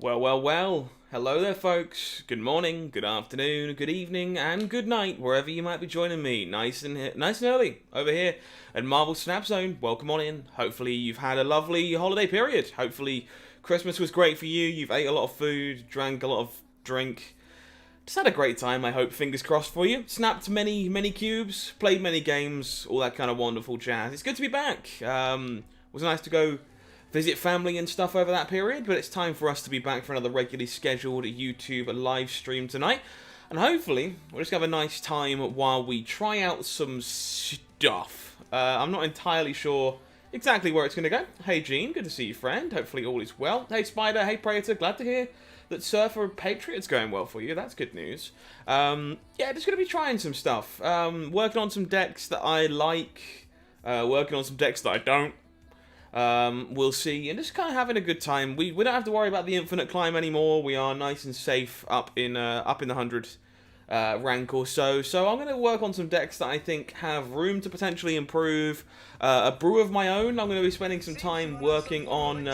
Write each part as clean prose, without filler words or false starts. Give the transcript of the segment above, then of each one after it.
Well. Hello there, folks. Good morning, good afternoon, good evening, and good night, wherever you might be joining me. Nice and early over here at Marvel Snap Zone. Welcome on in. Hopefully, you've had a lovely holiday period. Hopefully, Christmas was great for you. You've ate a lot of food, drank a lot of drink. Just had a great time, I hope. Fingers crossed for you. Snapped many cubes, played many games, all that kind of wonderful jazz. It's good to be back. Was nice to go visit family and stuff over that period, but it's time for us to be back for another regularly scheduled YouTube live stream tonight. And hopefully, we'll just have a nice time while we try out some stuff. I'm not entirely sure exactly where it's going to go. Hey Gene, good to see you, friend. Hopefully all is well. Hey Spider, hey Predator, glad to hear that Surfer Patriot's going well for you. That's good news. Yeah, just going to be trying some stuff. Working on some decks that I like. Working on some decks that I don't. We'll see, and just kind of having a good time. We don't have to worry about the infinite climb anymore. We are nice and safe up in the 100 rank or so. So I'm going to work on some decks that I think have room to potentially improve. A brew of my own. I'm going to be spending some time working on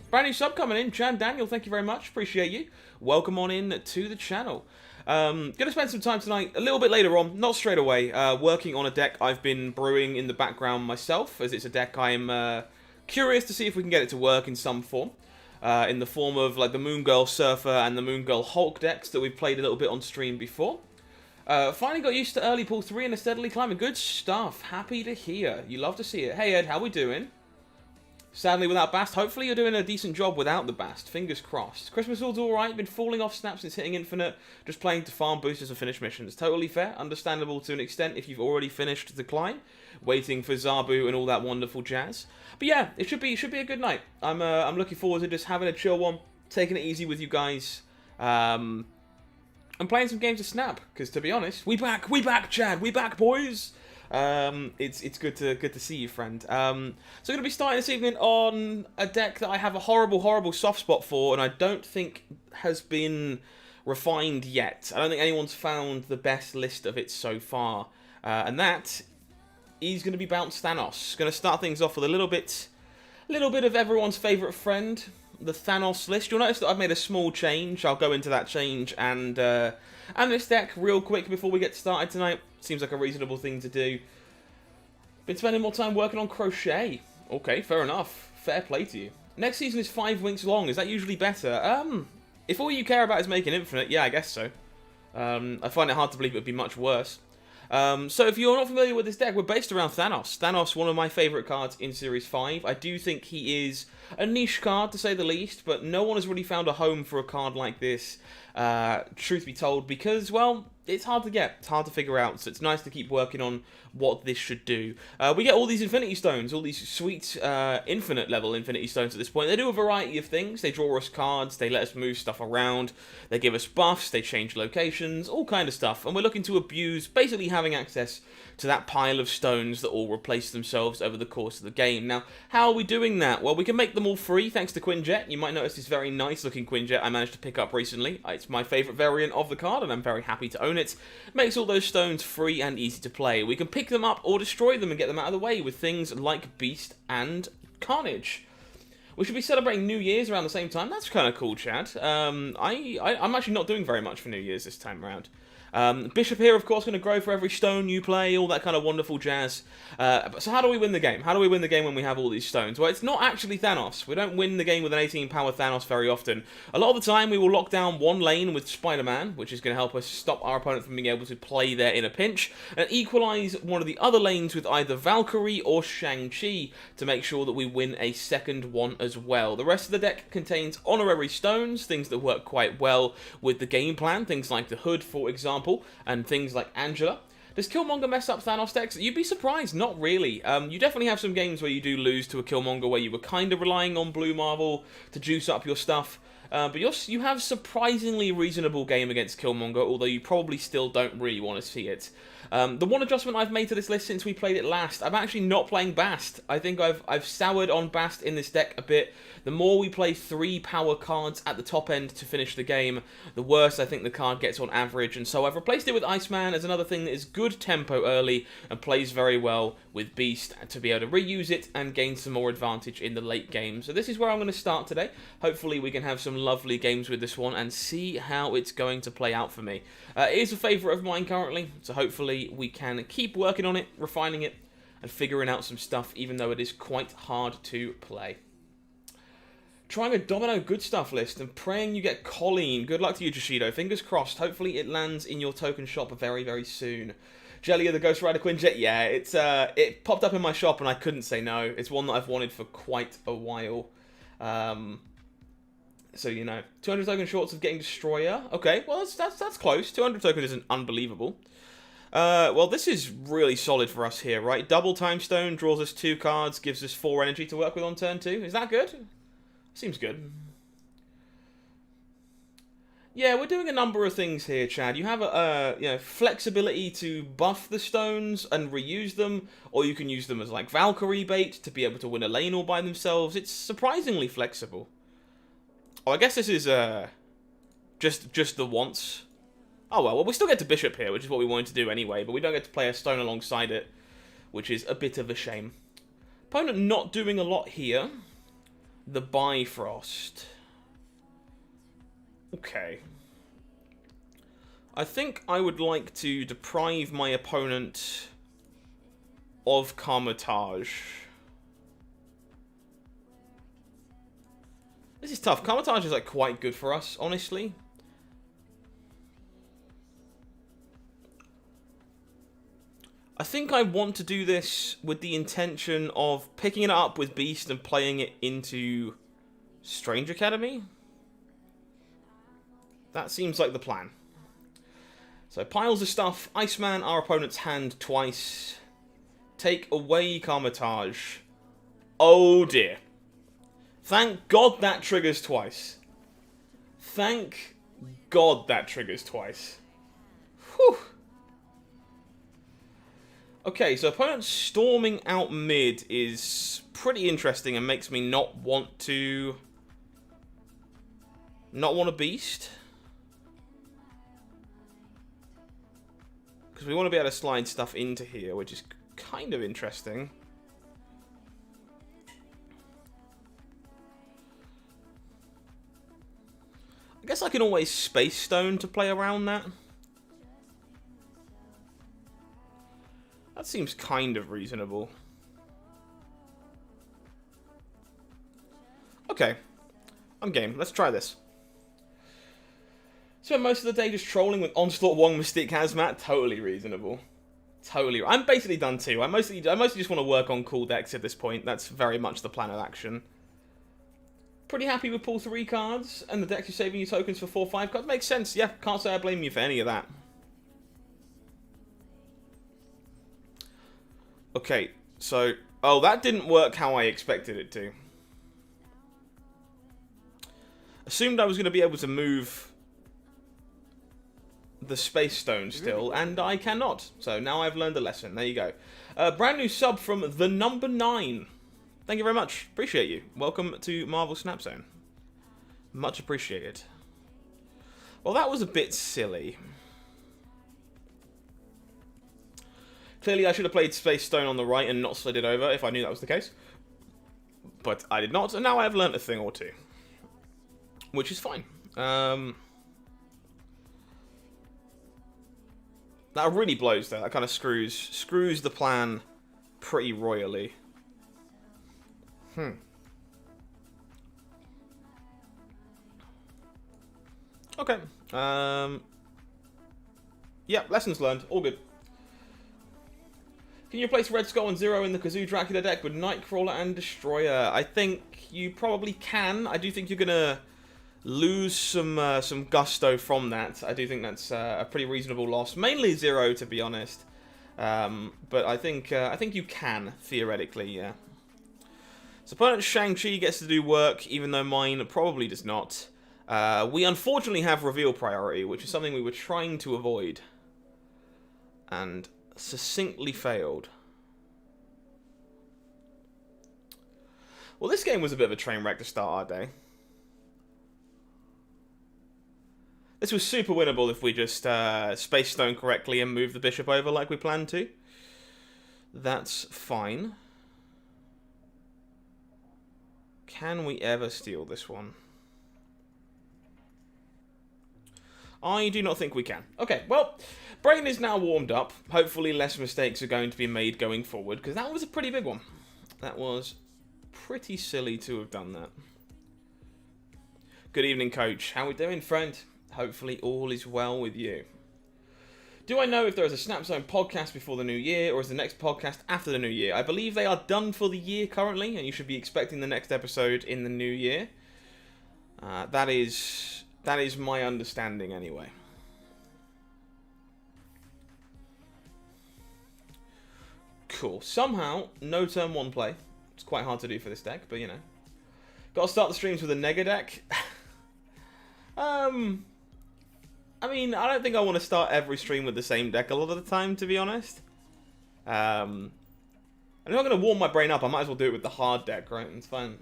brand new sub coming in. Jan Daniel, thank you very much. Appreciate you. Welcome on in to the channel. Gonna spend some time tonight, a little bit later on, not straight away, working on a deck I've been brewing in the background myself, as it's a deck I'm curious to see if we can get it to work in some form. In the form of like the Moon Girl Surfer and the Moon Girl Hulk decks that we've played a little bit on stream before. Finally got used to early pull 3 and a steadily climbing. Good stuff. Happy to hear. You love to see it. Hey Ed, how we doing? Sadly without Bast. Hopefully you're doing a decent job without the Bast. Fingers crossed. Christmas all's alright. Been falling off snaps since hitting Infinite. Just playing to farm boosters and finish missions. Totally fair. Understandable to an extent if you've already finished the climb. Waiting for Zabu and all that wonderful jazz. But yeah, it should be a good night. I'm looking forward to just having a chill one. Taking it easy with you guys. And playing some games of Snap. Because to be honest, we back Chad. We back boys. It's good to see you, friend. So I'm going to be starting this evening on a deck that I have a horrible soft spot for, and I don't think has been refined yet. I don't think anyone's found the best list of it so far, and that is going to be Bounce Thanos. Going to start things off with a little bit of everyone's favourite friend, the Thanos list. You'll notice that I've made a small change. I'll go into that change and this deck real quick before we get started tonight. Seems like a reasonable thing to do. Been spending more time working on crochet. Okay, fair enough. Fair play to you. Next season is 5 weeks long. Is that usually better? If all you care about is making Infinite, yeah, I guess so. I find it hard to believe it would be much worse. So if you're not familiar with this deck, we're based around Thanos. Thanos, one of my favourite cards in Series 5. I do think he is a niche card, to say the least, but no one has really found a home for a card like this, truth be told, because, well, it's hard to get. It's hard to figure out, so it's nice to keep working on what this should do. We get all these Infinity Stones, all these sweet infinite level Infinity Stones at this point. They do a variety of things. They draw us cards, they let us move stuff around, they give us buffs, they change locations, all kind of stuff. And we're looking to abuse basically having access to that pile of stones that all replace themselves over the course of the game. Now, how are we doing that? Well, we can make them all free thanks to Quinjet. You might notice this very nice looking Quinjet I managed to pick up recently. It's my favourite variant of the card and I'm very happy to own it. Makes all those stones free and easy to play. We can pick them up or destroy them and get them out of the way with things like Beast and Carnage. We should be celebrating New Year's around the same time. That's kind of cool, Chad. I'm actually not doing very much for New Year's this time around. Bishop here, of course, going to grow for every stone you play, all that kind of wonderful jazz. So how do we win the game? How do we win the game when we have all these stones? Well, it's not actually Thanos. We don't win the game with an 18-power Thanos very often. A lot of the time, we will lock down one lane with Spider-Man, which is going to help us stop our opponent from being able to play there in a pinch, and equalize one of the other lanes with either Valkyrie or Shang-Chi to make sure that we win a second one as well. The rest of the deck contains honorary stones, things that work quite well with the game plan, things like the Hood, for example, and things like Angela. Does Killmonger mess up Thanos decks? You'd be surprised, not really. You definitely have some games where you do lose to a Killmonger where you were kind of relying on Blue Marvel to juice up your stuff. But you have surprisingly reasonable game against Killmonger, although you probably still don't really want to see it. The one adjustment I've made to this list since we played it last, I'm actually not playing Bast. I think I've soured on Bast in this deck a bit. The more we play 3 power cards at the top end to finish the game, the worse I think the card gets on average, and so I've replaced it with Iceman as another thing that is good tempo early and plays very well with Beast to be able to reuse it and gain some more advantage in the late game. So this is where I'm going to start today. Hopefully we can have some lovely games with this one and see how it's going to play out for me. It is a favourite of mine currently, so hopefully we can keep working on it, refining it, and figuring out some stuff, even though it is quite hard to play. Trying a Domino good stuff list and praying you get Colleen. Good luck to you, Joshido. Fingers crossed. Hopefully it lands in your token shop very, very soon. Jelly of the Ghost Rider Quinjet. Yeah, it popped up in my shop and I couldn't say no. It's one that I've wanted for quite a while. So, you know, 200 token shorts of getting Destroyer. Okay, well, that's close. 200 tokens isn't unbelievable. Well, this is really solid for us here, right? Double Time Stone draws us 2 cards, gives us 4 energy to work with on turn 2. Is that good? Seems good. Yeah, we're doing a number of things here, Chad. You have you know, flexibility to buff the stones and reuse them, or you can use them as like Valkyrie bait to be able to win a lane all by themselves. It's surprisingly flexible. Oh, I guess this is just the once. Oh well, we still get to Bishop here, which is what we wanted to do anyway, but we don't get to play a stone alongside it, which is a bit of a shame. Opponent not doing a lot here. The Bifrost. Okay. I think I would like to deprive my opponent of Karmatage. This is tough. Karmatage is like quite good for us, honestly. I think I want to do this with the intention of picking it up with Beast and playing it into Strange Academy. That seems like the plan. So piles of stuff. Iceman our opponent's hand twice. Take away Karmatage. Oh dear. Thank God that triggers twice. Thank God that triggers twice. Whew. Okay, so opponent storming out mid is pretty interesting and makes me not want a beast. Because we want to be able to slide stuff into here, which is kind of interesting. I guess I can always Space Stone to play around that. That seems kind of reasonable. Okay. I'm game. Let's try this. Spent most of the day just trolling with Onslaught, Wong, Mystique, Hazmat. Totally reasonable. Totally. I'm basically done too. I mostly just want to work on cool decks at this point. That's very much the plan of action. Pretty happy with pull 3 cards, and the decks you're saving you tokens for 4-5 cards. Makes sense. Yeah, can't say I blame you for any of that. Okay, so... Oh, that didn't work how I expected it to. Assumed I was going to be able to move the Space Stone still, and I cannot. So now I've learned a lesson. There you go. Brand new sub from the number 9. Thank you very much. Appreciate you. Welcome to Marvel Snap Zone. Much appreciated. Well, that was a bit silly. Clearly, I should have played Space Stone on the right and not slid it over if I knew that was the case. But I did not, and now I have learnt a thing or two. Which is fine. That really blows, though. That kind of screws the plan pretty royally. Okay. Yeah, lessons learned. All good. Can you replace Red Skull and Zero in the Kazoo Dracula deck with Nightcrawler and Destroyer? I think you probably can. I do think you're gonna lose some gusto from that. I do think that's a pretty reasonable loss. Mainly Zero, to be honest. But I think you can theoretically, yeah. So opponent Shang-Chi gets to do work, even though mine probably does not. We unfortunately have reveal priority, which is something we were trying to avoid. And succinctly failed. Well, this game was a bit of a train wreck to start our day. This was super winnable if we just Space Stone correctly and move the bishop over like we planned to. That's fine. Can we ever steal this one? I do not think we can. Okay, well, brain is now warmed up. Hopefully less mistakes are going to be made going forward, because that was a pretty big one. That was pretty silly to have done that. Good evening, Coach. How we doing, friend? Hopefully all is well with you. Do I know if there is a Snap Zone podcast before the new year, or is the next podcast after the new year? I believe they are done for the year currently, and you should be expecting the next episode in the new year. That is my understanding anyway. Cool. Somehow, no turn 1 play. It's quite hard to do for this deck, but you know. Gotta start the streams with a Nega deck. I mean, I don't think I want to start every stream with the same deck a lot of the time, to be honest. I'm not going to warm my brain up. I might as well do it with the hard deck, right? It's fine.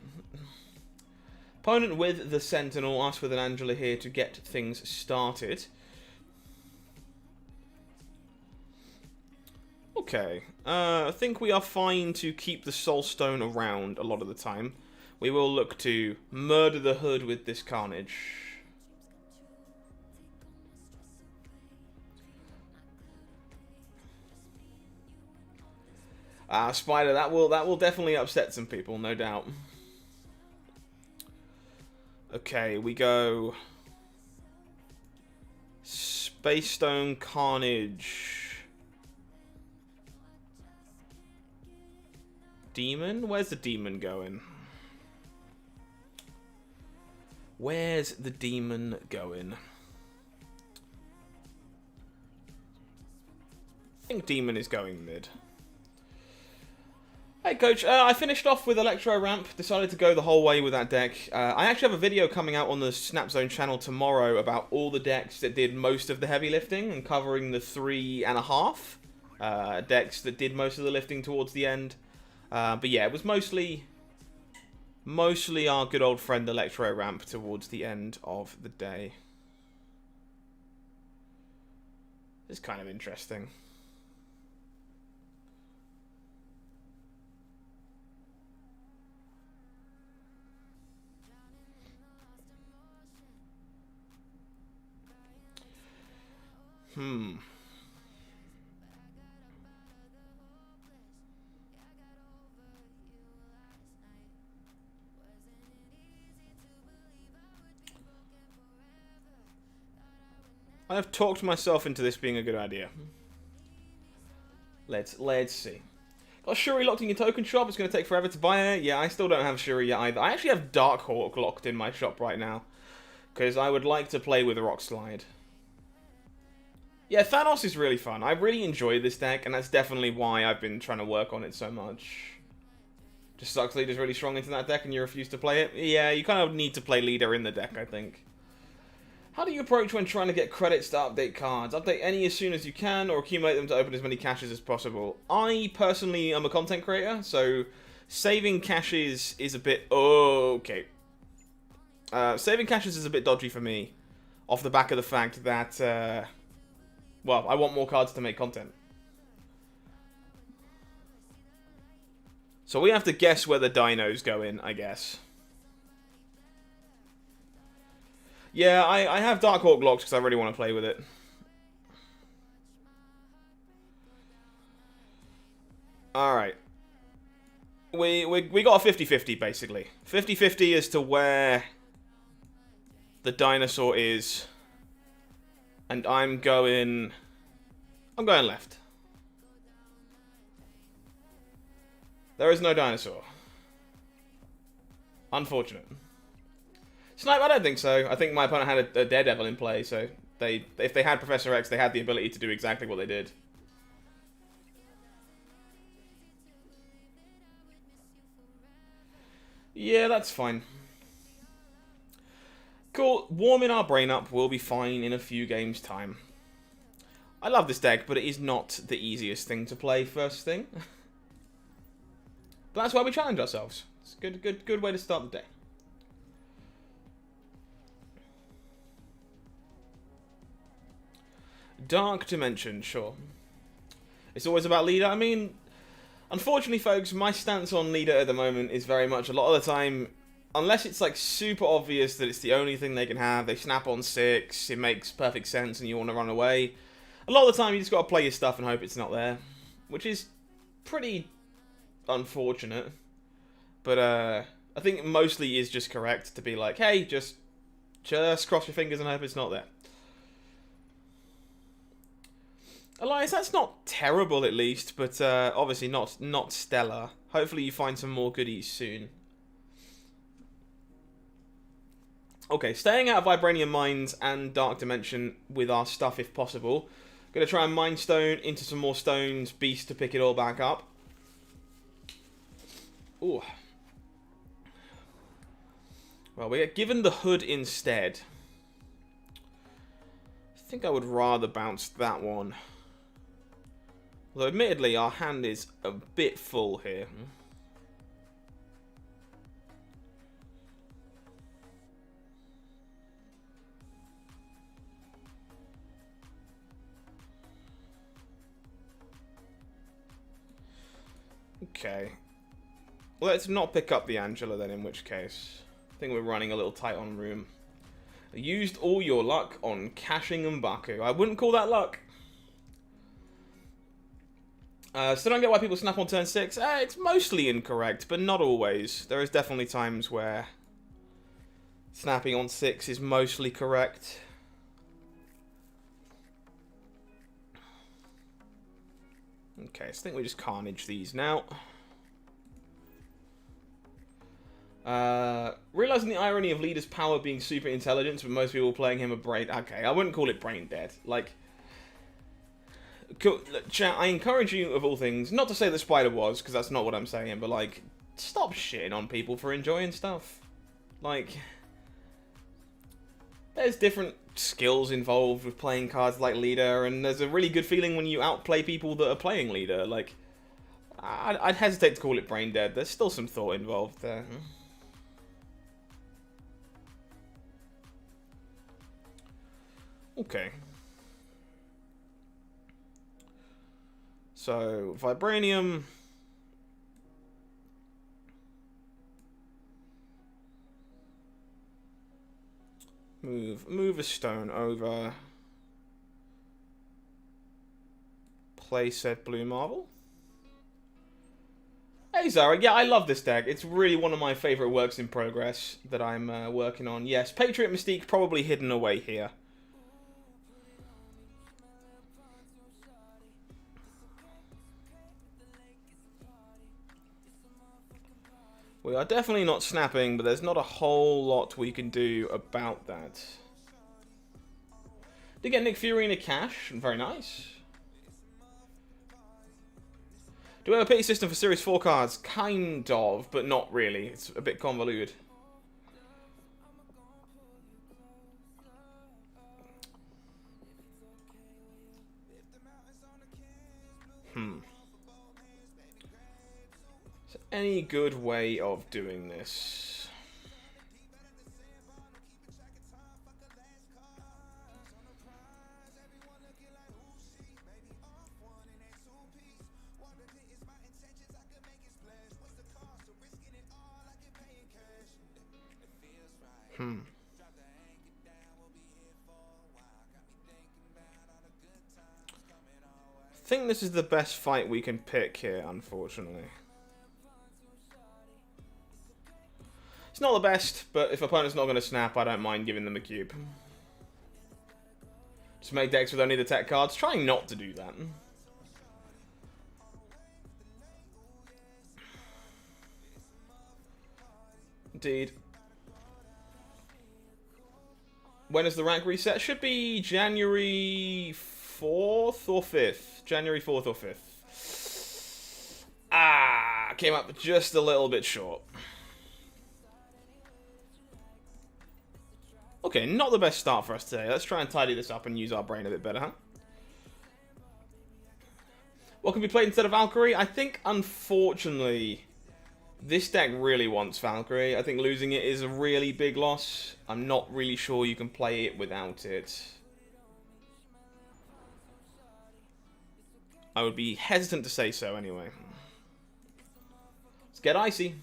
Opponent with the Sentinel. Ask with an Angela here to get things started. Okay. I think we are fine to keep the Soulstone around a lot of the time. We will look to murder the Hood with this Carnage. Spider, that will definitely upset some people, no doubt. Okay, we go Space Stone Carnage. Demon? Where's the demon going? Where's the demon going? I think demon is going mid. Hey Coach, I finished off with Electro Ramp, decided to go the whole way with that deck. I actually have a video coming out on the Snap Zone channel tomorrow about all the decks that did most of the heavy lifting, and covering the 3.5 decks that did most of the lifting towards the end. But yeah, it was mostly our good old friend Electro Ramp towards the end of the day. It's kind of interesting. I have talked myself into this being a good idea. Let's see. Got Shuri locked in your token shop. It's going to take forever to buy it. Yeah, I still don't have Shuri yet either. I actually have Darkhawk locked in my shop right now, because I would like to play with Rock Slide. Yeah, Thanos is really fun. I really enjoy this deck, and that's definitely why I've been trying to work on it so much. Just sucks Leader's really strong into that deck and you refuse to play it. Yeah, you kind of need to play Leader in the deck, I think. How do you approach when trying to get credits to update cards? Update any as soon as you can, or accumulate them to open as many caches as possible? I personally am a content creator, so saving caches is a bit... okay. Saving caches is a bit dodgy for me, off the back of the fact that... well, I want more cards to make content. So we have to guess where the dinos go in, I guess. Yeah, I have Darkhawk locked because I really want to play with it. Alright. We got a 50-50, basically. 50-50 as to where the dinosaur is. And I'm going left. There is no dinosaur. Unfortunate. Snipe, I don't think so. I think my opponent had a Daredevil in play, so if they had Professor X, they had the ability to do exactly what they did. Yeah, that's fine. Cool. Warming our brain up will be fine in a few games' time. I love this deck, but it is not the easiest thing to play first thing. But that's why we challenge ourselves. It's a good way to start the day. Dark Dimension, sure. It's always about leader. I mean, unfortunately, folks, my stance on leader at the moment is very much, a lot of the time, unless it's like super obvious that it's the only thing they can have, they snap on 6, it makes perfect sense and you want to run away. A lot of the time you just got to play your stuff and hope it's not there, which is pretty unfortunate. But I think it mostly is just correct to be like, hey, just cross your fingers and hope it's not there. Elias, that's not terrible at least, but obviously not stellar. Hopefully you find some more goodies soon. Okay, staying out of Vibranium Mines and Dark Dimension with our stuff if possible. Gonna try and mine stone into some more stones, beast to pick it all back up. Ooh. Well, we get given the hood instead. I think I would rather bounce that one. Although, admittedly, our hand is a bit full here. Okay. Let's not pick up the Angela then, in which case. I think we're running a little tight on room. Used all your luck on caching M'Baku. I wouldn't call that luck. Still don't get why people snap on turn 6. It's mostly incorrect, but not always. There is definitely times where snapping on 6 is mostly correct. Okay, so I think we just carnage these now. Realizing the irony of Leader's power being super intelligence, but most people playing him are brain... Okay, I wouldn't call it brain dead. Like... Chat, I encourage you, of all things, not to say the spider was, because that's not what I'm saying, but, like, stop shitting on people for enjoying stuff. Like, there's different skills involved with playing cards like Leader, and there's a really good feeling when you outplay people that are playing Leader. Like, I'd hesitate to call it brain dead. There's still some thought involved there. Okay. So, Vibranium. Move a stone over. Play said blue marble. Hey Zara, yeah, I love this deck. It's really one of my favourite works in progress that I'm working on. Yes, Patriot Mystique probably hidden away here. We are definitely not snapping, but there's not a whole lot we can do about that. Did get Nick Fury in a cash. Very nice. Do we have a pity system for Series 4 cards? Kind of, but not really. It's a bit convoluted. So any good way of doing this? I think this is the best fight we can pick here, unfortunately. It's not the best, but if opponent's not going to snap, I don't mind giving them a cube. Just make decks with only the tech cards. Trying not to do that. Indeed. When is the rank reset? Should be January 4th or 5th. January 4th or 5th. Ah, came up just a little bit short. Okay, not the best start for us today. Let's try and tidy this up and use our brain a bit better, huh? What can be played instead of Valkyrie? I think, unfortunately, this deck really wants Valkyrie. I think losing it is a really big loss. I'm not really sure you can play it without it. I would be hesitant to say so anyway. Let's get icy.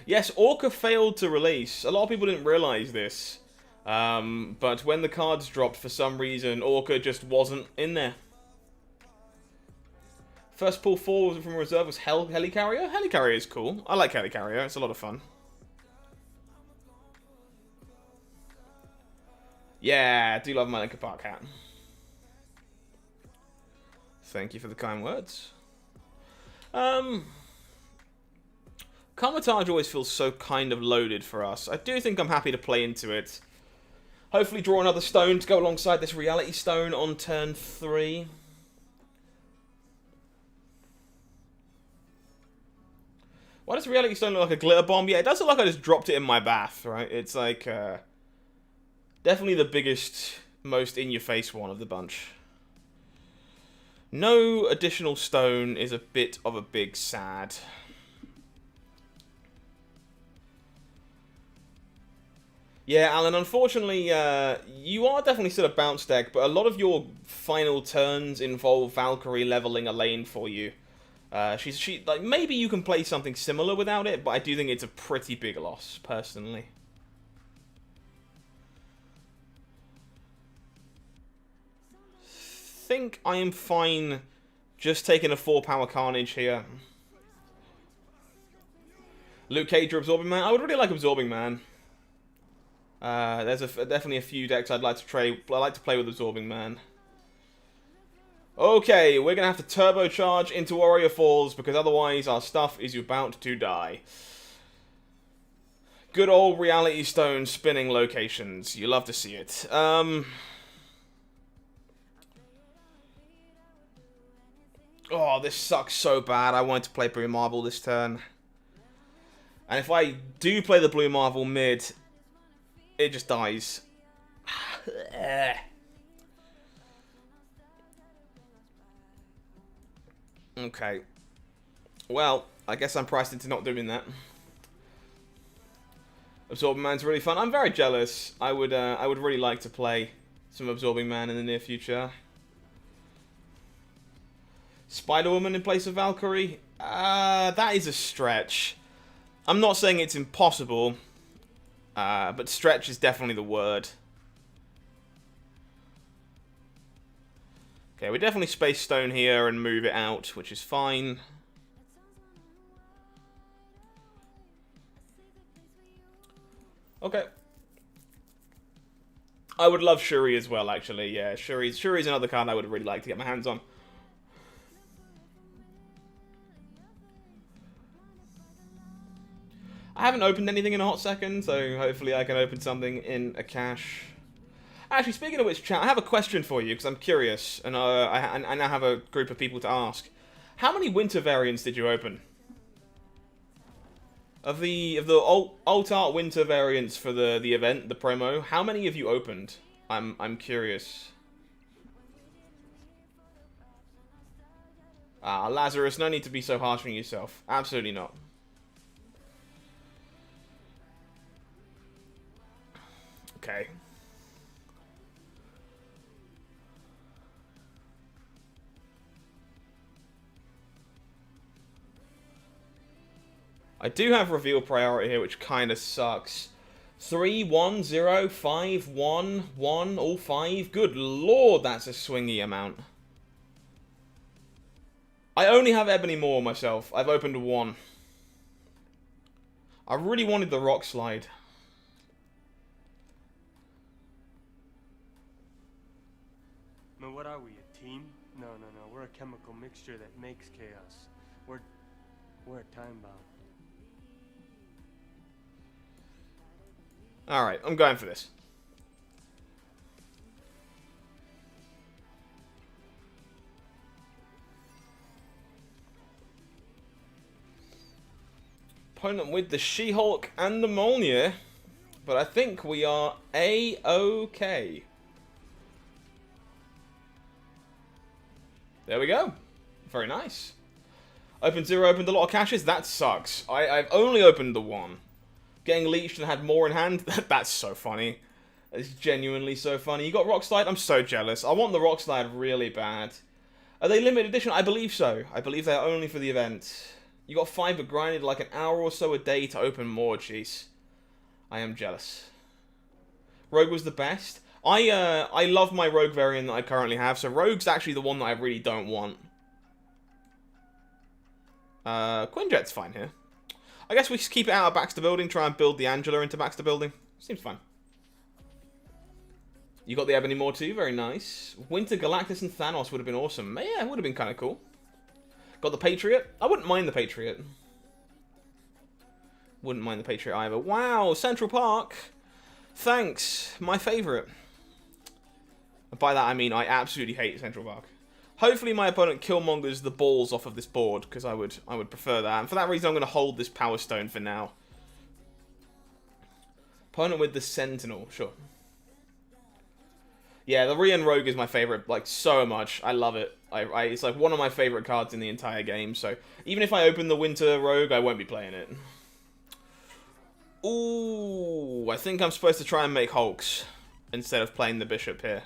Yes, Orca failed to release. A lot of people didn't realize this. But when the cards dropped, for some reason, Orca just wasn't in there. First pull forward from reserve was Helicarrier. Helicarrier is cool. I like Helicarrier. It's a lot of fun. Yeah, I do love my Linkin Park hat. Thank you for the kind words. Carmitage always feels so kind of loaded for us. I do think I'm happy to play into it. Hopefully draw another stone to go alongside this reality stone on turn 3. Why does reality stone look like a glitter bomb? Yeah, it does look like I just dropped it in my bath, right? It's like, definitely the biggest, most in-your-face one of the bunch. No additional stone is a bit of a big sad. Yeah, Alan, unfortunately, you are definitely still a bounce deck, but a lot of your final turns involve Valkyrie leveling a lane for you. She like, maybe you can play something similar without it, but I do think it's a pretty big loss, personally. Think I am fine just taking a 4-power Carnage here. Luke Cage or Absorbing Man? I would really like Absorbing Man. There's definitely a few decks I'd like to trade. I like to play with Absorbing Man. Okay, we're going to have to turbocharge into Warrior Falls because otherwise our stuff is about to die. Good old Reality Stone spinning locations. You love to see it. Oh, this sucks so bad. I wanted to play Blue Marble this turn. And if I do play the Blue Marble mid, it just dies. Okay. Well, I guess I'm priced into not doing that. Absorbing Man's really fun. I'm very jealous. I would really like to play some Absorbing Man in the near future. Spider-Woman in place of Valkyrie? That is a stretch. I'm not saying it's impossible, but stretch is definitely the word. Okay, we definitely Space Stone here and move it out, which is fine. Okay. I would love Shuri as well, actually. Yeah, Shuri's another card I would really like to get my hands on. I haven't opened anything in a hot second, so hopefully I can open something in a cache. Actually, speaking of which, chat, I have a question for you, because I'm curious, and I now have a group of people to ask. How many winter variants did you open? Of the alt art winter variants for the event, the promo, how many have you opened? I'm curious. Lazarus, no need to be so harsh on yourself. Absolutely not. Okay. I do have reveal priority here, which kind of sucks. 3, 1, 0, 5, 1, 1, all 5. Good lord, that's a swingy amount. I only have Ebony Maw myself. I've opened 1. I really wanted the Rock Slide. Man, what are we, a team? No. We're a chemical mixture that makes chaos. We're time-bound. Alright, I'm going for this. Opponent with the She-Hulk and the Mjolnir. But I think we are A-OK. There we go. Very nice. Opened 0, opened a lot of caches. That sucks. I've only opened the 1. Getting leeched and had more in hand. That's so funny. It's genuinely so funny. You got Rock Slide? I'm so jealous. I want the Rock Slide really bad. Are they limited edition? I believe so. I believe they're only for the event. You got 5 but grinded like an hour or so a day to open more. Jeez. I am jealous. Rogue was the best. I love my Rogue variant that I currently have, so Rogue's actually the one that I really don't want. Quinjet's fine here. I guess we just keep it out of Baxter Building, try and build the Angela into Baxter Building. Seems fine. You got the Ebony Maw too, very nice. Winter Galactus and Thanos would have been awesome. Yeah, it would have been kind of cool. Got the Patriot. I wouldn't mind the Patriot. Wouldn't mind the Patriot either. Wow, Central Park. Thanks. My favourite. By that I mean I absolutely hate Central Park. Hopefully my opponent Killmongers the balls off of this board, because I would prefer that. And for that reason I'm going to hold this Power Stone for now. Opponent with the Sentinel, sure. Yeah, the Rian Rogue is my favourite, like, so much. I love it. It's like one of my favourite cards in the entire game, so even if I open the Winter Rogue, I won't be playing it. Ooh, I think I'm supposed to try and make Hulks instead of playing the Bishop here.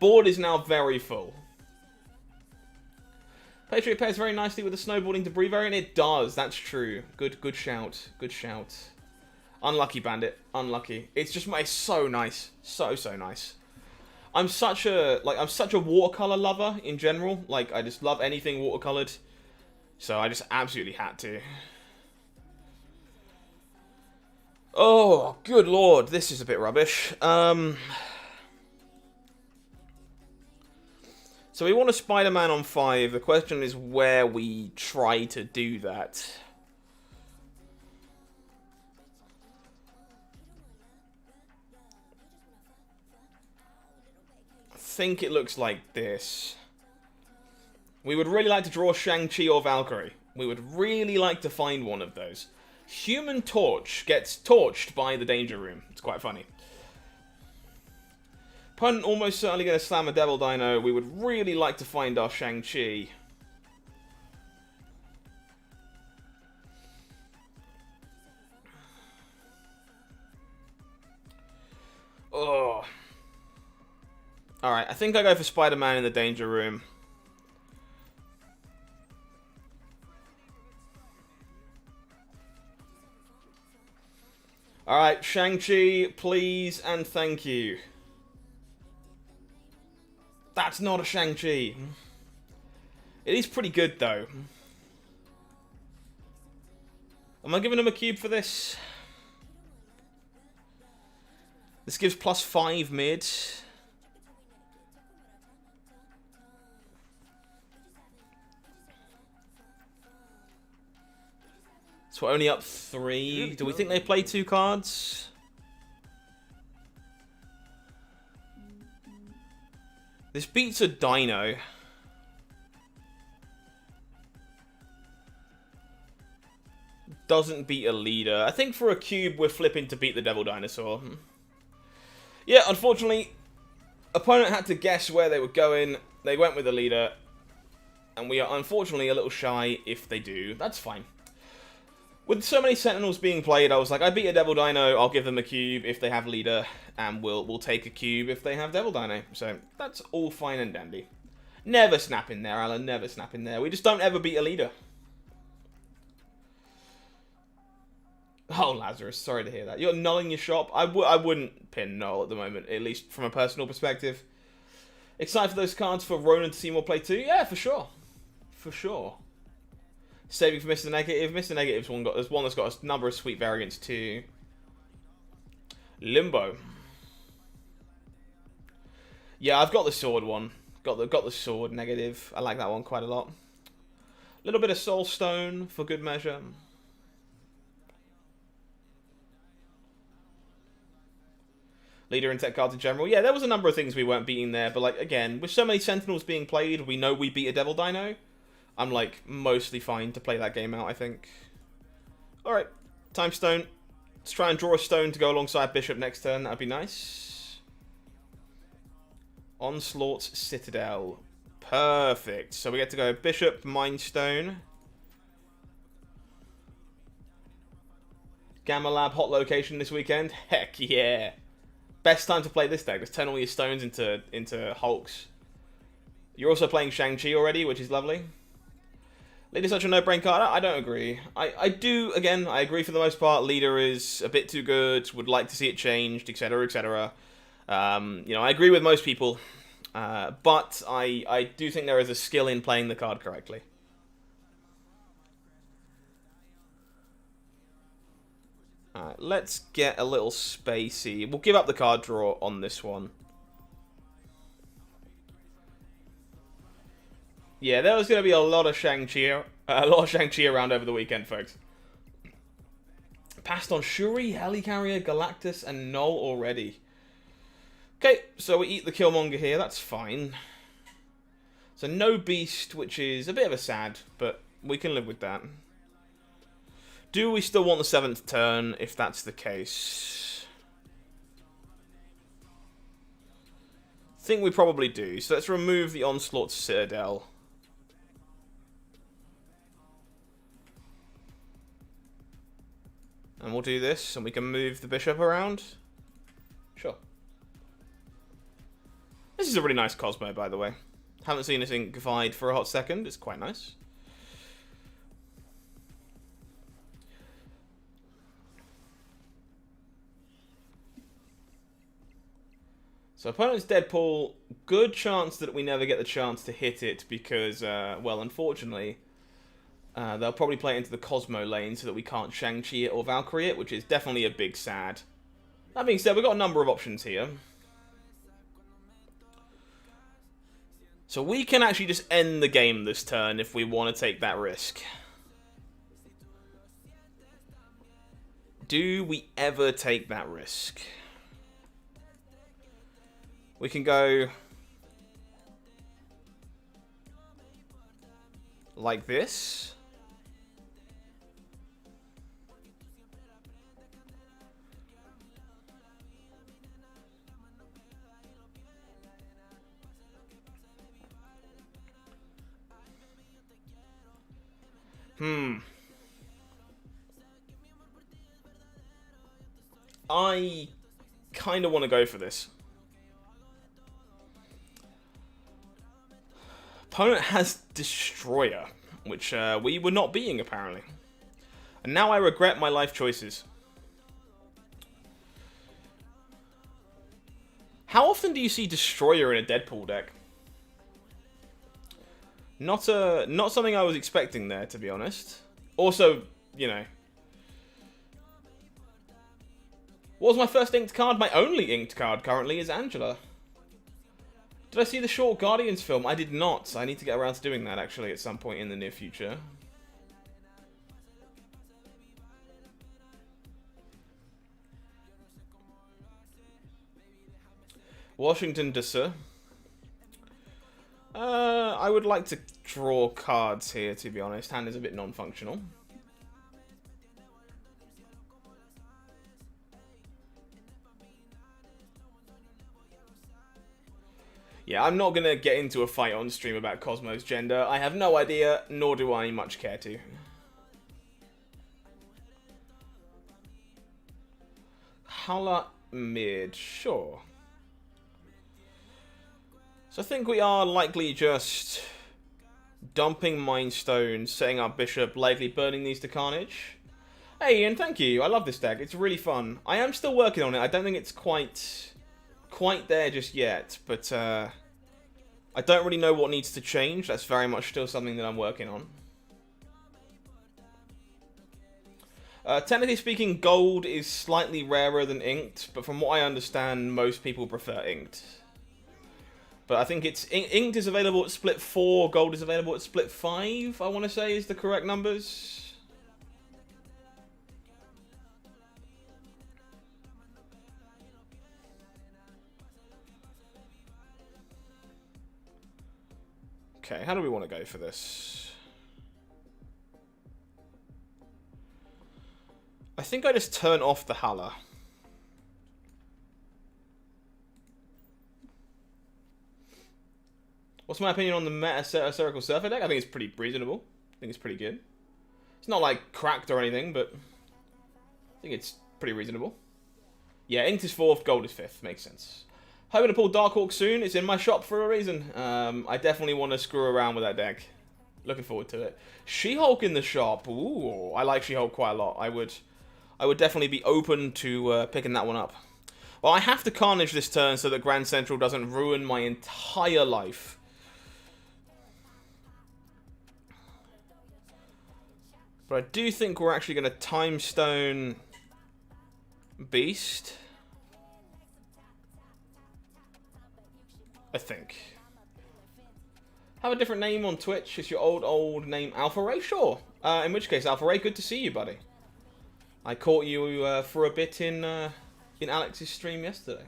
Board is now very full. Patriot pairs very nicely with the Snowboarding Debris variant. It does, that's true. Good shout. Good shout. Unlucky Bandit. Unlucky. It's just it's so nice. So nice. I'm such a watercolor lover in general. Like, I just love anything watercolored. So I just absolutely had to. Oh, good lord, this is a bit rubbish. So we want a Spider-Man on 5. The question is where we try to do that. I think it looks like this. We would really like to draw Shang-Chi or Valkyrie. We would really like to find one of those. Human Torch gets torched by the Danger Room. It's quite funny. Opponent almost certainly going to slam a Devil Dino. We would really like to find our Shang-Chi. Oh. Alright, I think I go for Spider-Man in the Danger Room. Alright, Shang-Chi, please and thank you. That's not a Shang-Chi. It is pretty good, though. Am I giving him a cube for this? This gives +5 mid. So we're only up 3. Do we think they play 2 cards? This beats a Dino. Doesn't beat a leader. I think for a cube, we're flipping to beat the Devil Dinosaur. Yeah, unfortunately, opponent had to guess where they were going. They went with a leader. And we are unfortunately a little shy if they do. That's fine. With so many Sentinels being played, I was like, I beat a Devil Dino, I'll give them a cube if they have leader, and we'll take a cube if they have Devil Dino. So, that's all fine and dandy. Never snap in there, Alan, never snap in there. We just don't ever beat a leader. Oh, Lazarus, sorry to hear that. You're nulling your shop? I wouldn't pin null at the moment, at least from a personal perspective. Excited for those cards for Ronan to see more play too? Yeah, for sure. For sure. Saving for Mr. Negative. Mr. Negative's one that's got a number of sweet variants too. Limbo. Yeah, I've got the sword one. Got the sword negative. I like that one quite a lot. A little bit of Soul Stone for good measure. Leader and tech cards in general. Yeah, there was a number of things we weren't beating there, but like again, with so many Sentinels being played, we know we beat a Devil Dino. I'm, like, mostly fine to play that game out, I think. Alright, Time Stone. Let's try and draw a stone to go alongside Bishop next turn. That'd be nice. Onslaught's Citadel. Perfect. So we get to go Bishop, Mind Stone. Gamma Lab hot location this weekend. Heck yeah. Best time to play this deck. Just turn all your stones into Hulks. You're also playing Shang-Chi already, which is lovely. Leader's such a no-brain card. I don't agree. I do, again, I agree for the most part. Leader is a bit too good, would like to see it changed, etc., etc. You know, I agree with most people, but I do think there is a skill in playing the card correctly. Alright, let's get a little spacey. We'll give up the card draw on this one. Yeah, there was going to be a lot of Shang-Chi around over the weekend, folks. Passed on Shuri, Helicarrier, Galactus, and Null already. Okay, so we eat the Killmonger here, that's fine. So no Beast, which is a bit of a sad, but we can live with that. Do we still want the 7th turn, if that's the case? I think we probably do. So let's remove the Onslaught Citadel. And we'll do this, and we can move the Bishop around. Sure. This is a really nice Cosmo, by the way. Haven't seen this inkified for a hot second. It's quite nice. So opponent's Deadpool, good chance that we never get the chance to hit it because, well, unfortunately, they'll probably play it into the Cosmo lane so that we can't Shang-Chi it or Valkyrie it, which is definitely a big sad. That being said, we've got a number of options here. So we can actually just end the game this turn if we want to take that risk. Do we ever take that risk? We can go like this. I kind of want to go for this. Opponent has Destroyer, which we were not being, apparently. And now I regret my life choices. How often do you see Destroyer in a Deadpool deck? Not something I was expecting there, to be honest. Also, you know. What was my first inked card? My only inked card currently is Angela. Did I see the short Guardians film? I did not. I need to get around to doing that, actually, at some point in the near future. Washington DC. I would like to draw cards here, to be honest. Hand is a bit non-functional. Yeah, I'm not going to get into a fight on stream about Cosmo's gender. I have no idea, nor do I much care to. Howler mid, sure. So I think we are likely just dumping Mind Stone, setting up Bishop, likely burning these to Carnage. Hey Ian, thank you. I love this deck. It's really fun. I am still working on it. I don't think it's quite there just yet, but I don't really know what needs to change. That's very much still something that I'm working on. Technically speaking, gold is slightly rarer than inked, but from what I understand, most people prefer inked. But I think it's inked is available at split 4, gold is available at split 5, I want to say is the correct numbers. Okay, how do we want to go for this? I think I just turn off the Howler. What's my opinion on the meta Circle Surfer deck? I think it's pretty reasonable. I think it's pretty good. It's not like cracked or anything, but I think it's pretty reasonable. Yeah, inked is 4th, gold is 5th. Makes sense. Hoping to pull Darkhawk soon. It's in my shop for a reason. I definitely want to screw around with that deck. Looking forward to it. She-Hulk in the shop. Ooh, I like She-Hulk quite a lot. I would definitely be open to picking that one up. Well, I have to carnage this turn so that Grand Central doesn't ruin my entire life. But I do think we're actually going to Time Stone Beast. I think. Have a different name on Twitch. It's your old name, Alpha Ray? Sure. In which case, Alpha Ray, good to see you, buddy. I caught you for a bit in Alex's stream yesterday.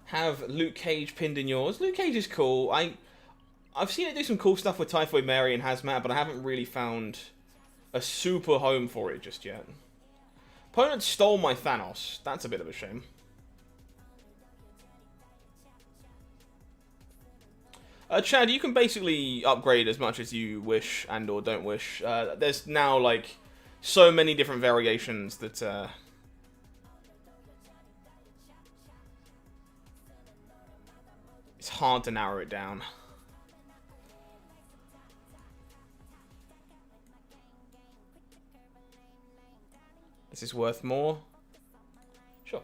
Have Luke Cage pinned in yours. Luke Cage is cool. I've seen it do some cool stuff with Typhoid Mary and Hazmat, but I haven't really found a super home for it just yet. Opponent stole my Thanos. That's a bit of a shame. Chad, you can basically upgrade as much as you wish and or don't wish. There's now, like, so many different variations that... it's hard to narrow it down. This is worth more. Sure.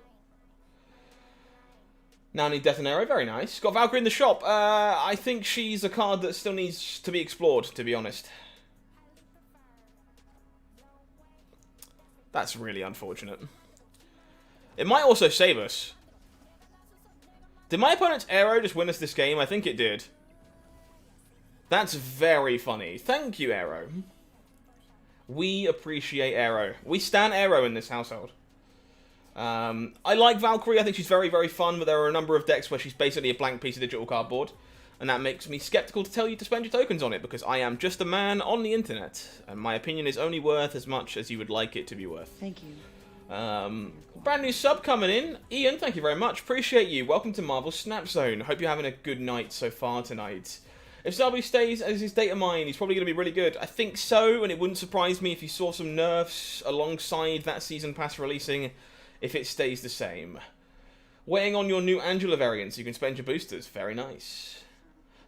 Now need Death and Arrow, very nice. Got Valkyrie in the shop. I think she's a card that still needs to be explored, to be honest. That's really unfortunate. It might also save us. Did my opponent's Arrow just win us this game? I think it did. That's very funny. Thank you, Arrow. We appreciate Arrow. We stan Arrow in this household. I like Valkyrie. I think she's very, very fun, but there are a number of decks where she's basically a blank piece of digital cardboard. And that makes me skeptical to tell you to spend your tokens on it, because I am just a man on the internet. And my opinion is only worth as much as you would like it to be worth. Thank you. Brand new sub coming in. Ian, thank you very much. Appreciate you. Welcome to Marvel Snap Zone. Hope you're having a good night so far tonight. If Zabu stays as his data mine, he's probably going to be really good. I think so, and it wouldn't surprise me if you saw some nerfs alongside that season pass releasing if it stays the same. Waiting on your new Angela variants, you can spend your boosters. Very nice.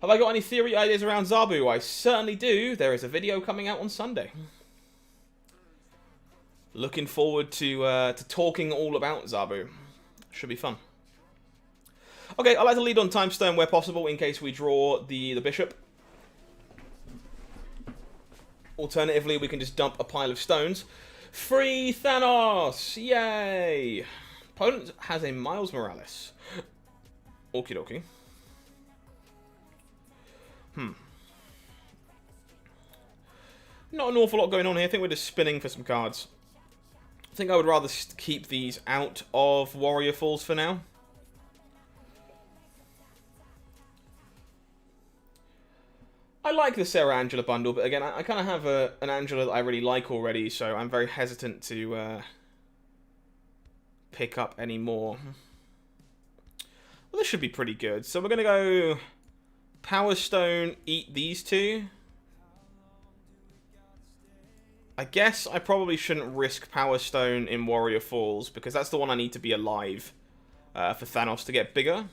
Have I got any theory ideas around Zabu? I certainly do. There is a video coming out on Sunday. Looking forward to talking all about Zabu. Should be fun. Okay, I like to lead on Time Stone where possible in case we draw the bishop. Alternatively, we can just dump a pile of stones. Free Thanos! Yay! Opponent has a Miles Morales. Okie dokie. Not an awful lot going on here. I think we're just spinning for some cards. I think I would rather keep these out of Warrior Falls for now. I like the Sarah Angela bundle, but again, I kind of have an Angela that I really like already, so I'm very hesitant to pick up any more. Well, this should be pretty good. So we're going to go Power Stone, eat these two. I guess I probably shouldn't risk Power Stone in Warrior Falls, because that's the one I need to be alive for Thanos to get bigger.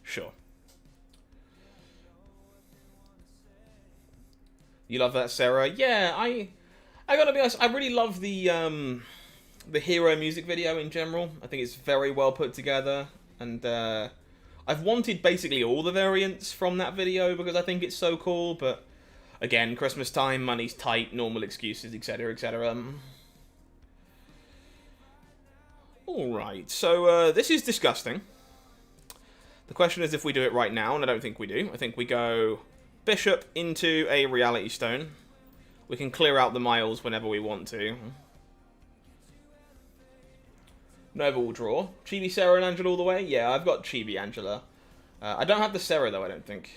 Sure. You love that, Sarah? Yeah, I gotta be honest, I really love the hero music video in general. I think it's very well put together, and I've wanted basically all the variants from that video because I think it's so cool, but again, Christmas time, money's tight, normal excuses, etc, etc. Alright, so this is disgusting. The question is if we do it right now, and I don't think we do. I think we go Bishop into a Reality Stone. We can clear out the miles whenever we want to. Nova will draw. Chibi, Sarah, and Angela all the way? Yeah, I've got Chibi, Angela. I don't have the Sarah, though, I don't think.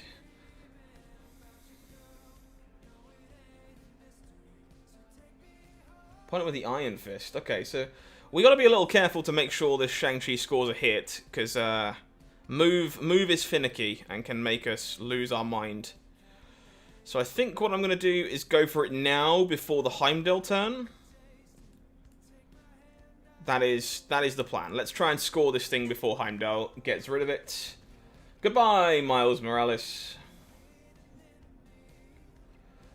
Opponent with the Iron Fist. Okay, so we got to be a little careful to make sure this Shang-Chi scores a hit, because move is finicky and can make us lose our mind. So I think what I'm going to do is go for it now before the Heimdall turn. That is the plan. Let's try and score this thing before Heimdall gets rid of it. Goodbye, Miles Morales.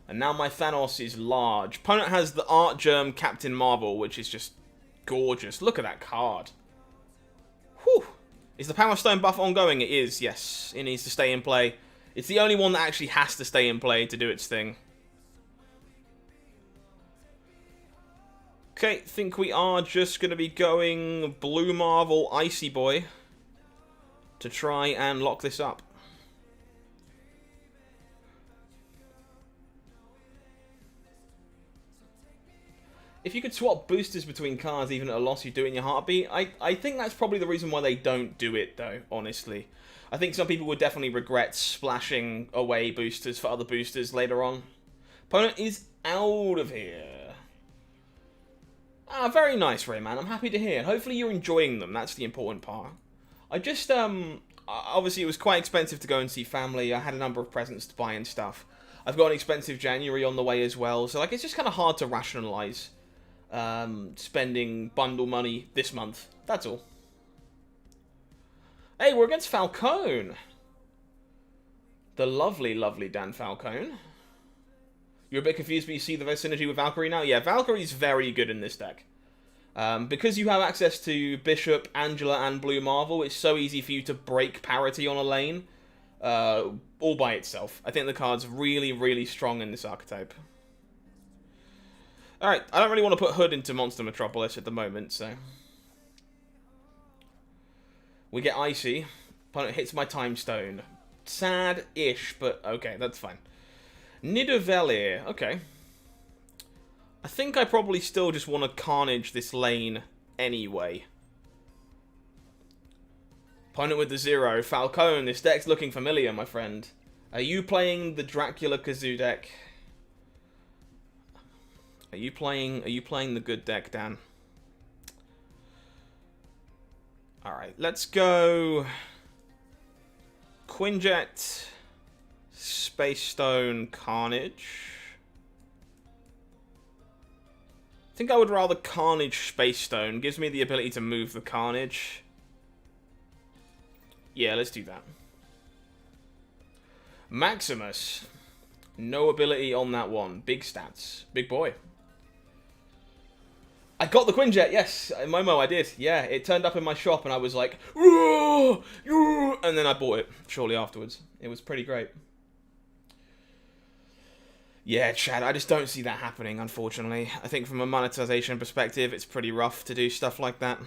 And now my Thanos is large. Opponent has the Art Germ Captain Marvel, which is just gorgeous. Look at that card. Whew. Is the Power Stone buff ongoing? It is, yes. It needs to stay in play. It's the only one that actually has to stay in play to do its thing. Okay, think we are just going to be going Blue Marvel Icy Boy to try and lock this up. If you could swap boosters between cards even at a loss, you do it in your heartbeat. I think that's probably the reason why they don't do it, though, honestly. I think some people would definitely regret splashing away boosters for other boosters later on. Opponent is out of here. Ah, very nice, Rayman. I'm happy to hear. Hopefully you're enjoying them. That's the important part. I just, obviously it was quite expensive to go and see family. I had a number of presents to buy and stuff. I've got an expensive January on the way as well. So, like, it's just kind of hard to rationalize spending bundle money this month. That's all. Hey, we're against Falcone. The lovely, lovely Dan Falcone. You're a bit confused, but you see the synergy with Valkyrie now? Yeah, Valkyrie's very good in this deck. Because you have access to Bishop, Angela, and Blue Marvel, it's so easy for you to break parity on a lane all by itself. I think the card's really, really strong in this archetype. Alright, I don't really want to put Hood into Monster Metropolis at the moment, so... We get Icy. Opponent hits my Time Stone. Sad-ish, but okay, that's fine. Nidavellir, okay. I think I probably still just want to Carnage this lane anyway. Opponent with the 0. Falcone, this deck's looking familiar, my friend. Are you playing the Dracula Zoo deck? Are you playing the good deck, Dan? Alright, let's go Quinjet, Space Stone, Carnage. I think I would rather Carnage Space Stone. Gives me the ability to move the Carnage. Yeah, let's do that. Maximus. No ability on that one. Big stats. Big boy. I got the Quinjet, yes. Momo, I did. Yeah, it turned up in my shop and I was like, "Roar! Roar!" And then I bought it shortly afterwards. It was pretty great. Yeah, Chad, I just don't see that happening, unfortunately. I think from a monetization perspective, it's pretty rough to do stuff like that.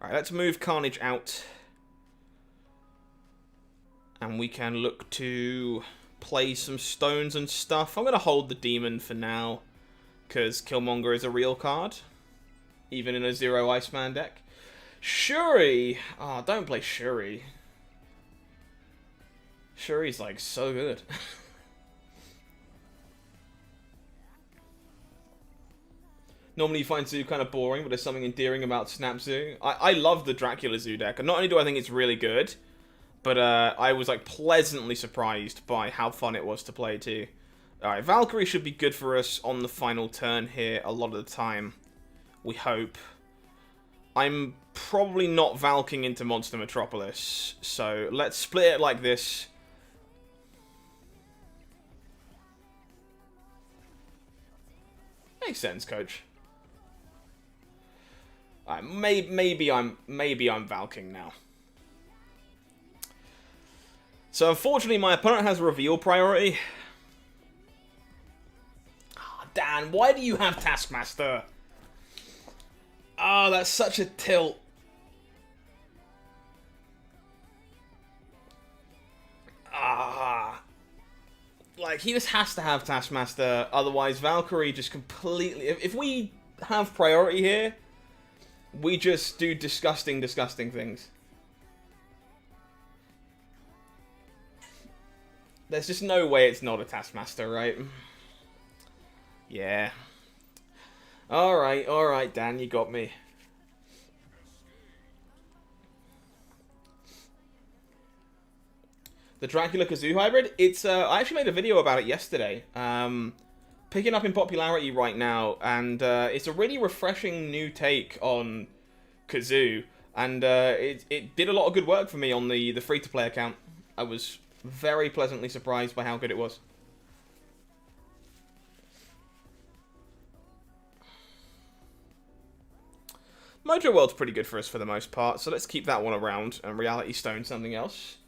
Alright, let's move Carnage out. And we can look to play some stones and stuff. I'm going to hold the Demon for now, because Killmonger is a real card, even in a 0 Iceman deck. Shuri! Oh, don't play Shuri. Shuri's, like, so good. Normally you find Zoo kind of boring, but there's something endearing about Snap Zoo. I love the Dracula Zoo deck, and not only do I think it's really good, but I was like pleasantly surprised by how fun it was to play too. Alright, Valkyrie should be good for us on the final turn here a lot of the time. We hope. I'm probably not Valking into Monster Metropolis, so let's split it like this. Makes sense, coach. Maybe I'm Valking now. So unfortunately, my opponent has reveal priority. Oh, Dan, why do you have Taskmaster? Oh, that's such a tilt. Like, he just has to have Taskmaster, otherwise Valkyrie just completely... If we have priority here, we just do disgusting, disgusting things. There's just no way it's not a Taskmaster, right? Yeah. Alright, Dan, you got me. The Dracula Zoo hybrid? It's, I actually made a video about it yesterday. Picking up in popularity right now, and it's a really refreshing new take on Kazoo. And it did a lot of good work for me on the free-to-play account. I was very pleasantly surprised by how good it was. Mojo World's pretty good for us for the most part, so let's keep that one around, and Reality Stone something else.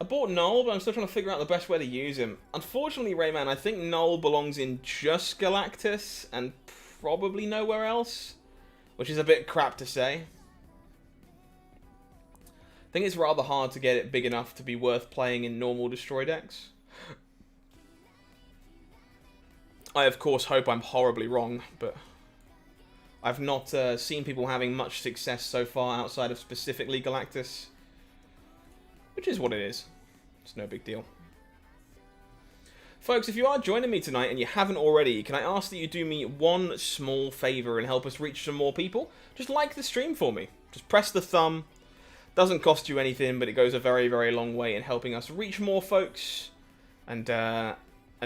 I bought Null, but I'm still trying to figure out the best way to use him. Unfortunately, Rayman, I think Null belongs in just Galactus, and probably nowhere else, which is a bit crap to say. I think it's rather hard to get it big enough to be worth playing in normal Destroy decks. I, of course, hope I'm horribly wrong, but I've not seen people having much success so far outside of specifically Galactus. Which is what it is. It's no big deal. Folks, if you are joining me tonight and you haven't already, can I ask that you do me one small favour and help us reach some more people? Just like the stream for me. Just press the thumb. Doesn't cost you anything, but it goes a very, very long way in helping us reach more folks and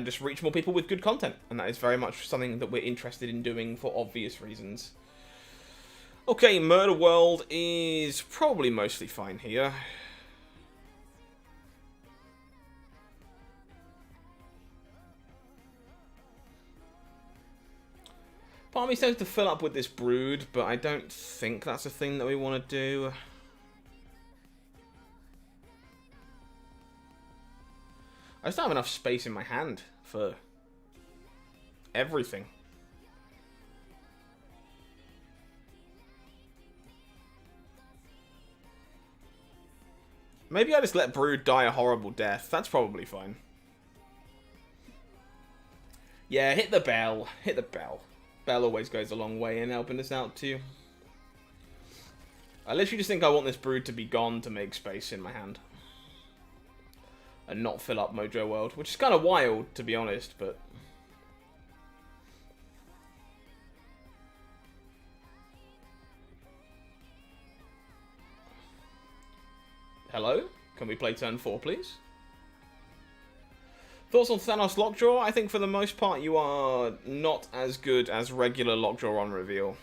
just reach more people with good content. And that is very much something that we're interested in doing for obvious reasons. Okay, Murder World is probably mostly fine here. Part of me tends to fill up with this brood, but I don't think that's a thing that we want to do. I just don't have enough space in my hand for everything. Maybe I just let Brood die a horrible death. That's probably fine. Yeah, hit the bell. Hit the bell. Bell always goes a long way in helping us out too. I literally just think I want this Brood to be gone to make space in my hand. And not fill up Mojo World, which is kind of wild, to be honest, but... Hello? Can we play turn 4, please? Thoughts on Thanos Lockjaw? I think for the most part you are not as good as regular Lockjaw on reveal.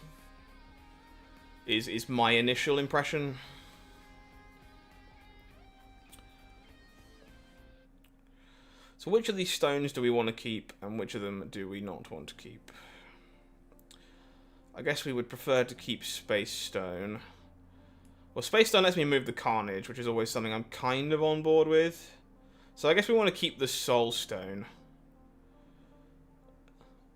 Is my initial impression. So which of these stones do we want to keep, and which of them do we not want to keep? I guess we would prefer to keep Space Stone. Well, Space Stone lets me move the Carnage, which is always something I'm kind of on board with. So I guess we want to keep the Soul Stone.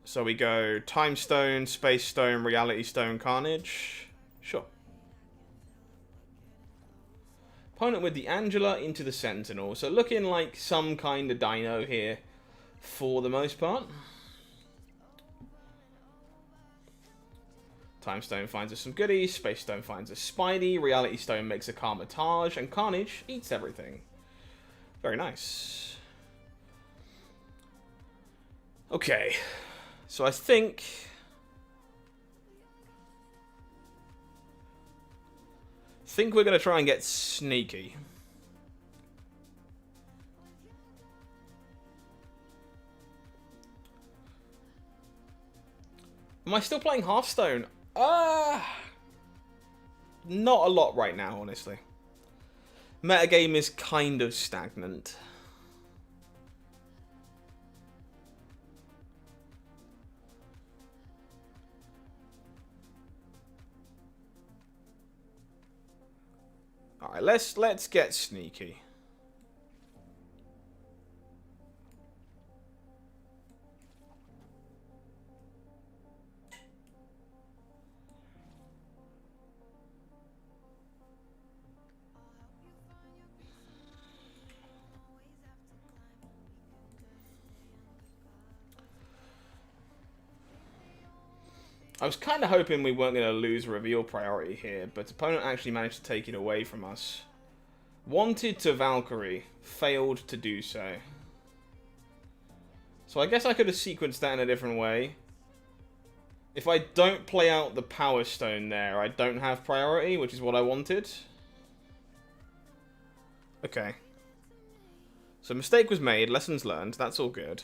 So we go Time Stone, Space Stone, Reality Stone, Carnage. Sure. Opponent with the Angela into the Sentinel. So looking like some kind of dino here for the most part. Time Stone finds us some goodies, Space Stone finds us Spidey, Reality Stone makes a Carmitage, and Carnage eats everything. Very nice. Okay, so I think we're going to try and get sneaky. Am I still playing Hearthstone? Not a lot right now, honestly. Metagame is kind of stagnant. Alright, let's get sneaky. I was kind of hoping we weren't going to lose reveal priority here, but opponent actually managed to take it away from us. Wanted to Valkyrie, failed to do so. So I guess I could have sequenced that in a different way. If I don't play out the Power Stone there, I don't have priority, which is what I wanted. Okay. So mistake was made, lessons learned, that's all good.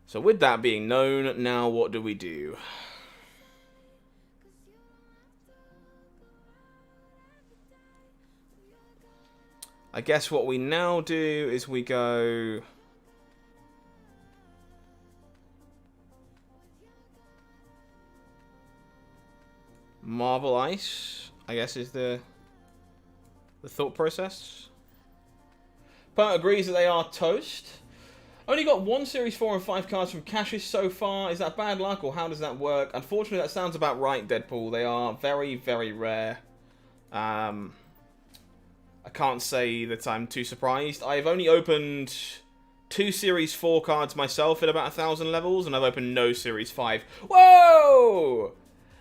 So with that being known, now what do we do? I guess what we now do is we go... Marble Ice, I guess, is the thought process. Part agrees that they are toast. Only got 1 Series 4 and 5 cards from caches so far. Is that bad luck, or how does that work? Unfortunately, that sounds about right, Deadpool. They are very, very rare. I can't say that I'm too surprised. I've only opened 2 Series 4 cards myself at about 1,000 levels, and I've opened no Series 5. Whoa!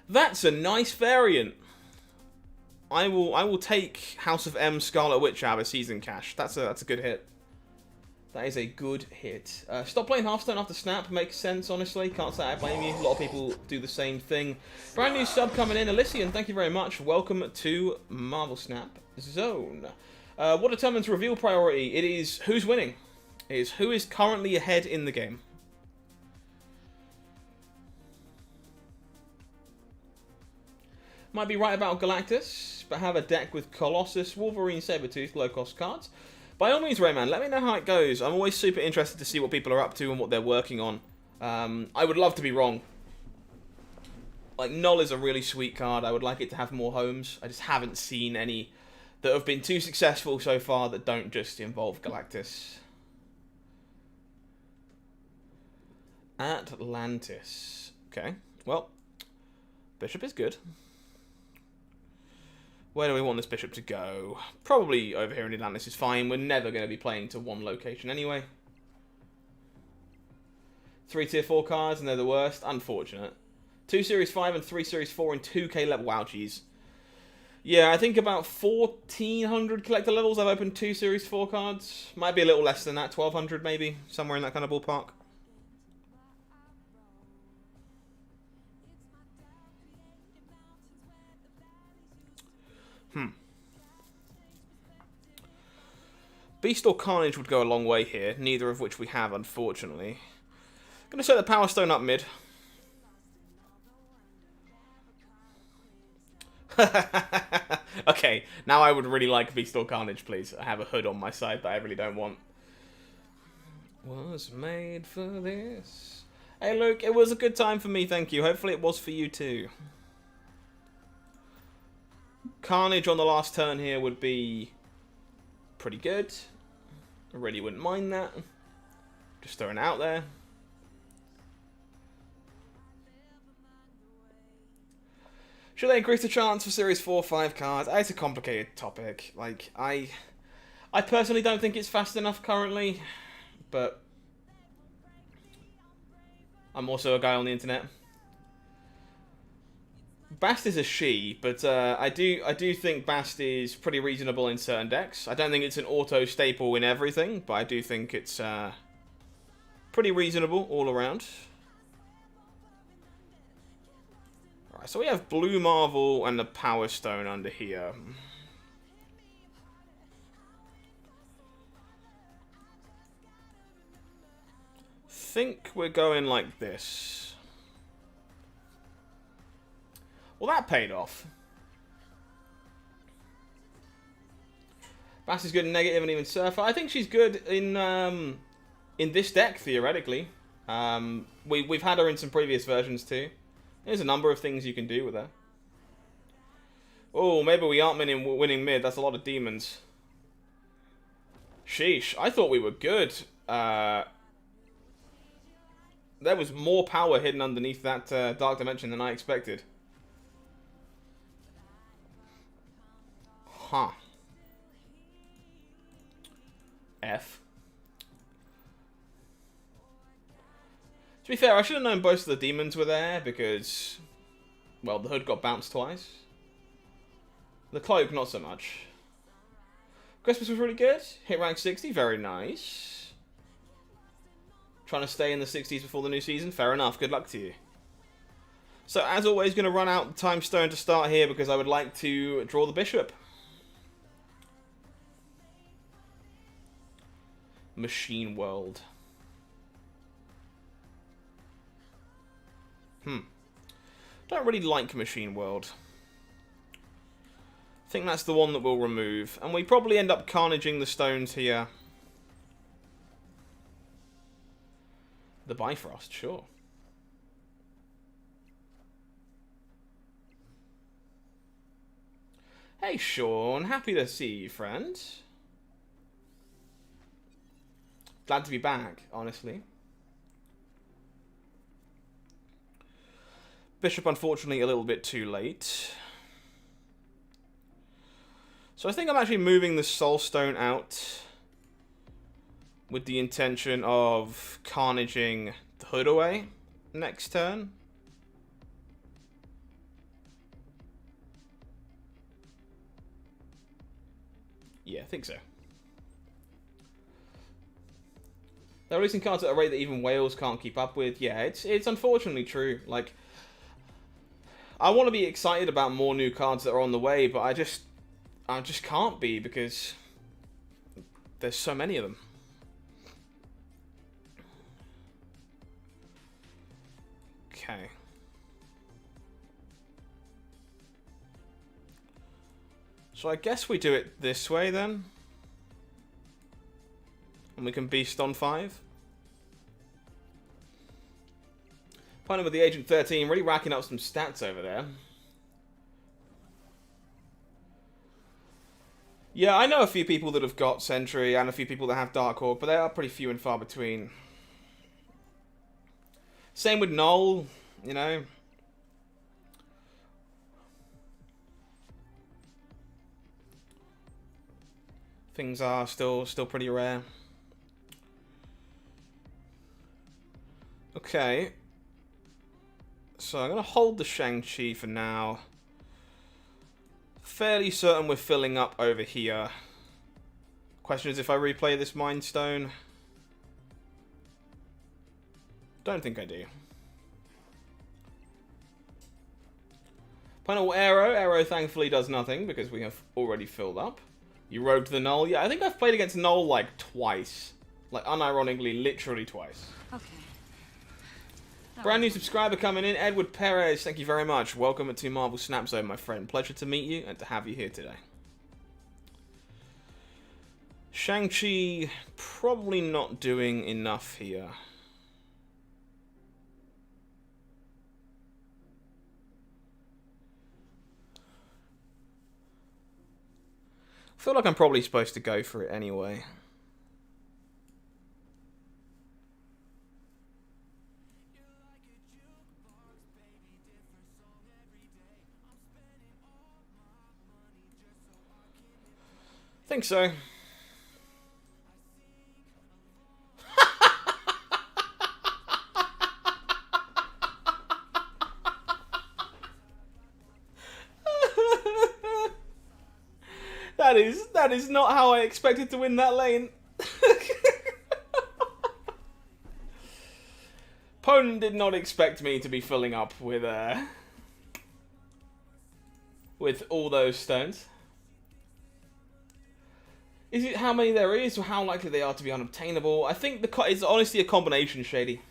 That's a nice variant. I will take House of M Scarlet Witch out of a season cache. That's a good hit. That is a good hit. Stop playing Hearthstone after Snap. Makes sense, honestly. Can't say I blame you. A lot of people do the same thing. Brand new sub coming in. Elysian, thank you very much. Welcome to Marvel Snap Zone. What determines reveal priority? It is who's winning. It is who is currently ahead in the game. Might be right about Galactus, but have a deck with Colossus, Wolverine, Sabretooth, low-cost cards. By all means, Rayman, let me know how it goes. I'm always super interested to see what people are up to and what they're working on. I would love to be wrong. Like, Null is a really sweet card. I would like it to have more homes. I just haven't seen any that have been too successful so far that don't just involve Galactus. Atlantis. Okay, well, Bishop is good. Where do we want this bishop to go? Probably over here in Atlantis is fine. We're never going to be playing to one location anyway. 3 tier 4 cards and they're the worst. Unfortunate. 2 Series 5 and 3 Series 4 and 2k level. Wow, jeez. Yeah, I think about 1,400 collector levels I've opened 2 Series 4 cards. Might be a little less than that. 1,200 maybe. Somewhere in that kind of ballpark. Beast or Carnage would go a long way here, neither of which we have, unfortunately. Gonna set the Power Stone up mid. Okay, now I would really like Beast or Carnage, please. I have a hood on my side that I really don't want. Was made for this. Hey Luke, it was a good time for me, thank you. Hopefully it was for you too. Carnage on the last turn here would be pretty good. I really wouldn't mind that. Just throwing it out there. Should they increase the chance for Series 4 5 cards? It's a complicated topic. Like, I personally don't think it's fast enough currently, but I'm also a guy on the internet. Bast is a she, but I do think Bast is pretty reasonable in certain decks. I don't think it's an auto staple in everything, but I do think it's pretty reasonable all around. Alright, so we have Blue Marvel and the Power Stone under here. Think we're going like this. Well, that paid off. Bass is good in negative and even Surfer. I think she's good in this deck, theoretically. We've had her in some previous versions, too. There's a number of things you can do with her. Oh, maybe we aren't winning mid. That's a lot of demons. Sheesh. I thought we were good. There was more power hidden underneath that Dark Dimension than I expected. Huh. F. To be fair, I should have known both of the demons were there because, well, the hood got bounced twice. The cloak, not so much. Christmas was really good. Hit rank 60, very nice. Trying to stay in the 60s before the new season, fair enough. Good luck to you. So, as always, going to run out the time stone to start here because I would like to draw the bishop. Machine World. Don't really like Machine World. I think that's the one that we'll remove. And we probably end up carnaging the stones here. The Bifrost, sure. Hey Sean, happy to see you, friend. Glad to be back, honestly. Bishop, unfortunately, a little bit too late. So I think I'm actually moving the Soul Stone out with the intention of carnaging the Hood away next turn. Yeah, I think so. They're releasing cards at a rate that even Wales can't keep up with. Yeah, it's unfortunately true. Like, I want to be excited about more new cards that are on the way, but I just can't be because there's so many of them. Okay. So I guess we do it this way then. And we can beast on 5. Partnered with the Agent 13, really racking up some stats over there. Yeah, I know a few people that have got Sentry and a few people that have Dark Hawk, but they are pretty few and far between. Same with Null, you know. Things are still pretty rare. Okay. So I'm going to hold the Shang-Chi for now. Fairly certain we're filling up over here. Question is if I replay this Mind Stone. Don't think I do. Final Arrow. Arrow thankfully does nothing because we have already filled up. You rogued the Null. Yeah, I think I've played against Null like twice. Like unironically, literally twice. Okay. Brand new subscriber coming in, Edward Perez. Thank you very much. Welcome to Marvel Snap Zone, my friend. Pleasure to meet you and to have you here today. Shang-Chi probably not doing enough here. I feel like I'm probably supposed to go for it anyway. Think so. That is not how I expected to win that lane. Opponent did not expect me to be filling up with all those stones. Is it how many there is, or how likely they are to be unobtainable? I think it's honestly a combination, Shady.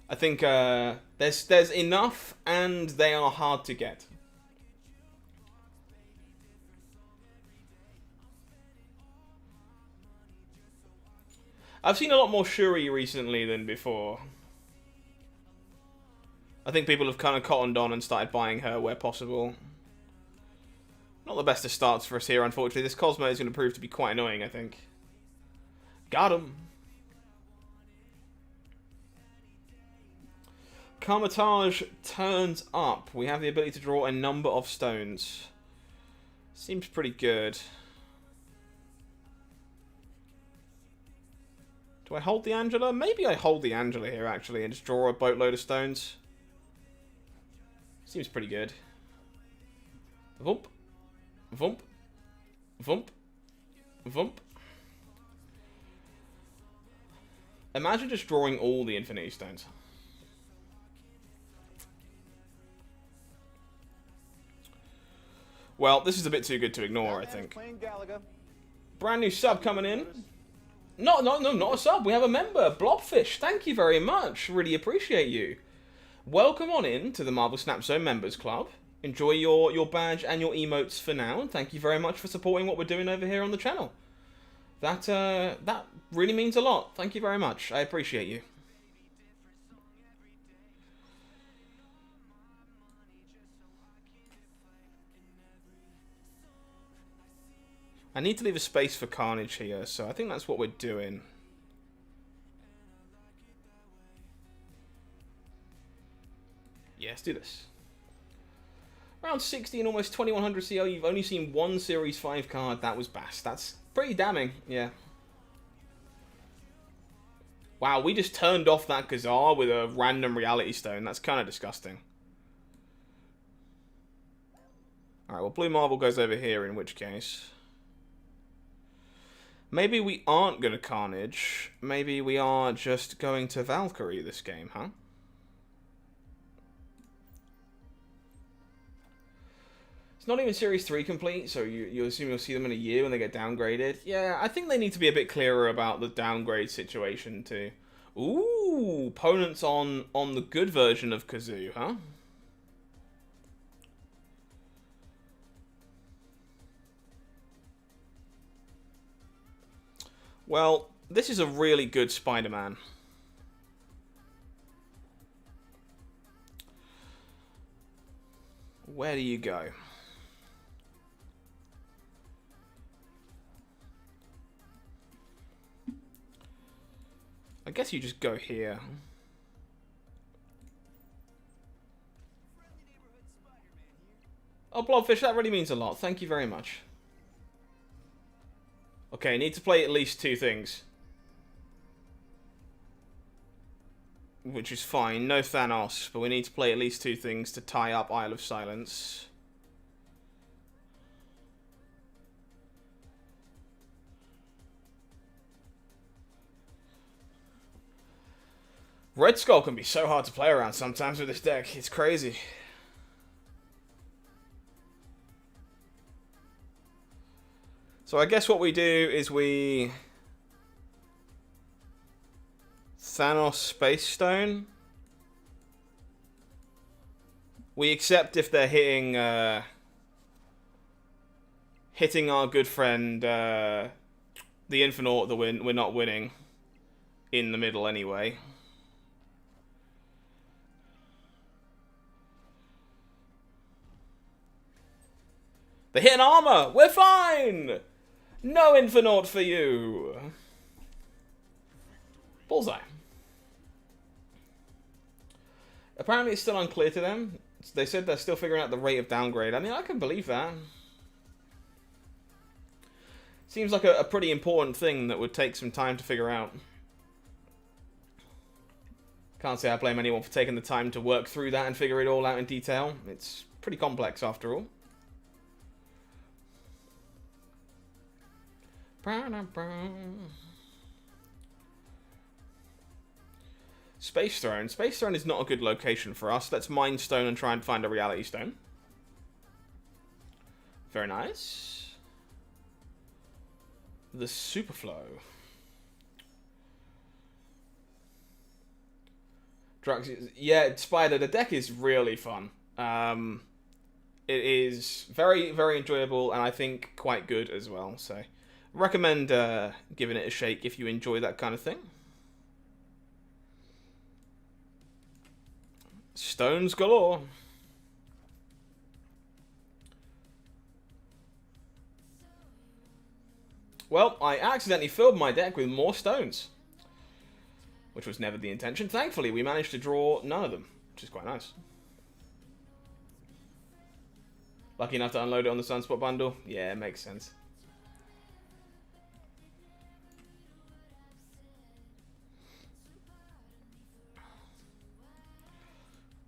I think there's enough, and they are hard to get. I've seen a lot more Shuri recently than before. I think people have kind of cottoned on and started buying her where possible. Not the best of starts for us here, unfortunately. This Cosmo is going to prove to be quite annoying, I think. Got him. Carmitage turns up. We have the ability to draw a number of stones. Seems pretty good. Do I hold the Angela? Maybe I hold the Angela here, actually, and just draw a boatload of stones. Seems pretty good. Vump. Vump. Vump. Vump. Imagine just drawing all the Infinity Stones. Well, this is a bit too good to ignore, I think. Brand new sub coming in. No, not a sub. We have a member. Blobfish, thank you very much. Really appreciate you. welcome on in to the Marvel Snap Zone Members Club. Enjoy your badge and your emotes for now, and thank you very much for supporting what we're doing over here on the channel. That really means a lot. Thank you very much. I appreciate you. I need to leave a space for Carnage here, so I think that's what we're doing. Yeah, let's do this. Around 60 and almost 2100 CL, you've only seen one Series 5 card. That was Bass. That's pretty damning, yeah. Wow, we just turned off that Kazar with a random Reality Stone. That's kind of disgusting. Alright, well, Blue Marble goes over here, in which case... maybe we aren't going to Carnage. Maybe we are just going to Valkyrie this game, huh? It's not even Series 3 complete, so you assume you'll see them in a year when they get downgraded. Yeah, I think they need to be a bit clearer about the downgrade situation too. Ooh, opponents on the good version of Kazoo, huh? Well, this is a really good Spider-Man. Where do you go? I guess you just go here. Oh, Blobfish, that really means a lot. Thank you very much. Okay, need to play at least 2 things. Which is fine. No Thanos, but we need to play at least 2 things to tie up Isle of Silence. Red Skull can be so hard to play around sometimes with this deck. It's crazy. So I guess what we do is we... Thanos Space Stone. We accept if they're hitting hitting our good friend the Infinite that we're not winning in the middle anyway. They're hitting armor! We're fine! No Infinite for you! Bullseye. Apparently it's still unclear to them. They said they're still figuring out the rate of downgrade. I mean, I can believe that. Seems like a pretty important thing that would take some time to figure out. Can't say I blame anyone for taking the time to work through that and figure it all out in detail. It's pretty complex after all. Space Throne. Space Throne is not a good location for us. Let's Mind Stone and try and find a Reality Stone. Very nice. The Superflow. Yeah, Spider, the deck is really fun. It is very, very enjoyable and I think quite good as well. So, recommend giving it a shake if you enjoy that kind of thing. Stones galore. Well, I accidentally filled my deck with more stones, which was never the intention. Thankfully, we managed to draw none of them, which is quite nice. Lucky enough to unload it on the Sunspot bundle. Yeah, it makes sense.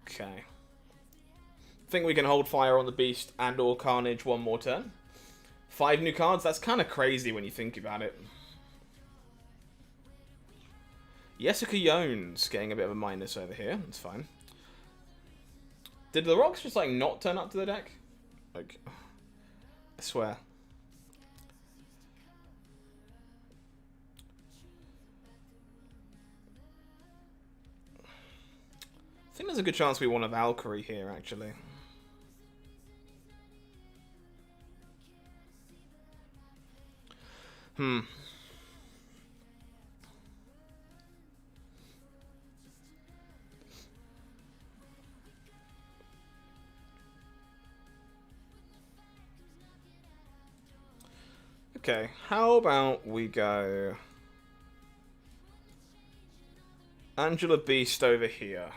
Okay. Think we can hold fire on the Beast and or Carnage one more turn. 5 new cards? That's kind of crazy when you think about it. Jessica Jones getting a bit of a minus over here. That's fine. Did the rocks just, like, not turn up to the deck? Like, I swear. think there's a good chance we want a Valkyrie here, actually. Okay, how about we go Angela Beast over here.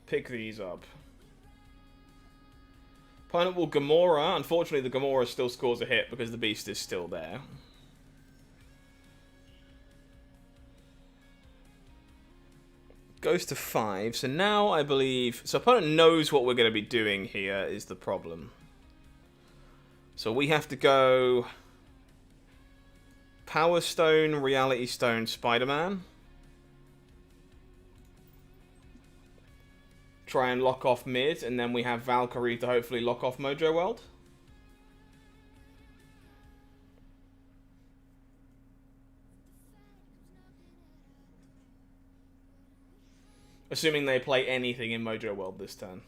Pick these up. Opponent will Gamora. Unfortunately, the Gamora still scores a hit because the Beast is still there. Goes to 5. So now I believe... So opponent knows what we're going to be doing here is the problem. So we have to go... Power Stone, Reality Stone, Spider-Man. Try and lock off mid, and then we have Valkyrie to hopefully lock off Mojo World. Assuming they play anything in Mojo World this turn.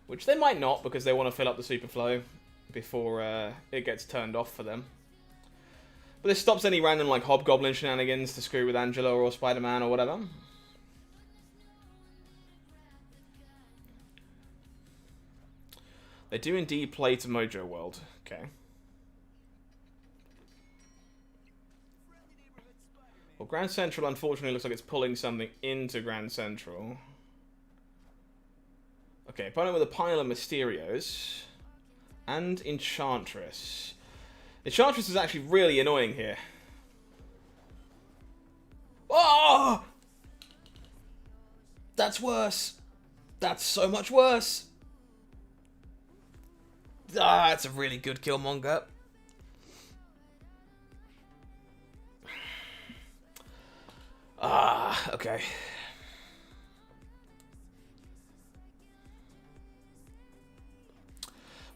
Which they might not, because they want to fill up the Super Flow before it gets turned off for them. But this stops any random like Hobgoblin shenanigans to screw with Angela or Spider-Man or whatever. They do indeed play to Mojo World. Okay. Well, Grand Central unfortunately looks like it's pulling something into Grand Central. Okay, opponent with a pile of Mysterios. And Enchantress. Enchantress is actually really annoying here. Oh! That's worse. That's so much worse. Ah, that's a really good Killmonger. Ah, okay.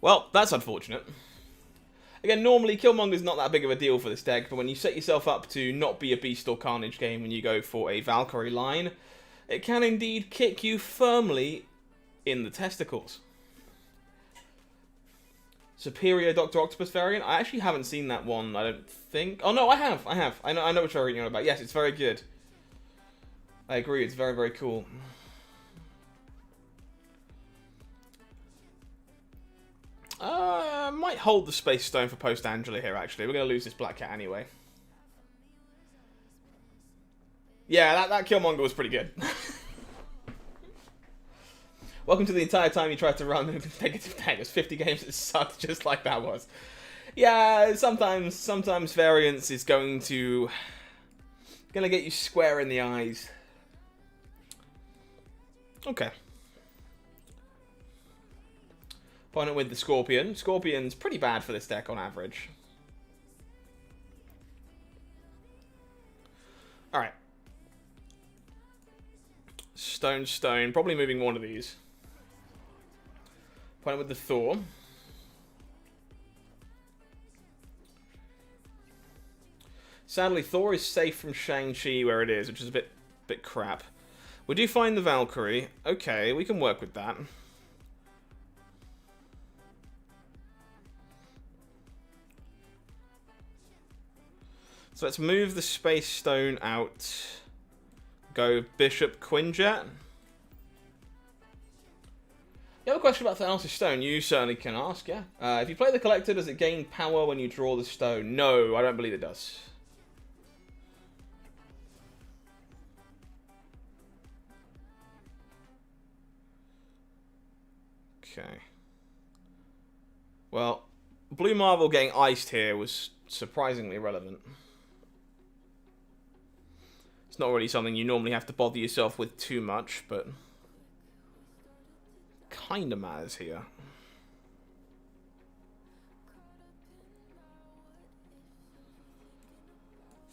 Well, that's unfortunate. Again, normally Killmonger's not that big of a deal for this deck, but when you set yourself up to not be a Beast or Carnage game when you go for a Valkyrie line, it can indeed kick you firmly in the testicles. Superior Dr. Octopus variant? I actually haven't seen that one, I don't think. Oh no, I have. I know what you're reading about. Yes, it's very good. I agree, it's very, very cool. Might hold the Space Stone for post-Angela here, actually. We're going to lose this Black Cat anyway. Yeah, that Killmonger was pretty good. Welcome to the entire time you tried to run negative daggers. 50 games that sucked just like that was. Yeah, sometimes variance is going to get you square in the eyes. Okay. Opponent with the Scorpion. Scorpion's pretty bad for this deck on average. Alright. Stone. Probably moving one of these. Opponent with the Thor. Sadly, Thor is safe from Shang-Chi where it is, which is a bit crap. We do find the Valkyrie. Okay, we can work with that. So let's move the Space Stone out. Go Bishop Quinjet. You have a question about Thanos' stone? You certainly can ask, yeah. If you play the Collector, does it gain power when you draw the stone? No, I don't believe it does. Okay. Well, Blue Marvel getting iced here was surprisingly relevant. It's not really something you normally have to bother yourself with too much, but kinda matters here.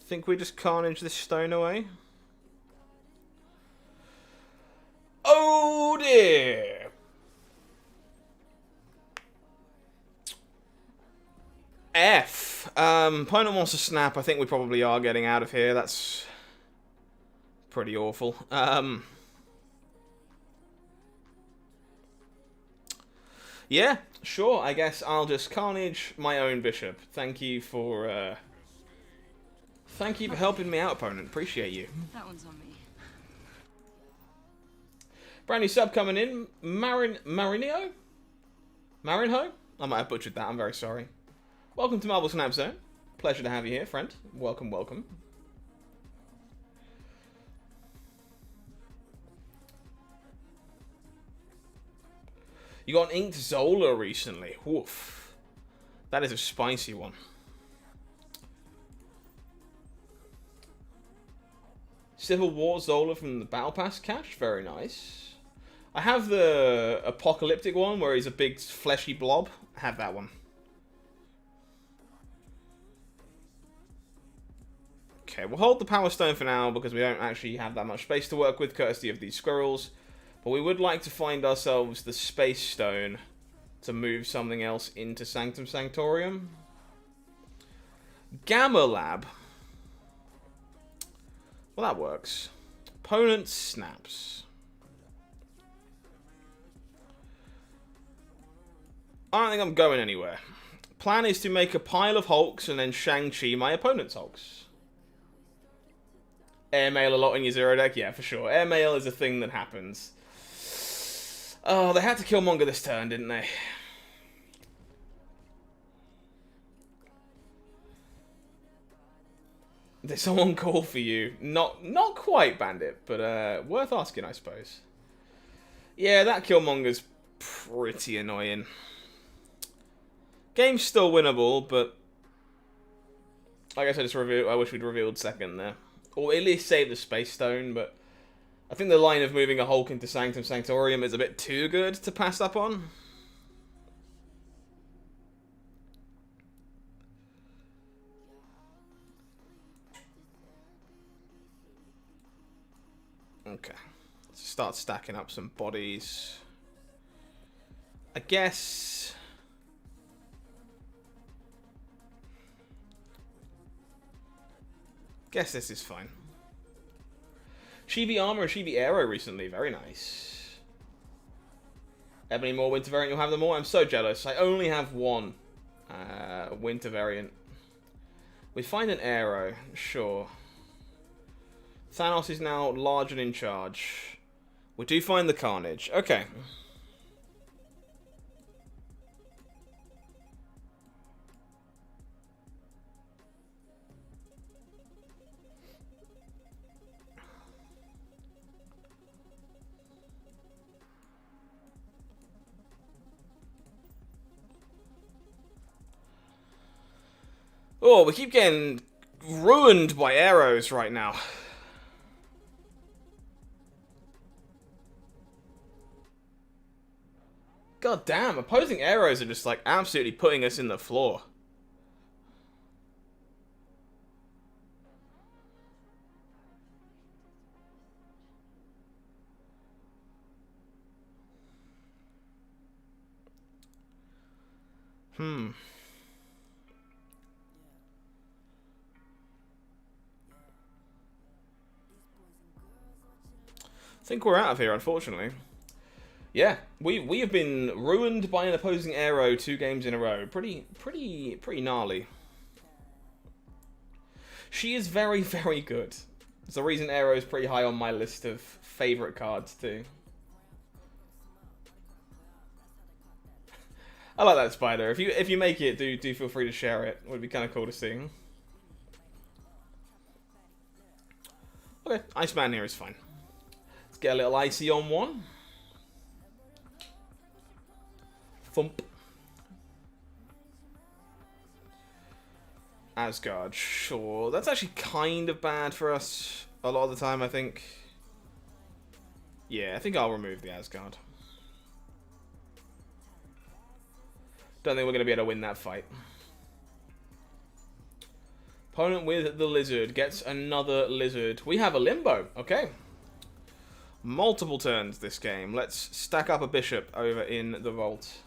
Think we just Carnage this stone away? Oh dear! F. Opponent wants to snap. I think we probably are getting out of here. That's pretty awful. Yeah, sure. I guess I'll just carnage my own bishop. Thank you for helping me out, opponent. Appreciate you. That one's on me. Brand new sub coming in. Marinho? Marinho? I might have butchered that. I'm very sorry. Welcome to Marble Snap Zone. Pleasure to have you here, friend. Welcome, welcome. You got an Inked Zola recently. Woof. That is a spicy one. Civil War Zola from the Battle Pass cache. Very nice. I have the apocalyptic one where he's a big fleshy blob. I have that one. Okay, we'll hold the Power Stone for now because we don't actually have that much space to work with courtesy of these squirrels. But we would like to find ourselves the Space Stone to move something else into Sanctum Sanctorium. Gamma Lab. Well, that works. Opponent snaps. I don't think I'm going anywhere. Plan is to make a pile of Hulks and then Shang-Chi my opponent's Hulks. Airmail a lot in your zero deck? Yeah, for sure. Airmail is a thing that happens. Oh, they had to kill Killmonger this turn, didn't they? Did someone call for you? Not quite, Bandit, but worth asking, I suppose. Yeah, that Killmonger's pretty annoying. Game's still winnable, but I guess I wish we'd revealed second there. Or at least save the Space Stone, but I think the line of moving a Hulk into Sanctum Sanctorium is a bit too good to pass up on. Okay. Let's start stacking up some bodies. I guess this is fine. Chibi Armor and Chibi Aero recently. Very nice. Ebony more Winter Variant. You'll have them all. I'm so jealous. I only have one Winter Variant. We find an Aero. Sure. Thanos is now large and in charge. We do find the Carnage. Okay. Oh, we keep getting ruined by arrows right now. God damn, opposing arrows are just like absolutely putting us in the floor. I think we're out of here, unfortunately. Yeah, we have been ruined by an opposing arrow 2 games in a row. Pretty gnarly. She is very, very good. There's a reason Arrow is pretty high on my list of favorite cards too. I like that spider. If you make it, do feel free to share it. It would be kind of cool to see. Okay, Iceman here is fine. Let's get a little icy on one. Thump. Asgard, sure. That's actually kind of bad for us a lot of the time, I think. Yeah, I think I'll remove the Asgard. Don't think we're going to be able to win that fight. Opponent with the lizard gets another lizard. We have a limbo. Okay. Multiple turns this game. Let's stack up a bishop over in the vault.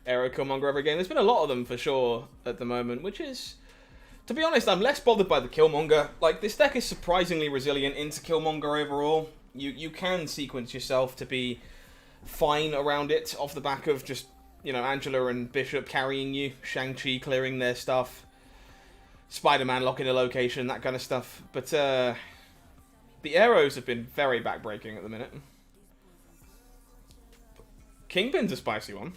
Arrow Killmonger every game. There's been a lot of them for sure at the moment, which is, to be honest, I'm less bothered by the Killmonger. Like, this deck is surprisingly resilient into Killmonger overall. You can sequence yourself to be fine around it off the back of just, you know, Angela and Bishop carrying you, Shang-Chi clearing their stuff, Spider-Man locking a location, that kind of stuff. But the arrows have been very backbreaking at the minute. Kingpin's a spicy one.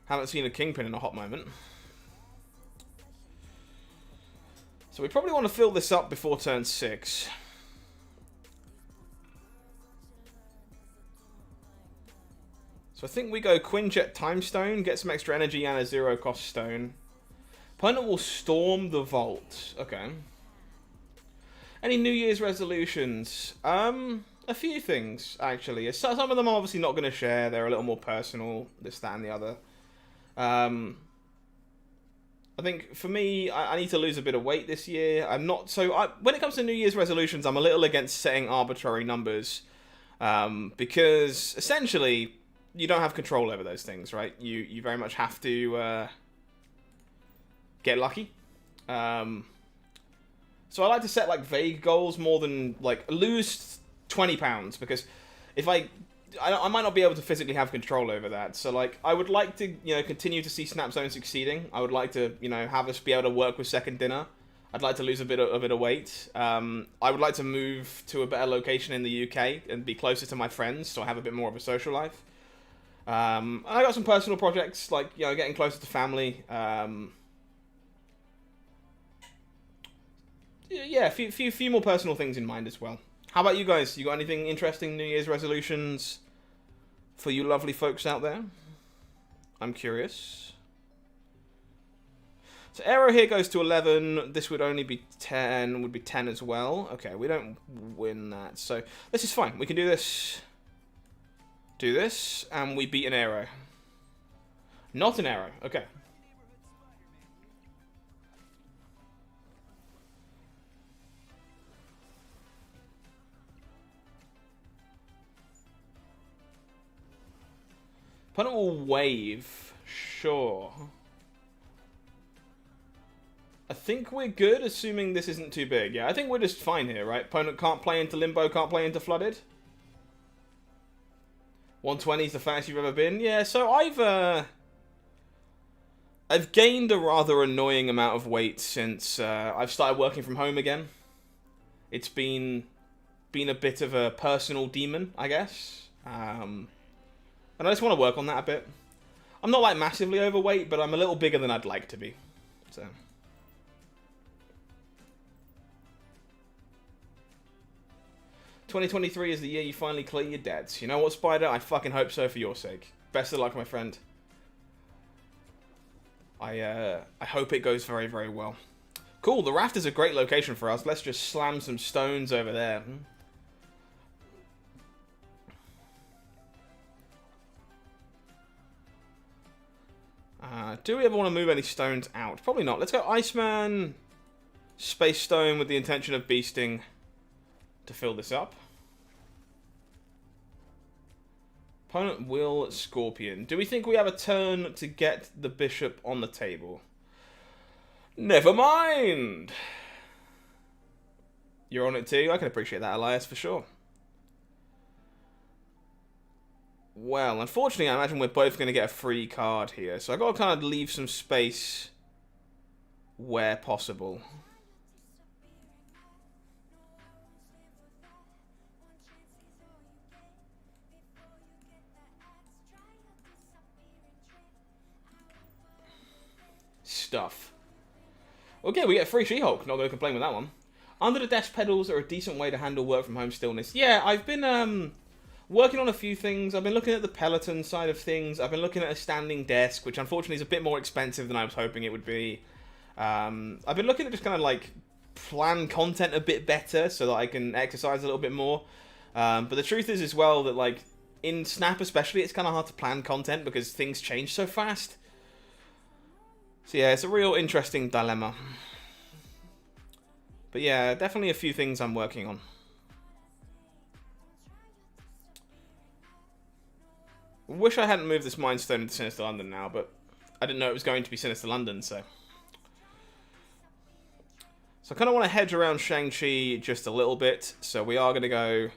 Haven't seen a Kingpin in a hot moment. So we probably want to fill this up before turn 6. So I think we go Quinjet Time Stone, get some extra energy and a 0-cost stone. Opponent will storm the vault. Okay. Any New Year's resolutions? A few things, actually. Some of them I'm obviously not going to share. They're a little more personal, this, that, and the other. I think, for me, I need to lose a bit of weight this year. I'm not... So, when it comes to New Year's resolutions, I'm a little against setting arbitrary numbers. Because, essentially, you don't have control over those things, right? You very much have to get lucky. So I like to set, like, vague goals more than, like, lose 20 pounds, because if I might not be able to physically have control over that. So, like, I would like to, you know, continue to see Snap Zone succeeding. I would like to, you know, have us be able to work with Second Dinner. I'd like to lose a bit of weight. I would like to move to a better location in the UK and be closer to my friends, so I have a bit more of a social life. I got some personal projects, like, you know, getting closer to family. Yeah, a few more personal things in mind as well. How about you guys? You got anything interesting New Year's resolutions for you lovely folks out there? I'm curious. So Arrow here goes to 11. This would only be 10. Would be 10 as well. Okay, we don't win that. So this is fine. We can do this. Do this. And we beat an Arrow. Not an Arrow. Okay. Opponent will wave. Sure. I think we're good, assuming this isn't too big. Yeah, I think we're just fine here, right? Opponent can't play into Limbo, can't play into Flooded. 120 is the fastest you've ever been. Yeah, so I've gained a rather annoying amount of weight since I've started working from home again. It's been a bit of a personal demon, I guess. And I just want to work on that a bit. I'm not, like, massively overweight, but I'm a little bigger than I'd like to be. So. "2023 is the year you finally clear your debts." You know what, Spider? I fucking hope so for your sake. Best of luck, my friend. I hope it goes very, very well. Cool, the raft is a great location for us. Let's just slam some stones over there. Do we ever want to move any stones out? Probably not. Let's go Iceman, Space Stone with the intention of beasting to fill this up. Opponent will Scorpion. Do we think we have a turn to get the Bishop on the table? Never mind! You're on it too? I can appreciate that, Elias, for sure. Well, unfortunately, I imagine we're both going to get a free card here. So I've got to kind of leave some space where possible. Stuff. Okay, we get a free She-Hulk. Not going to complain with that one. Under the desk pedals are a decent way to handle work from home stillness. Yeah, I've been working on a few things. I've been looking at the Peloton side of things. I've been looking at a standing desk, which unfortunately is a bit more expensive than I was hoping it would be. I've been looking at just kind of like plan content a bit better so that I can exercise a little bit more. But the truth is as well that, like, in Snap especially, it's kind of hard to plan content because things change so fast. So yeah, it's a real interesting dilemma. But yeah, definitely a few things I'm working on. Wish I hadn't moved this Mind Stone into Sinister London now, but I didn't know it was going to be Sinister London, so... So I kind of want to hedge around Shang-Chi just a little bit, so we are going to go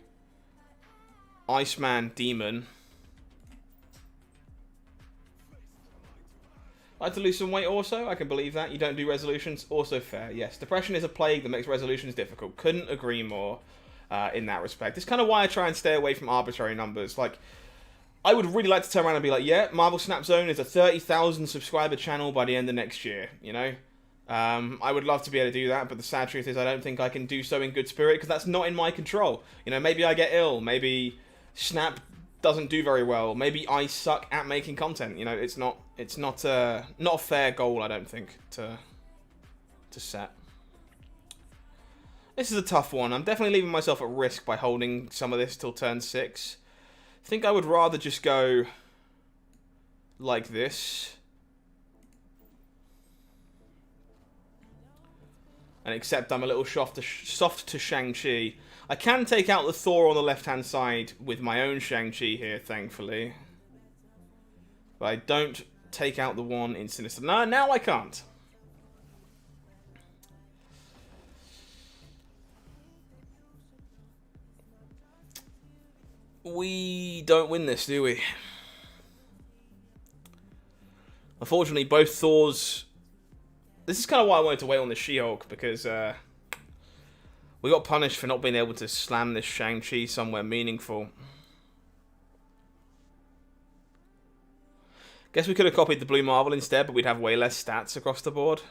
Iceman Demon. I'd like to lose some weight also, I can believe that. You don't do resolutions, also fair. Yes, depression is a plague that makes resolutions difficult. Couldn't agree more in that respect. It's kind of why I try and stay away from arbitrary numbers. Like, I would really like to turn around and be like, yeah, Marvel Snap Zone is a 30,000 subscriber channel by the end of next year, you know? I would love to be able to do that, but the sad truth is I don't think I can do so in good spirit, because that's not in my control. You know, maybe I get ill, maybe Snap doesn't do very well, maybe I suck at making content. You know, it's not a fair goal, I don't think, to set. This is a tough one. I'm definitely leaving myself at risk by holding some of this till turn 6. I think I would rather just go like this and accept I'm a little soft to Shang-Chi. I can take out the Thor on the left-hand side with my own Shang-Chi here, thankfully. But I don't take out the one in Sinister. No, now I can't. We don't win this, do we? Unfortunately, both Thors... This is kind of why I wanted to wait on the She-Hulk, because we got punished for not being able to slam this Shang-Chi somewhere meaningful. Guess we could have copied the Blue Marvel instead, but we'd have way less stats across the board.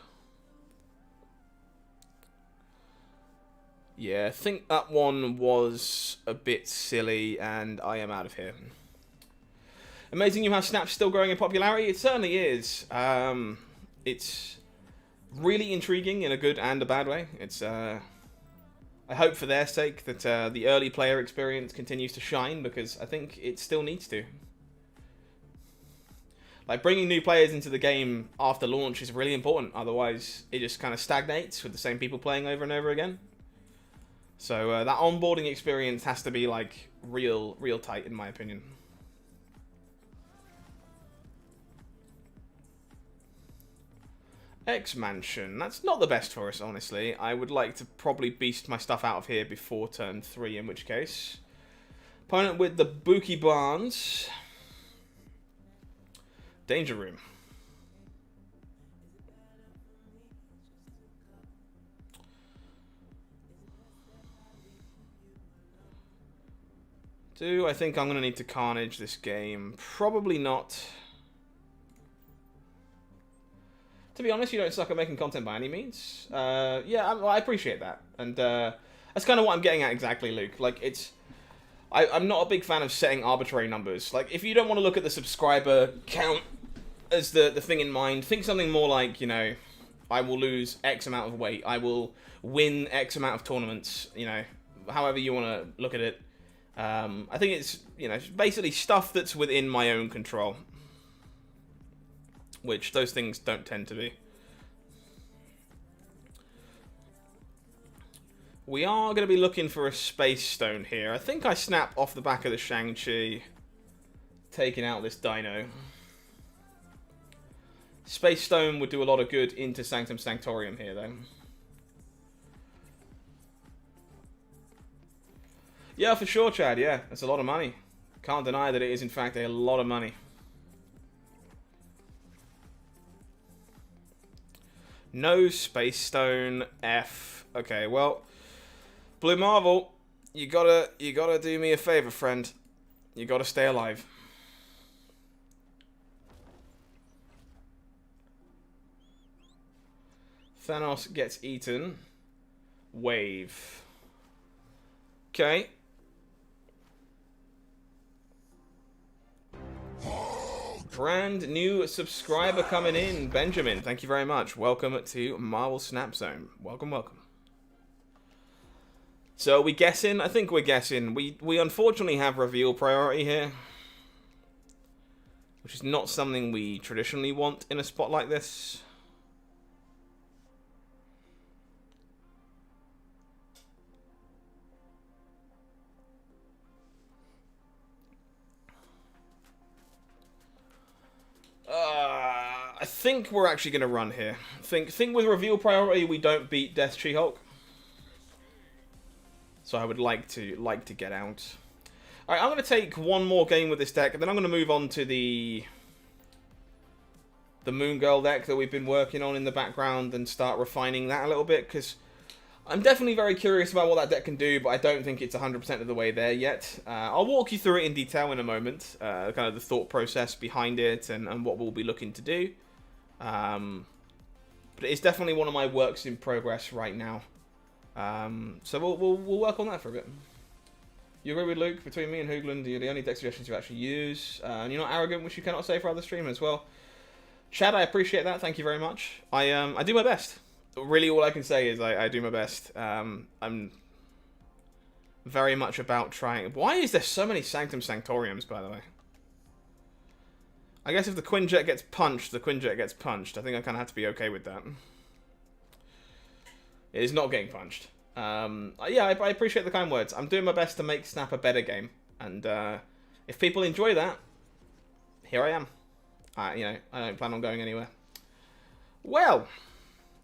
Yeah, I think that one was a bit silly, and I am out of here. Amazing you have Snap still growing in popularity. It certainly is. It's really intriguing in a good and a bad way. It's I hope for their sake that the early player experience continues to shine, because I think it still needs to. Like, bringing new players into the game after launch is really important. Otherwise, it just kind of stagnates with the same people playing over and over again. So that onboarding experience has to be like real tight, in my opinion. X-Mansion. That's not the best for us, honestly. I would like to probably beast my stuff out of here before turn 3, in which case. Opponent with the Buki Barnes. Danger Room. Do I think I'm going to need to Carnage this game? Probably not. To be honest, you don't suck at making content by any means. Yeah, I appreciate that. And that's kind of what I'm getting at exactly, Luke. Like, it's... I'm not a big fan of setting arbitrary numbers. Like, if you don't want to look at the subscriber count as the thing in mind, think something more like, you know, I will lose X amount of weight. I will win X amount of tournaments, you know, however you want to look at it. I think it's, you know, basically stuff that's within my own control. Which those things don't tend to be. We are going to be looking for a Space Stone here. I think I snap off the back of the Shang-Chi, taking out this dino. Space Stone would do a lot of good into Sanctum Sanctorium here, though. Yeah, for sure, Chad, yeah. That's a lot of money. Can't deny that it is, in fact, a lot of money. No Space Stone, F. Okay, well... Blue Marvel, you gotta do me a favor, friend. You gotta stay alive. Thanos gets eaten. Wave. Okay. Brand new subscriber coming in, Benjamin. Thank you very much. Welcome to Marvel Snap Zone. Welcome, welcome. So are we guessing? I think we're guessing. We unfortunately have reveal priority here, which is not something we traditionally want in a spot like this. I think we're actually going to run here. Think with reveal priority we don't beat Death She-Hulk. So I would like to get out. Alright, I'm going to take one more game with this deck, and then I'm going to move on to the Moon Girl deck that we've been working on in the background and start refining that a little bit, because I'm definitely very curious about what that deck can do, but I don't think it's 100% of the way there yet. I'll walk you through it in detail in a moment, kind of the thought process behind it and what we'll be looking to do. But it's definitely one of my works in progress right now. So we'll work on that for a bit. You agree with Luke? Between me and Hoogland, you're the only deck suggestions you actually use. And you're not arrogant, which you cannot say for other streamers. Well, Chad, I appreciate that. Thank you very much. I do my best. Really, all I can say is I do my best. I'm very much about trying... Why is there so many Sanctum Sanctoriums, by the way? I guess if the Quinjet gets punched, the Quinjet gets punched. I think I kind of have to be okay with that. It is not getting punched. Yeah, I appreciate the kind words. I'm doing my best to make Snap a better game. And if people enjoy that, here I am. You know, I don't plan on going anywhere. Well,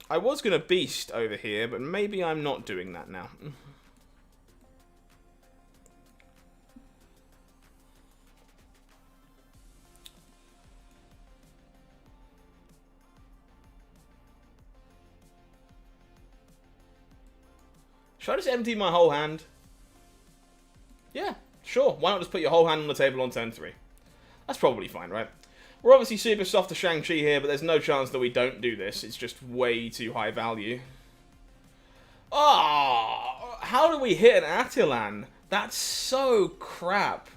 I was going to beast over here, but maybe I'm not doing that now. Should I just empty my whole hand? Yeah, sure. Why not just put your whole hand on the table on turn 3? That's probably fine, right? We're obviously super soft to Shang-Chi here, but there's no chance that we don't do this. It's just way too high value. Oh, how do we hit an Attilan? That's so crap.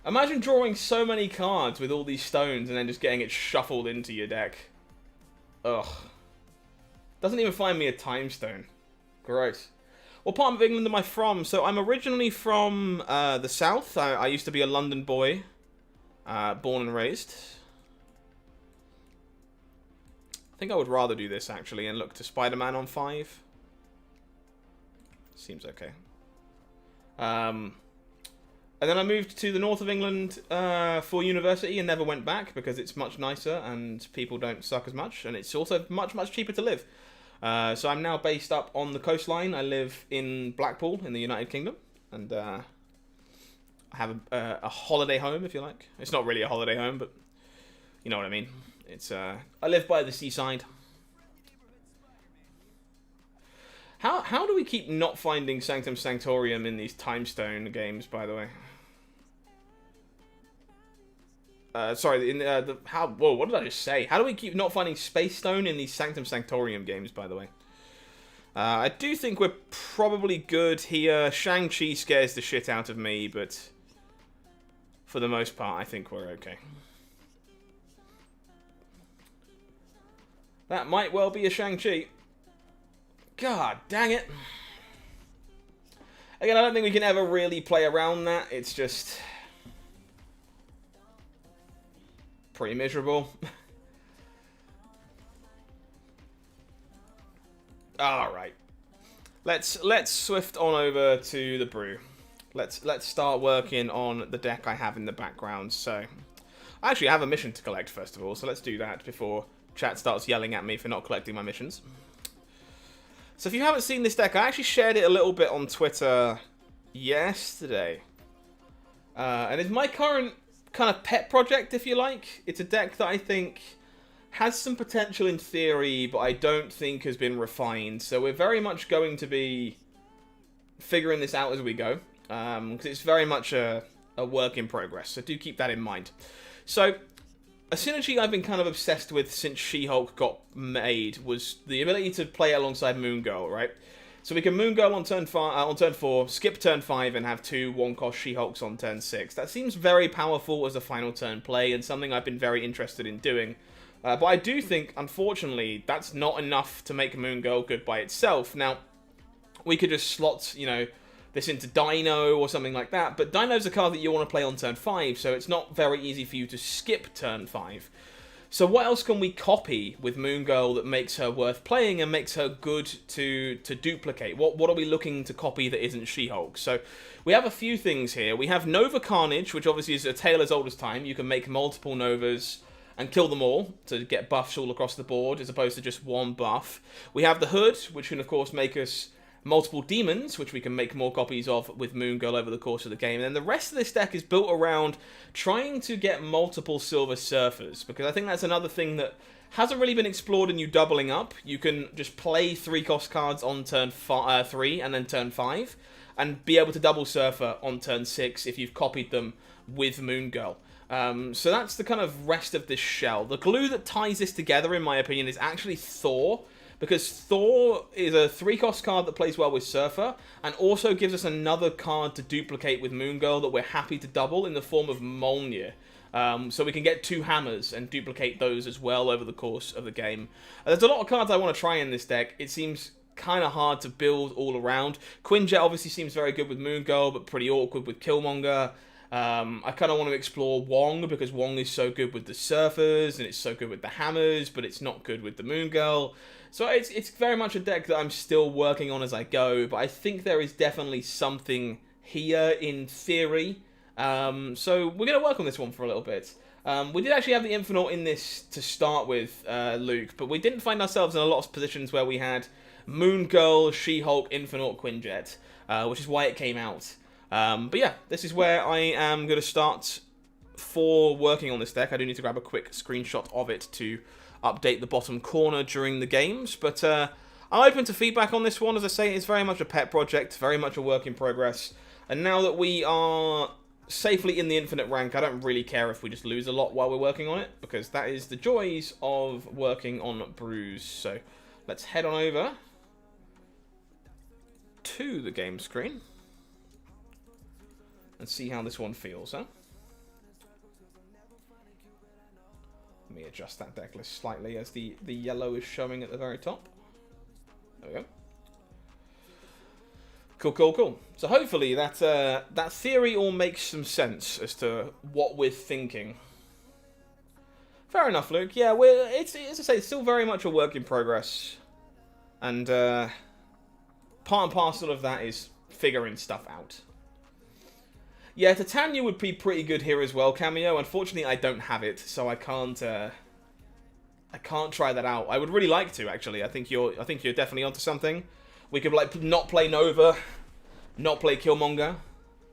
Imagine drawing so many cards with all these stones and then just getting it shuffled into your deck. Ugh. Doesn't even find me a time stone. Gross. What part of England am I from? So I'm originally from the south. I used to be a London boy. Born and raised. I think I would rather do this, actually, and look to Spider-Man on 5. Seems okay. And then I moved to the north of England for university and never went back because it's much nicer and people don't suck as much. And it's also much, much cheaper to live. So I'm now based up on the coastline. I live in Blackpool in the United Kingdom. And I have a holiday home, if you like. It's not really a holiday home, but you know what I mean. It's I live by the seaside. How do we keep not finding Sanctum Sanctorium in these Time Stone games, by the way? Sorry, in whoa, what did I just say? How do we keep not finding Space Stone in these Sanctum Sanctorium games, by the way? I do think we're probably good here. Shang-Chi scares the shit out of me, but for the most part, I think we're okay. That might well be a Shang-Chi. God dang it. Again, I don't think we can ever really play around that. It's just pretty miserable. Alright. Let's swift on over to the brew. Let's start working on the deck I have in the background. So I actually have a mission to collect first of all, so let's do that before chat starts yelling at me for not collecting my missions. So if you haven't seen this deck, I actually shared it a little bit on Twitter yesterday. And it's my current kind of pet project, if you like. It's a deck that I think has some potential in theory, but I don't think has been refined. So we're very much going to be figuring this out as we go. Because it's very much a work in progress. So do keep that in mind. So a synergy I've been kind of obsessed with since She-Hulk got made was the ability to play alongside Moon Girl, right? So we can Moon Girl on turn 4, skip turn 5, and have 2 1-cost She-Hulks on turn 6. That seems very powerful as a final turn play, and something I've been very interested in doing. But I do think, unfortunately, that's not enough to make Moon Girl good by itself. Now, we could just slot, you know, this into Dino or something like that, but Dino's a card that you want to play on turn 5, so it's not very easy for you to skip turn 5. So what else can we copy with Moon Girl that makes her worth playing and makes her good to duplicate? What are we looking to copy that isn't She-Hulk? So we have a few things here. We have Nova Carnage, which obviously is a tale as old as time. You can make multiple Novas and kill them all to get buffs all across the board, as opposed to just one buff. We have the Hood, which can of course make us multiple demons, which we can make more copies of with Moon Girl over the course of the game. And then the rest of this deck is built around trying to get multiple Silver Surfers, because I think that's another thing that hasn't really been explored in you doubling up. You can just play 3-cost cards on turn 3 and then turn 5, and be able to double Surfer on turn 6 if you've copied them with Moon Girl. So that's the kind of rest of this shell. The glue that ties this together, in my opinion, is actually Thor, because Thor is a 3-cost card that plays well with Surfer, and also gives us another card to duplicate with Moon Girl that we're happy to double in the form of Mjolnir. So we can get 2 hammers and duplicate those as well over the course of the game. There's a lot of cards I want to try in this deck. It seems kind of hard to build all around. Quinjet obviously seems very good with Moon Girl, but pretty awkward with Killmonger. I kind of want to explore Wong, because Wong is so good with the Surfers, and it's so good with the Hammers, but it's not good with the Moon Girl. So it's very much a deck that I'm still working on as I go, but I think there is definitely something here in theory. So we're going to work on this one for a little bit. We did actually have the Infinite in this to start with, Luke, but we didn't find ourselves in a lot of positions where we had Moon Girl, She-Hulk, Infinite, Quinjet, which is why it came out. But yeah, this is where I am going to start for working on this deck. I do need to grab a quick screenshot of it to update the bottom corner during the games. But I'm open to feedback on this one. As I say, it's very much a pet project, very much a work in progress. And now that we are safely in the Infinite rank, I don't really care if we just lose a lot while we're working on it, because that is the joys of working on brews. So let's head on over to the game screen and see how this one feels, huh? Let me adjust that deck list slightly as the yellow is showing at the very top. There we go. Cool, cool, cool. So hopefully that theory all makes some sense as to what we're thinking. Fair enough, Luke. Yeah, it's as I say, it's still very much a work in progress, and part and parcel of that is figuring stuff out. Yeah, Titania would be pretty good here as well, Cameo. Unfortunately, I don't have it, so I can't try that out. I would really like to, actually. I think you're definitely onto something. We could like not play Nova, not play Killmonger,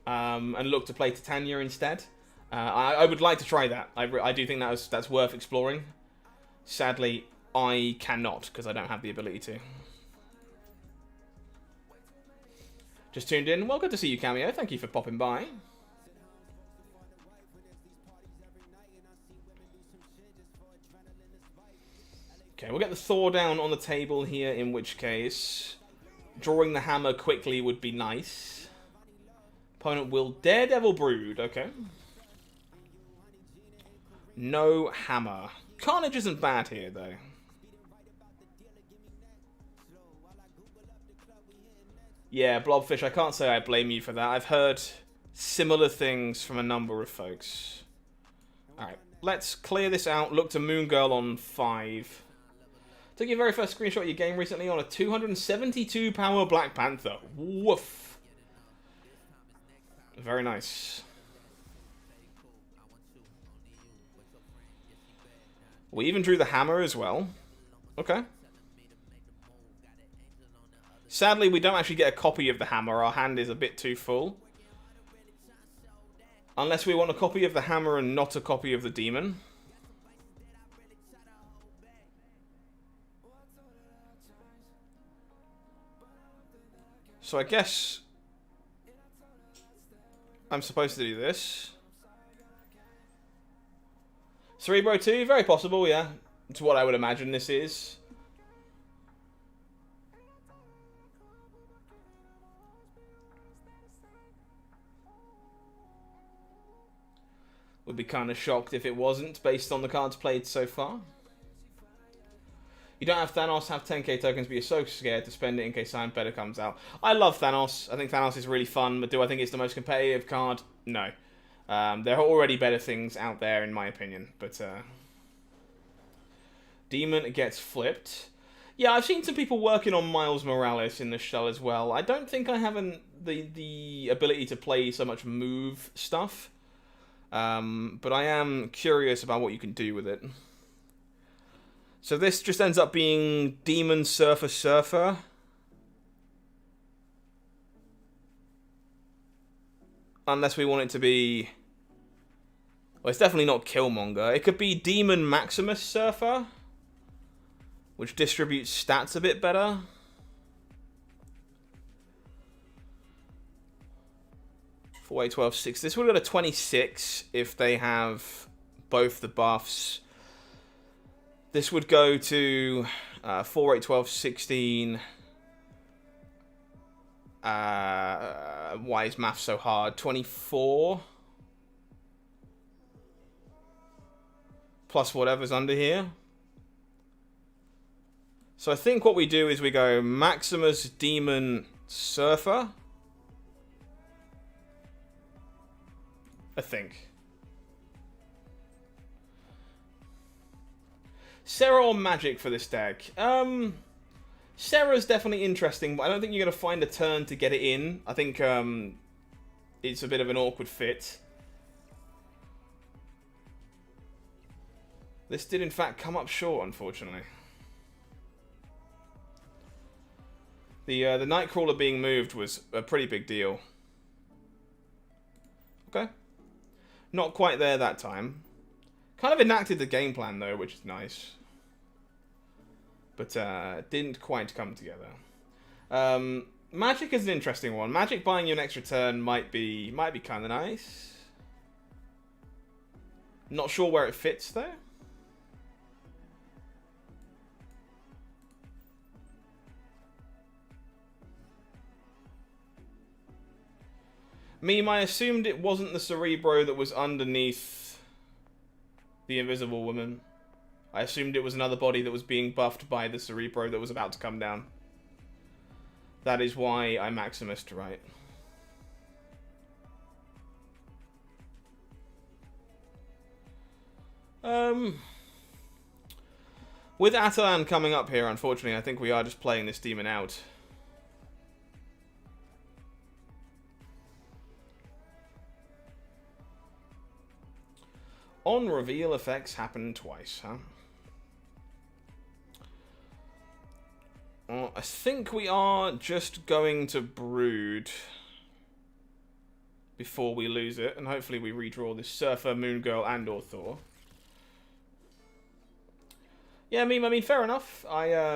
and look to play Titania instead. I would like to try that. I do think that's worth exploring. Sadly, I cannot, because I don't have the ability to. Just tuned in. Well, good to see you, Cameo. Thank you for popping by. Okay, we'll get the Thor down on the table here, in which case drawing the hammer quickly would be nice. Opponent will Daredevil Brood. Okay. No hammer. Carnage isn't bad here, though. Yeah, Blobfish, I can't say I blame you for that. I've heard similar things from a number of folks. Alright, let's clear this out. Look to Moon Girl on 5. Took your very first screenshot of your game recently on a 272 power Black Panther. Woof. Very nice. We even drew the hammer as well. Okay. Sadly, we don't actually get a copy of the hammer. Our hand is a bit too full. Unless we want a copy of the hammer and not a copy of the demon. So I guess I'm supposed to do this. Cerebro 2, very possible, yeah. It's what I would imagine this is. Would be kind of shocked if it wasn't, based on the cards played so far. You don't have Thanos, have 10k tokens, but you're so scared to spend it in case Iron Better comes out. I love Thanos. I think Thanos is really fun, but do I think it's the most competitive card? No. There are already better things out there, in my opinion, but Demon gets flipped. Yeah, I've seen some people working on Miles Morales in the shell as well. I don't think I have the ability to play so much move stuff. But I am curious about what you can do with it. So this just ends up being Demon Surfer Surfer. Unless we want it to be... Well, it's definitely not Killmonger. It could be Demon Maximus Surfer, which distributes stats a bit better. For 8, 12, 6. This would go to 26 if they have both the buffs. This would go to 4, 8, 12, 16. Why is math so hard? 24. Plus whatever's under here. So I think what we do is we go Maximus Demon Surfer. I think. Sarah or Magic for this deck? Sarah's definitely interesting, but I don't think you're going to find a turn to get it in. I think it's a bit of an awkward fit. This did in fact come up short, unfortunately. The Nightcrawler being moved was a pretty big deal. Okay. Not quite there that time. Kind of enacted the game plan though, which is nice. But didn't quite come together. Magic is an interesting one. Magic buying you an extra turn might be kind of nice. Not sure where it fits though. I assumed it wasn't the Cerebro that was underneath the Invisible Woman. I assumed it was another body that was being buffed by the Cerebro that was about to come down. That is why I Maximused right. With Atalan coming up here, unfortunately, I think we are just playing this demon out. On reveal, effects happen twice, huh? I think we are just going to Brood before we lose it, and hopefully we redraw this Surfer, Moon Girl, and or Thor. Yeah, I mean, fair enough. I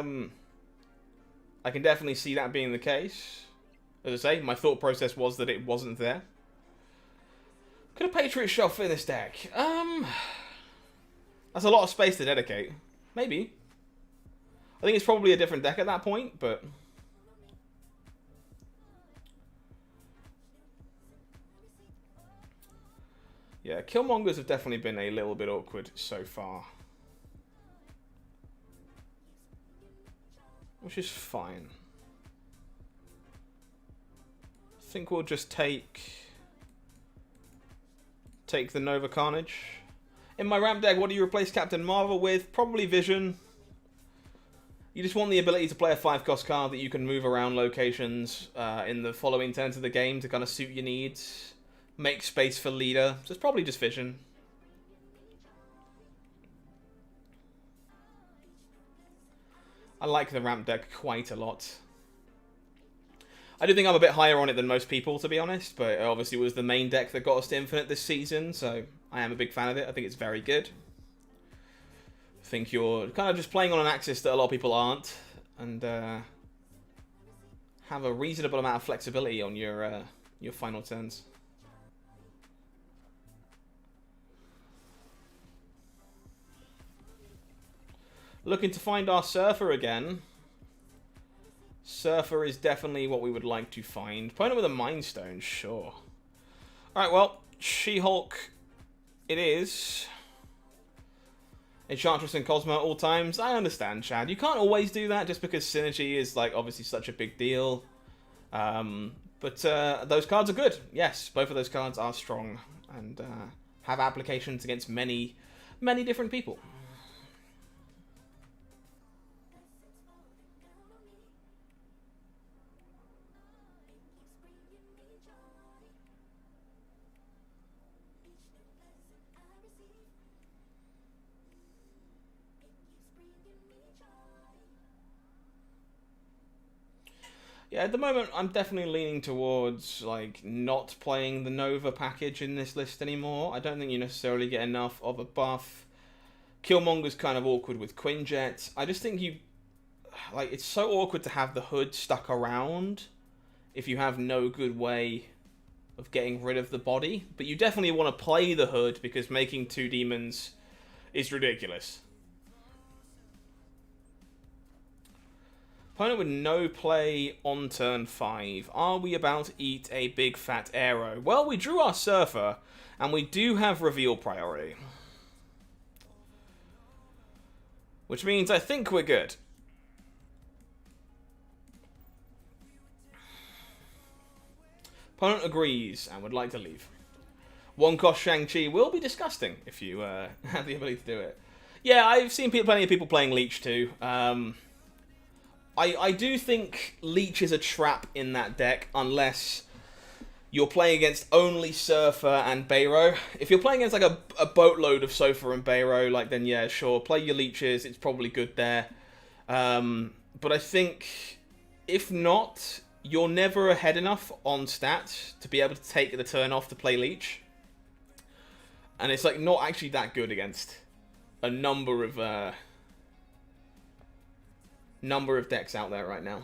can definitely see that being the case. As I say, my thought process was that it wasn't there. Could a Patriot Shelf fit in this deck? That's a lot of space to dedicate. Maybe. I think it's probably a different deck at that point, but... Yeah, Killmongers have definitely been a little bit awkward so far. Which is fine. I think we'll just take the Nova Carnage. In my ramp deck, what do you replace Captain Marvel with? Probably Vision. You just want the ability to play a 5-cost card that you can move around locations in the following turns of the game to kind of suit your needs. Make space for leader. So it's probably just Vision. I like the ramp deck quite a lot. I do think I'm a bit higher on it than most people, to be honest, but obviously it was the main deck that got us to Infinite this season, so I am a big fan of it. I think it's very good. I think you're kind of just playing on an axis that a lot of people aren't, and have a reasonable amount of flexibility on your final turns. Looking to find our Surfer again. Surfer is definitely what we would like to find. Opponent with a Mind Stone, sure. Alright, well, She-Hulk it is. Enchantress and Cosmo at all times. I understand, Chad. You can't always do that just because synergy is, like, obviously such a big deal. But those cards are good. Yes, both of those cards are strong and have applications against many, many different people. Yeah, at the moment, I'm definitely leaning towards, like, not playing the Nova package in this list anymore. I don't think you necessarily get enough of a buff. Killmonger's kind of awkward with Quinjet. I just think you... Like, it's so awkward to have the hood stuck around if you have no good way of getting rid of the body. But you definitely want to play the hood because making 2 demons is ridiculous. Opponent with no play on turn 5. Are we about to eat a big fat arrow? Well, we drew our Surfer, and we do have reveal priority. Which means I think we're good. Opponent agrees and would like to leave. One cost Shang-Chi will be disgusting if you have the ability to do it. Yeah, I've seen plenty of people playing Leech too. I do think Leech is a trap in that deck unless you're playing against only Surfer and Bayro. If you're playing against like a boatload of Surfer and Bayro, like then yeah, sure, play your Leeches. It's probably good there. But I think if not, you're never ahead enough on stats to be able to take the turn off to play Leech. And it's like not actually that good against a number of decks out there right now.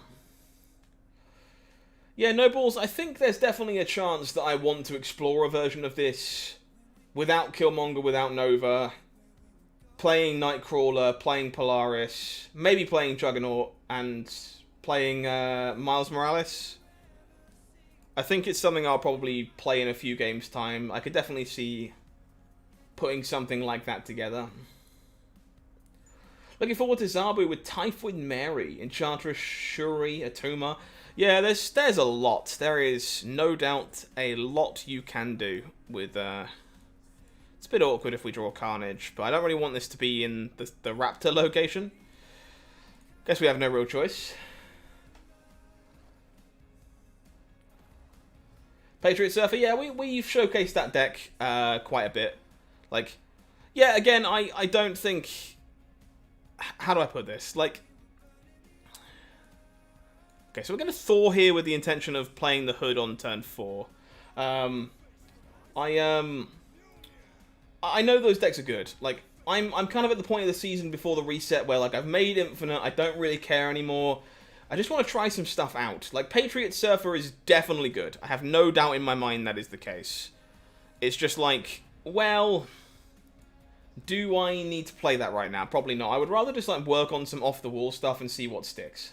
Yeah, no balls. I think there's definitely a chance that I want to explore a version of this without Killmonger, without Nova, playing Nightcrawler, playing Polaris, maybe playing Juggernaut, and playing Miles Morales. I think it's something I'll probably play in a few games' time. I could definitely see putting something like that together. Looking forward to Zabu with Typhoid Mary, Enchantress, Shuri, Atuma. Yeah, there's a lot. There is no doubt a lot you can do with... It's a bit awkward if we draw Carnage, but I don't really want this to be in the Raptor location. Guess we have no real choice. Patriot Surfer, yeah, we've showcased that deck quite a bit. Like, yeah, again, I don't think... How do I put this? Like... Okay, so we're going to Thor here with the intention of playing the Hood on turn 4. I know those decks are good. Like, I'm kind of at the point of the season before the reset where, like, I've made Infinite, I don't really care anymore. I just want to try some stuff out. Like, Patriot Surfer is definitely good. I have no doubt in my mind that is the case. It's just like, well... Do I need to play that right now? Probably not. I would rather just like work on some off-the-wall stuff and see what sticks.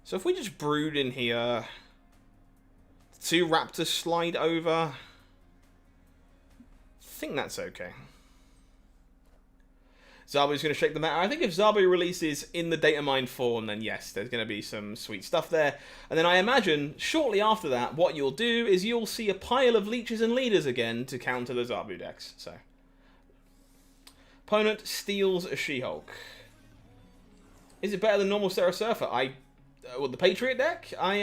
So if we just brood in here... 2 Raptors slide over... I think that's okay. Zabu's going to shake the meta. I think if Zabu releases in the Datamine form, then yes, there's going to be some sweet stuff there. And then I imagine, shortly after that, what you'll do is you'll see a pile of Leeches and Leaders again to counter the Zabu decks. So, opponent steals a She-Hulk. Is it better than normal Sarah Surfer? Well, the Patriot deck? I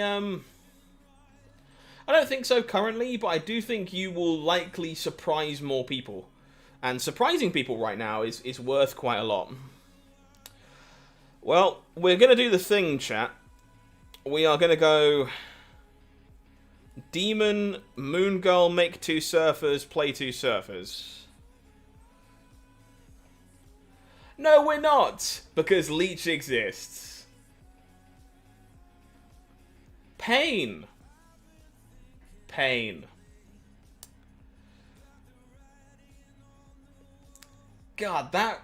don't think so currently, but I do think you will likely surprise more people. And surprising people right now is worth quite a lot. Well, we're going to do the thing, chat. We are going to go... Demon, Moon Girl, make 2 Surfers, play 2 Surfers. No, we're not! Because Leech exists. Pain. Pain. God, that...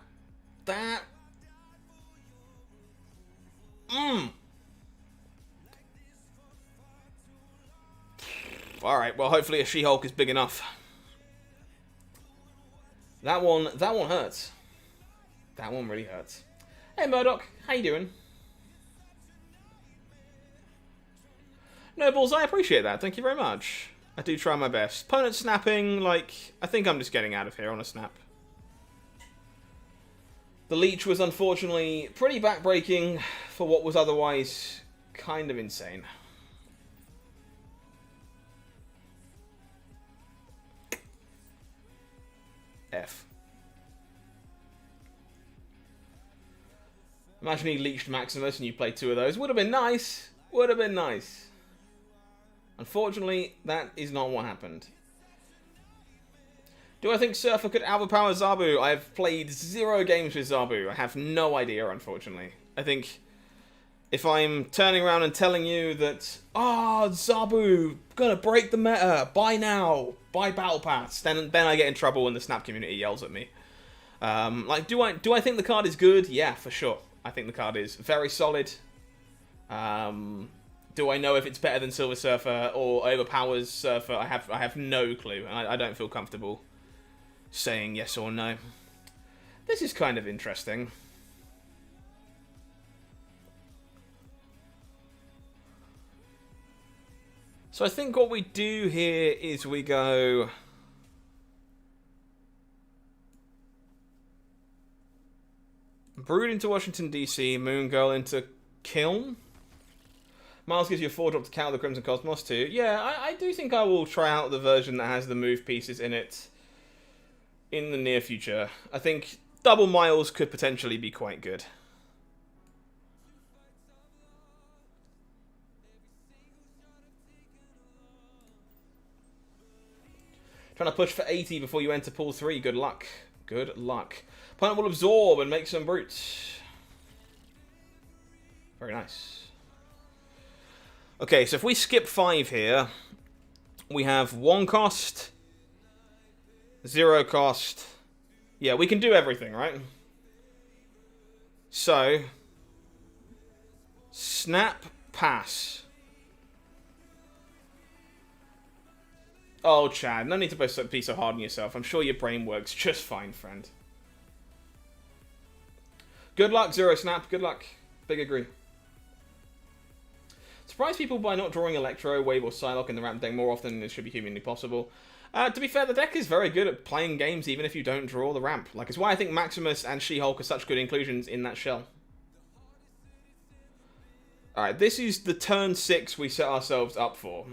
Alright, well, hopefully a She-Hulk is big enough. That one hurts. That one really hurts. Hey, Murdoch, how you doing? No, Balls, I appreciate that. Thank you very much. I do try my best. Opponent snapping, like, I think I'm just getting out of here on a snap. The Leech was unfortunately pretty backbreaking for what was otherwise kind of insane. F. Imagine he leached Maximus and you played 2 of those. Would have been nice. Would have been nice. Unfortunately, that is not what happened. Do I think Surfer could overpower Zabu? I've played 0 games with Zabu. I have no idea, unfortunately. I think if I'm turning around and telling you that, Zabu, gonna break the meta, buy now, buy Battle Pass, then I get in trouble when the Snap community yells at me. Like, do I think the card is good? Yeah, for sure. I think the card is very solid. Do I know if it's better than Silver Surfer or overpowers Surfer? I have no clue, and I don't feel comfortable saying yes or no. This is kind of interesting. So I think what we do here is we go Brood into Washington DC, Moon Girl into Kiln. Miles gives you a 4-drop to counter the Crimson Cosmos too. Yeah, I do think I will try out the version that has the move pieces in it in the near future. I think double Miles could potentially be quite good. Trying to push for 80 before you enter pool 3. Good luck. Good luck. Opponent will absorb and make some brutes. Very nice. Okay, so if we skip 5 here, we have 1 cost, 0 cost. Yeah, we can do everything, right? So, snap, pass. Oh, Chad, no need to be so hard on yourself. I'm sure your brain works just fine, friend. Good luck, 0 snap. Good luck. Big agree. Surprise people by not drawing Electro, Wave, or Psylocke in the ramp deck more often than it should be humanly possible. To be fair, the deck is very good at playing games even if you don't draw the ramp. Like, it's why I think Maximus and She-Hulk are such good inclusions in that shell. Alright, this is the turn 6 we set ourselves up for.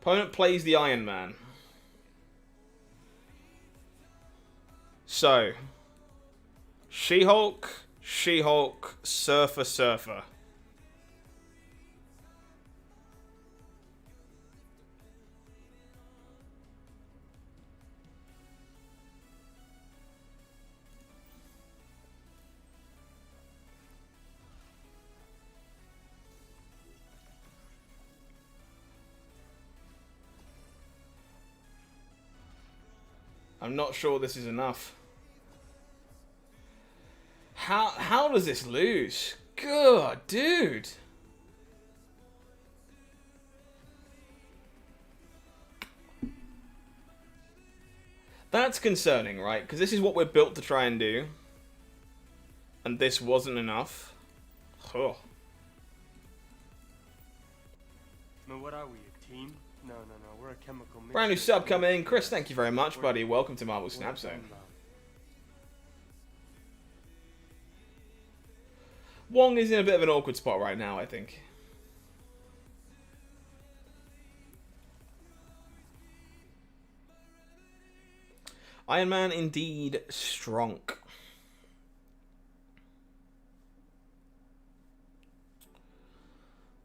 Opponent plays the Iron Man. So, She-Hulk, She-Hulk, Surfer, Surfer. I'm not sure this is enough. How does this lose? Good, dude. That's concerning, right? Because this is what we're built to try and do. And this wasn't enough. Oh. Man, what are we, a team? No, we're a chemical mixture. Brand new sub coming in. Chris, thank you very much, buddy. Welcome to Marvel Snap Zone. Wong is in a bit of an awkward spot right now, I think. Iron Man indeed strong.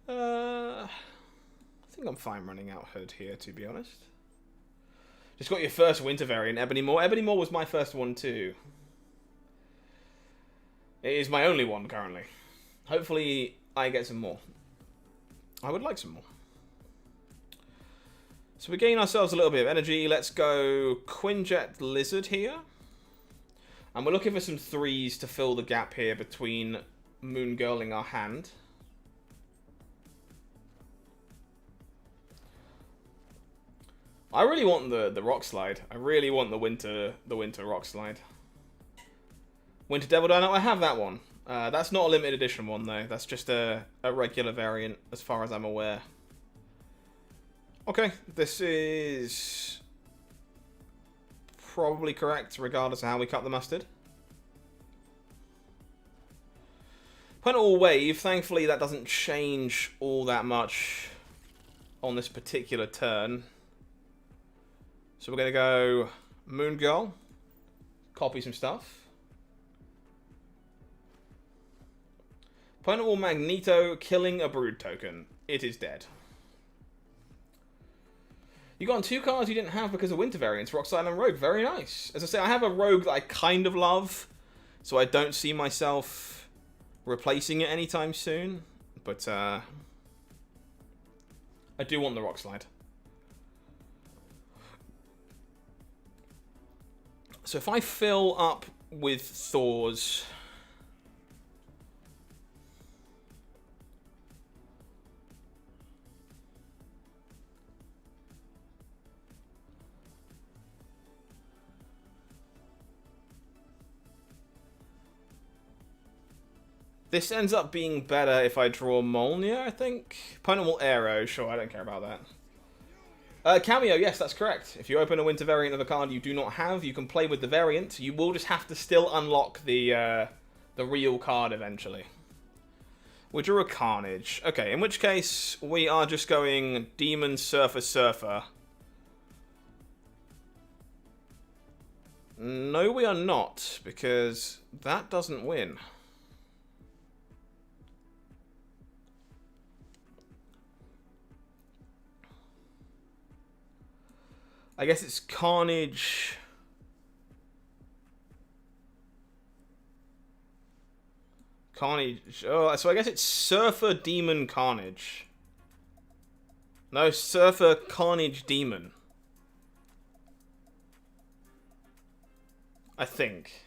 I think I'm fine running out Hood here, to be honest. Just got your first winter variant, Ebony Maw. Ebony Maw was my first one too. It is my only one currently. Hopefully I get some more. I would like some more. So we gain ourselves a little bit of energy. Let's go Quinjet Lizard here. And we're looking for some 3s to fill the gap here between Moon Girling our hand. I really want the rock slide. I really want the winter rock slide. Winter Devil Dino, I have that one. That's not a limited edition one though. That's just a regular variant as far as I'm aware. Okay, this is probably correct regardless of how we cut the mustard. Opponent will wave. Thankfully that doesn't change all that much on this particular turn. So we're going to go Moon Girl, copy some stuff. Opponent will Magneto, killing a Brood token. It is dead. You got on 2 cards you didn't have because of winter variants. Rock Silent Rogue. Very nice. As I say, I have a Rogue that I kind of love, so I don't see myself replacing it anytime soon. But I do want the Rock Slide. So if I fill up with Thors... This ends up being better if I draw Molnir, I think. Opponent will Arrow. Sure, I don't care about that. Cameo, yes, that's correct. If you open a winter variant of a card you do not have, you can play with the variant. You will just have to still unlock the real card eventually. We drew a Carnage. Okay, in which case we are just going Demon, Surfer, Surfer. No, we are not, because that doesn't win. I guess it's Carnage. Carnage. Oh, so I guess it's Surfer, Demon, Carnage. No, Surfer, Carnage, Demon. I think.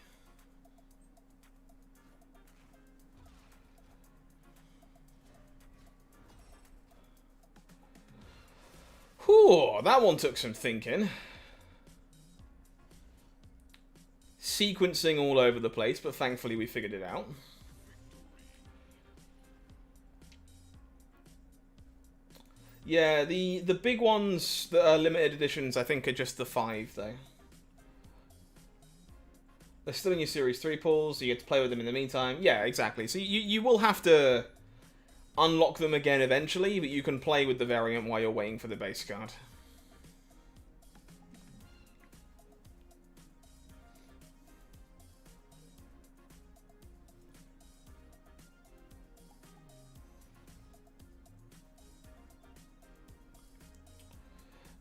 Whew, that one took some thinking. Sequencing all over the place, but thankfully we figured it out. Yeah, the big ones that are limited editions, I think, are just the 5, though. They're still in your Series 3 pulls, so you get to play with them in the meantime. Yeah, exactly. So you will have to unlock them again eventually, but you can play with the variant while you're waiting for the base card.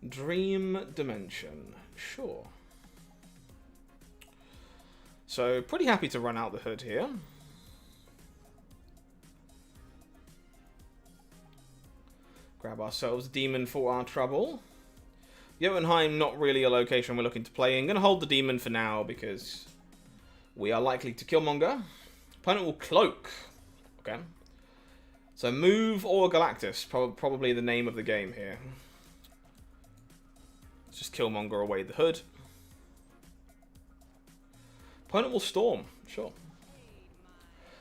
Dream Dimension. Sure. So, pretty happy to run out the hood here. Grab ourselves Demon for our trouble. Jotunheim, not really a location we're looking to play in. Going to hold the Demon for now because we are likely to Killmonger. Opponent will Cloak. Okay. So move or Galactus. Probably the name of the game here. Let's just Killmonger away the hood. Opponent will Storm. Sure.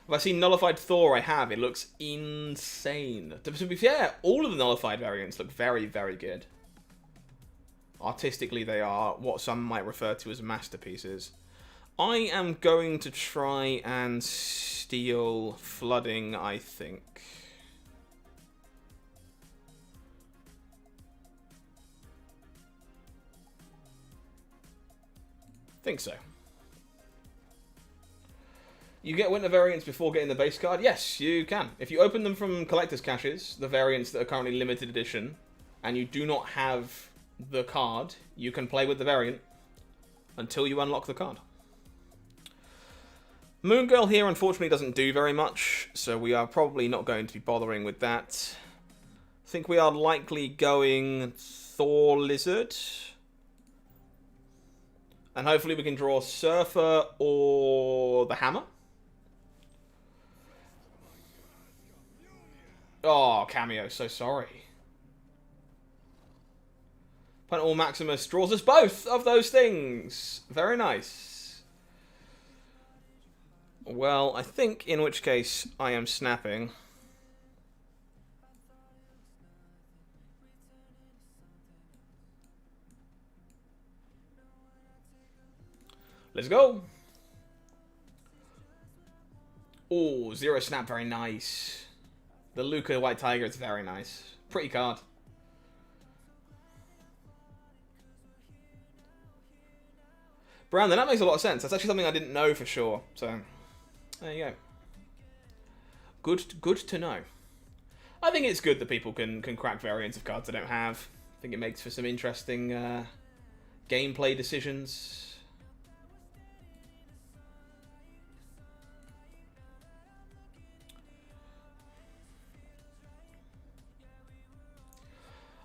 If I see Nullified Thor, I have. It looks insane. To be fair, all of the Nullified variants look very, very good. Artistically, they are what some might refer to as masterpieces. I am going to try and steal Flooding, I think. Think so. You get winter variants before getting the base card? Yes, you can. If you open them from collector's caches, the variants that are currently limited edition, and you do not have the card, you can play with the variant until you unlock the card. Moon Girl here unfortunately doesn't do very much, so we are probably not going to be bothering with that. I think we are likely going Thor Lizard. And hopefully we can draw Surfer or the Hammer. Oh, Cameo, so sorry. Opponent Maximus draws us both of those things. Very nice. Well, I think in which case I am snapping. Let's go. Oh, Zero Snap, very nice. The Luca White Tiger is very nice. Pretty card. Brandon, that makes a lot of sense. That's actually something I didn't know for sure. So, there you go. Good to know. I think it's good that people can crack variants of cards they don't have. I think it makes for some interesting gameplay decisions.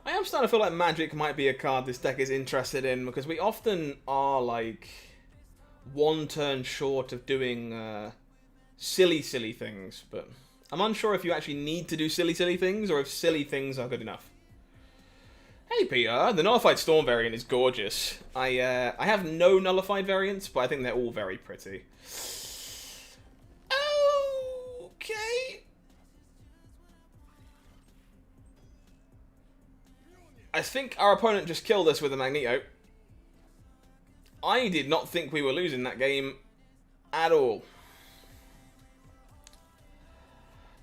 I am starting to feel like Magic might be a card this deck is interested in, because we often are like one turn short of doing silly things, but I'm unsure if you actually need to do silly things or if silly things are good enough. Hey Peter, the Nullified Storm variant is gorgeous. I have no Nullified variants, but I think they're all very pretty. Okay. I think our opponent just killed us with a Magneto. I did not think we were losing that game at all.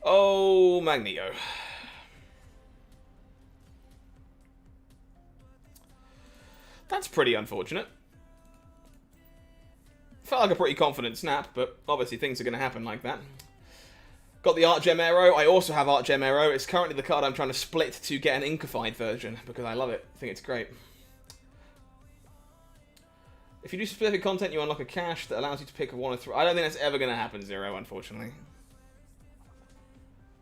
Oh, Magneto. That's pretty unfortunate. Felt like a pretty confident snap, but obviously things are going to happen like that. Got the Art Gem Arrow. I also have Art Gem Arrow. It's currently the card I'm trying to split to get an Inkified version, because I love it. I think it's great. If you do specific content, you unlock a cache that allows you to pick one of three. I don't think that's ever going to happen, Zero, unfortunately.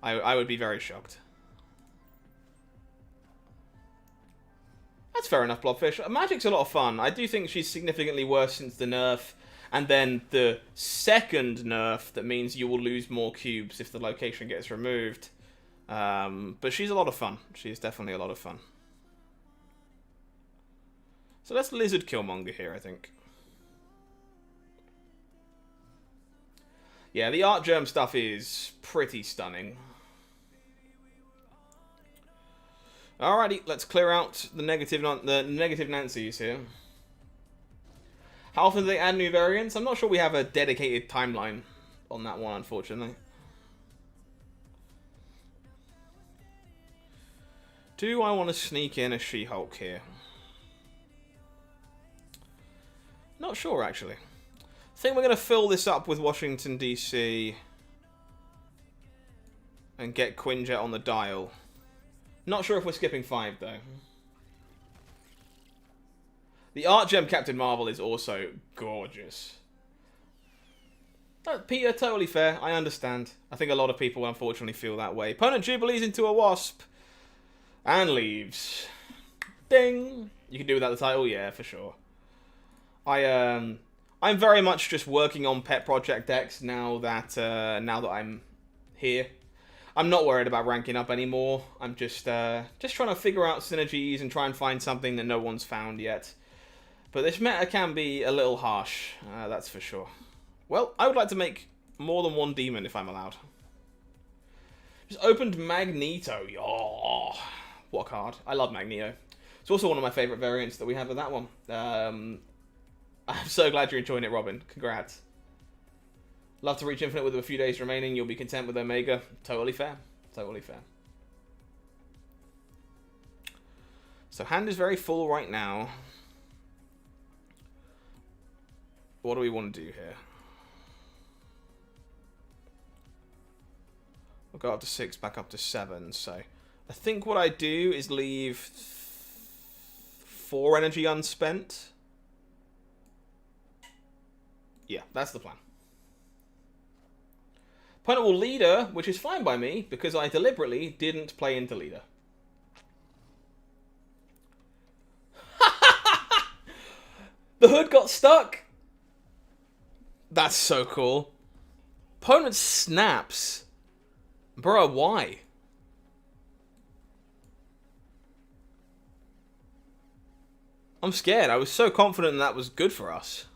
I would be very shocked. That's fair enough, Blobfish. Magic's a lot of fun. I do think she's significantly worse since the nerf. And then the second nerf that means you will lose more cubes if the location gets removed. But she's a lot of fun. She is definitely a lot of fun. So let's Lizard Killmonger here, I think. Yeah, the Art Germ stuff is pretty stunning. Alrighty, let's clear out the negative Nancy's here. How often do they add new variants? I'm not sure we have a dedicated timeline on that one, unfortunately. Do I want to sneak in a She-Hulk here? Not sure, actually. I think we're going to fill this up with Washington, D.C. and get Quinjet on the dial. Not sure if we're skipping 5, though. The Art Gem Captain Marvel is also gorgeous. Peter, totally fair. I understand. I think a lot of people unfortunately feel that way. Opponent Jubilees into a Wasp. And leaves. Ding! You can do without the title? Yeah, for sure. I'm very much just working on pet project decks now that I'm here. I'm not worried about ranking up anymore. I'm just trying to figure out synergies and try and find something that no one's found yet. But this meta can be a little harsh, that's for sure. Well, I would like to make more than one demon if I'm allowed. Just opened Magneto. Oh, what a card. I love Magneto. It's also one of my favourite variants that we have of that one. I'm so glad you're enjoying it, Robin. Congrats. Love to reach infinite with a few days remaining. You'll be content with Omega. Totally fair. Totally fair. So hand is very full right now. What do we want to do here? We'll go up to 6, back up to 7. So I think what I do is leave 4 energy unspent. Yeah, that's the plan. Opponent will leader, which is fine by me, because I deliberately didn't play into leader. The hood got stuck. That's so cool. Opponent snaps. Bro, why? I'm scared. I was so confident that was good for us.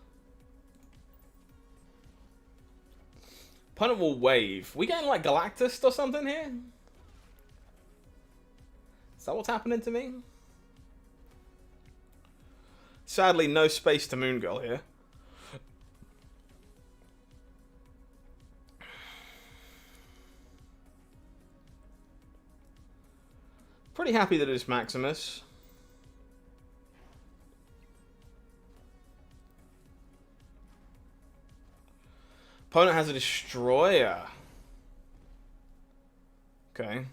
Opponent will wave. We getting like Galactus or something here? Is that what's happening to me? Sadly, no space to Moon Girl here. Pretty happy that it's Maximus. Opponent has a Destroyer. Okay.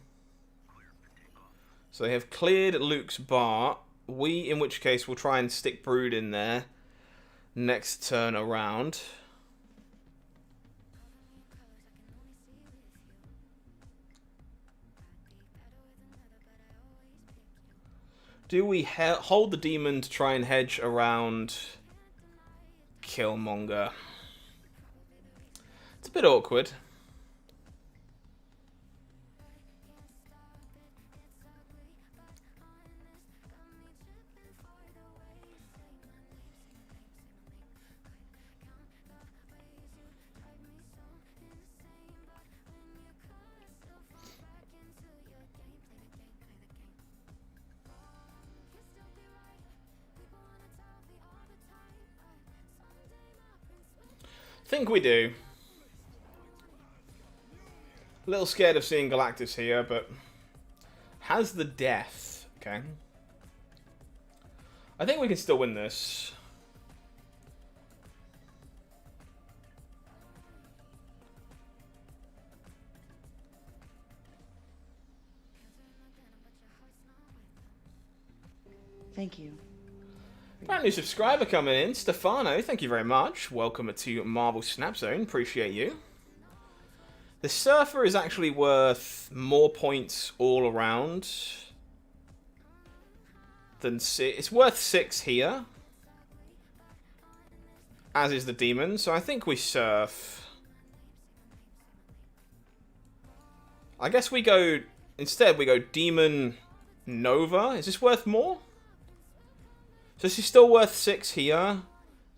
So they have cleared Luke's bar. We, in which case, will try and stick Brood in there next turn around. Do we hold the demon to try and hedge around Killmonger? It's a bit awkward. Think we do. A little scared of seeing Galactus here, but has the death. Okay. I think we can still win this. Thank you. Brand new subscriber coming in, Stefano. Thank you very much. Welcome to Marvel Snap Zone. Appreciate you. The Surfer is actually worth more points all around than 6. It's worth 6 here, as is the Demon. So I think we Surf. I guess we go instead. We go Demon Nova. Is this worth more? So this is still worth 6 here.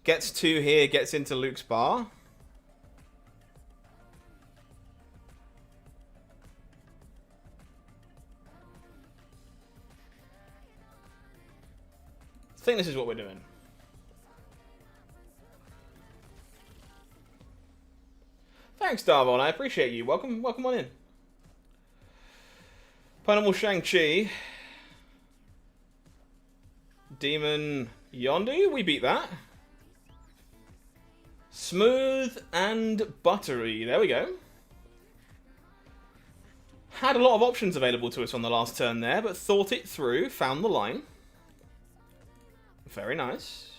Gets 2 here, gets into Luke's bar. I think this is what we're doing. Thanks, Darvon. I appreciate you. Welcome on in. Pineapple Shang-Chi. Demon Yondu, we beat that. Smooth and buttery, there we go. Had a lot of options available to us on the last turn there, but thought it through, found the line. Very nice.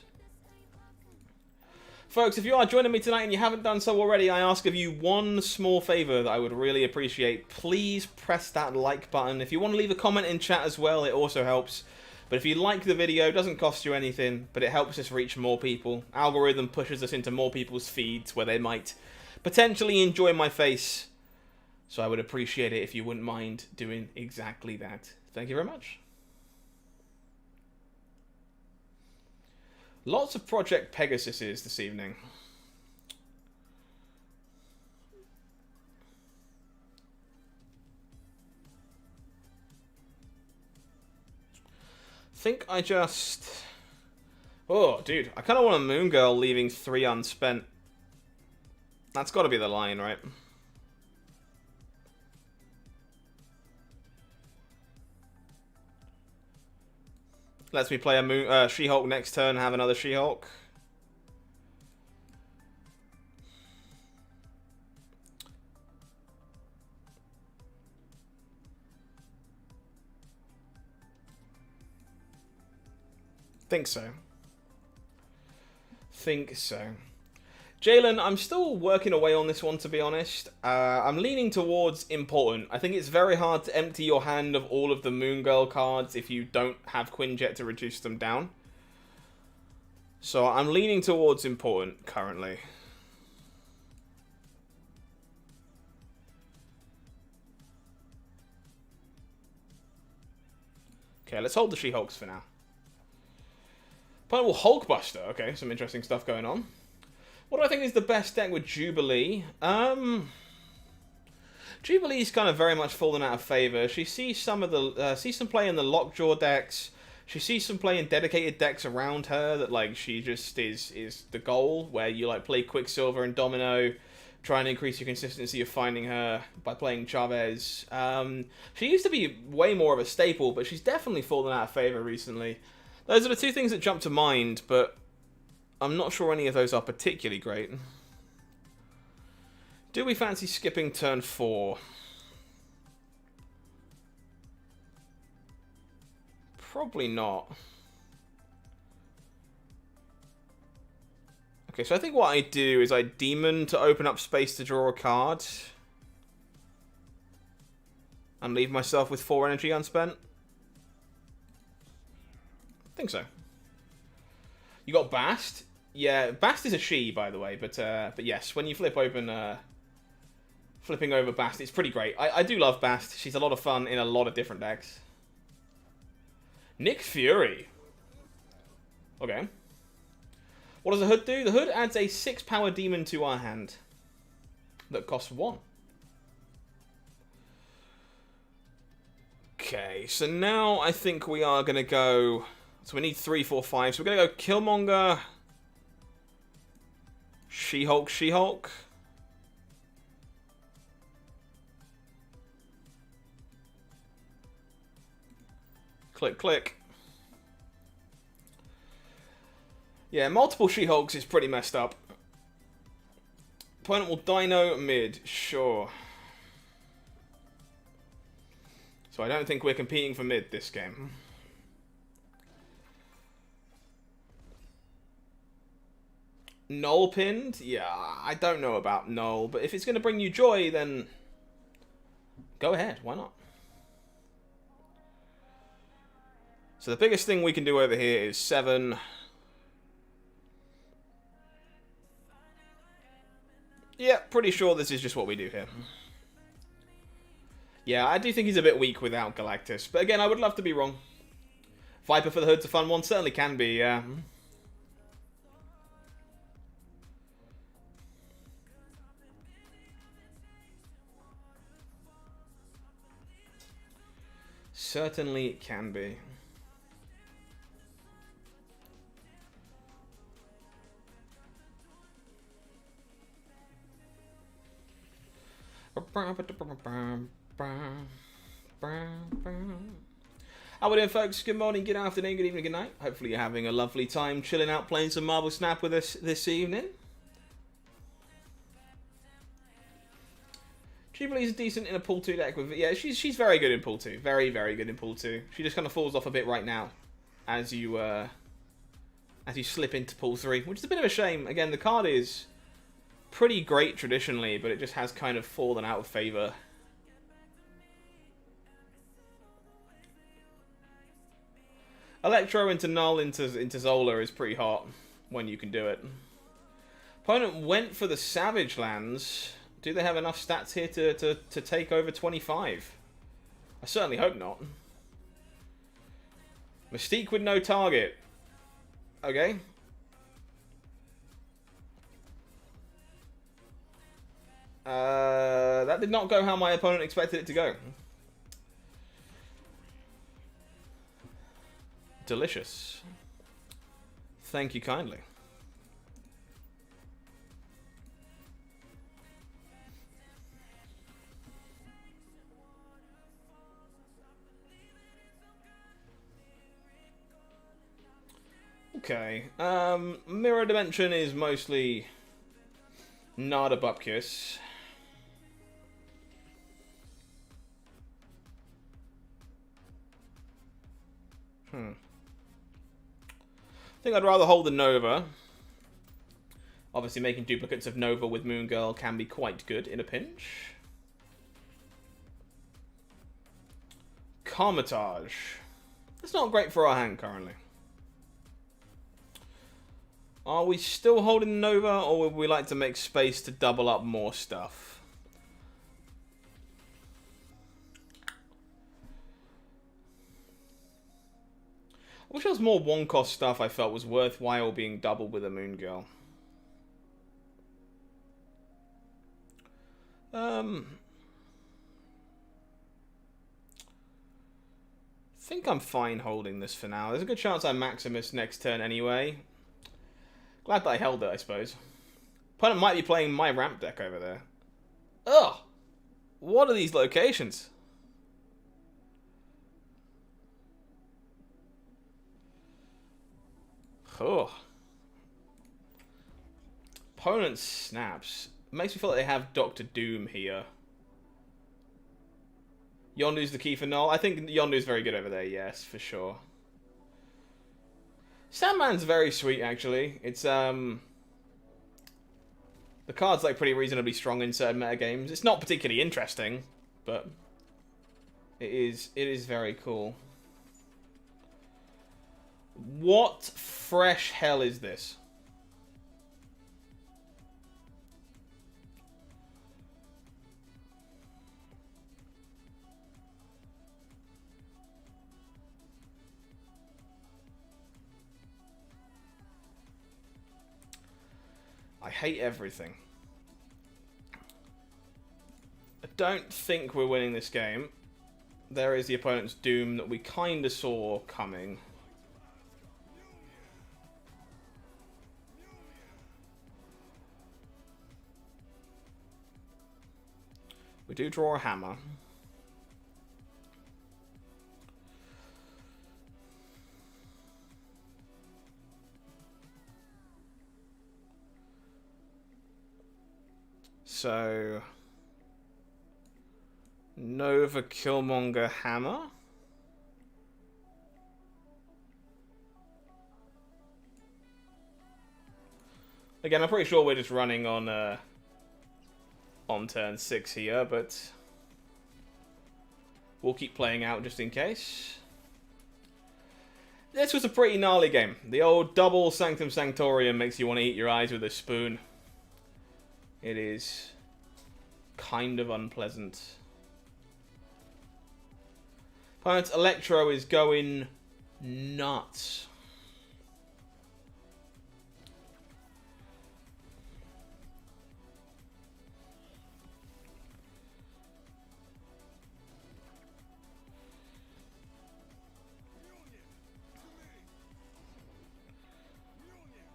Folks, if you are joining me tonight and you haven't done so already, I ask of you one small favour that I would really appreciate. Please press that like button. If you want to leave a comment in chat as well, it also helps. But if you like the video, it doesn't cost you anything, but it helps us reach more people. Algorithm pushes us into more people's feeds where they might potentially enjoy my face. So I would appreciate it if you wouldn't mind doing exactly that. Thank you very much. Lots of Project Pegasuses this evening. Think I just... Oh, dude. I kind of want a Moon Girl leaving 3 unspent. That's got to be the line, right? Lets me play a She-Hulk next turn, have another She-Hulk. Think so. Think so. Jalen, I'm still working away on this one, to be honest. I'm leaning towards important. I think it's very hard to empty your hand of all of the Moon Girl cards if you don't have Quinjet to reduce them down. So I'm leaning towards important currently. Okay, let's hold the She-Hulks for now. Pineapple Hulkbuster. Okay, some interesting stuff going on. What do I think is the best deck with Jubilee? Jubilee's kind of very much fallen out of favor. She sees some of the sees some play in the Lockjaw decks. She sees some play in dedicated decks around her that like she just is the goal, where you like play Quicksilver and Domino, try and increase your consistency of finding her by playing Chavez. She used to be way more of a staple, but she's definitely fallen out of favor recently. Those are the two things that jump to mind, but I'm not sure any of those are particularly great. Do we fancy skipping turn 4? Probably not. Okay, so I think what I do is I demon to open up space to draw a card. And leave myself with 4 energy unspent. I think so. You got Bast? Yeah, Bast is a she, by the way, but yes, when you flip open, flipping over Bast, it's pretty great. I do love Bast. She's a lot of fun in a lot of different decks. Nick Fury. Okay. What does the Hood do? The Hood adds a 6 power demon to our hand. That costs 1. Okay, so now I think we are going to go... So we need 3, 4, 5. So we're going to go Killmonger... She-Hulk, She-Hulk. Click, click. Yeah, multiple She-Hulks is pretty messed up. Opponent will Dino mid, sure. So I don't think we're competing for mid this game. Null pinned? Yeah, I don't know about Null, but if it's going to bring you joy, then go ahead, why not? So the biggest thing we can do over here is 7. Yeah, pretty sure this is just what we do here. Yeah, I do think he's a bit weak without Galactus. But again, I would love to be wrong. Viper for the Hood's a fun one. Certainly can be, yeah. Certainly it can be. How we doing, folks? Good morning, good afternoon, good evening, good night. Hopefully you're having a lovely time chilling out playing some Marble Snap with us this evening. Jubilee's decent in a pool 2 deck with... Yeah, she's very good in pool 2. Very, very good in pool 2. She just kind of falls off a bit right now as you slip into pool 3, which is a bit of a shame. Again, the card is pretty great traditionally, but it just has kind of fallen out of favor. Electro into Null into Zola is pretty hot when you can do it. Opponent went for the Savage Lands. Do they have enough stats here to take over 25? I certainly hope not. Mystique with no target. Okay. That did not go how my opponent expected it to go. Delicious. Thank you kindly. Okay. Mirror Dimension is mostly not a bupkis. I think I'd rather hold the Nova. Obviously making duplicates of Nova with Moon Girl can be quite good in a pinch. Carmitage. That's not great for our hand currently. Are we still holding Nova, or would we like to make space to double up more stuff? I wish there was more one-cost stuff I felt was worthwhile being doubled with a Moon Girl. I think I'm fine holding this for now. There's a good chance I Maximus next turn anyway. Glad that I held it, I suppose. Opponent might be playing my ramp deck over there. Ugh! What are these locations? Oh. Opponent snaps. Makes me feel like they have Doctor Doom here. Yondu's the key for Null. I think Yondu's very good over there, yes, for sure. Sandman's very sweet, actually. It's, the card's, like, pretty reasonably strong in certain metagames. It's not particularly interesting, but it is very cool. What fresh hell is this? I hate everything. I don't think we're winning this game. There is the opponent's doom that we kind of saw coming. We do draw a hammer. So, Nova Killmonger hammer. Again, I'm pretty sure we're just running on turn 6 here, but we'll keep playing out just in case. This was a pretty gnarly game. The old double Sanctum Sanctorium makes you want to eat your eyes with a spoon. It is kind of unpleasant. Opponent's Electro is going nuts.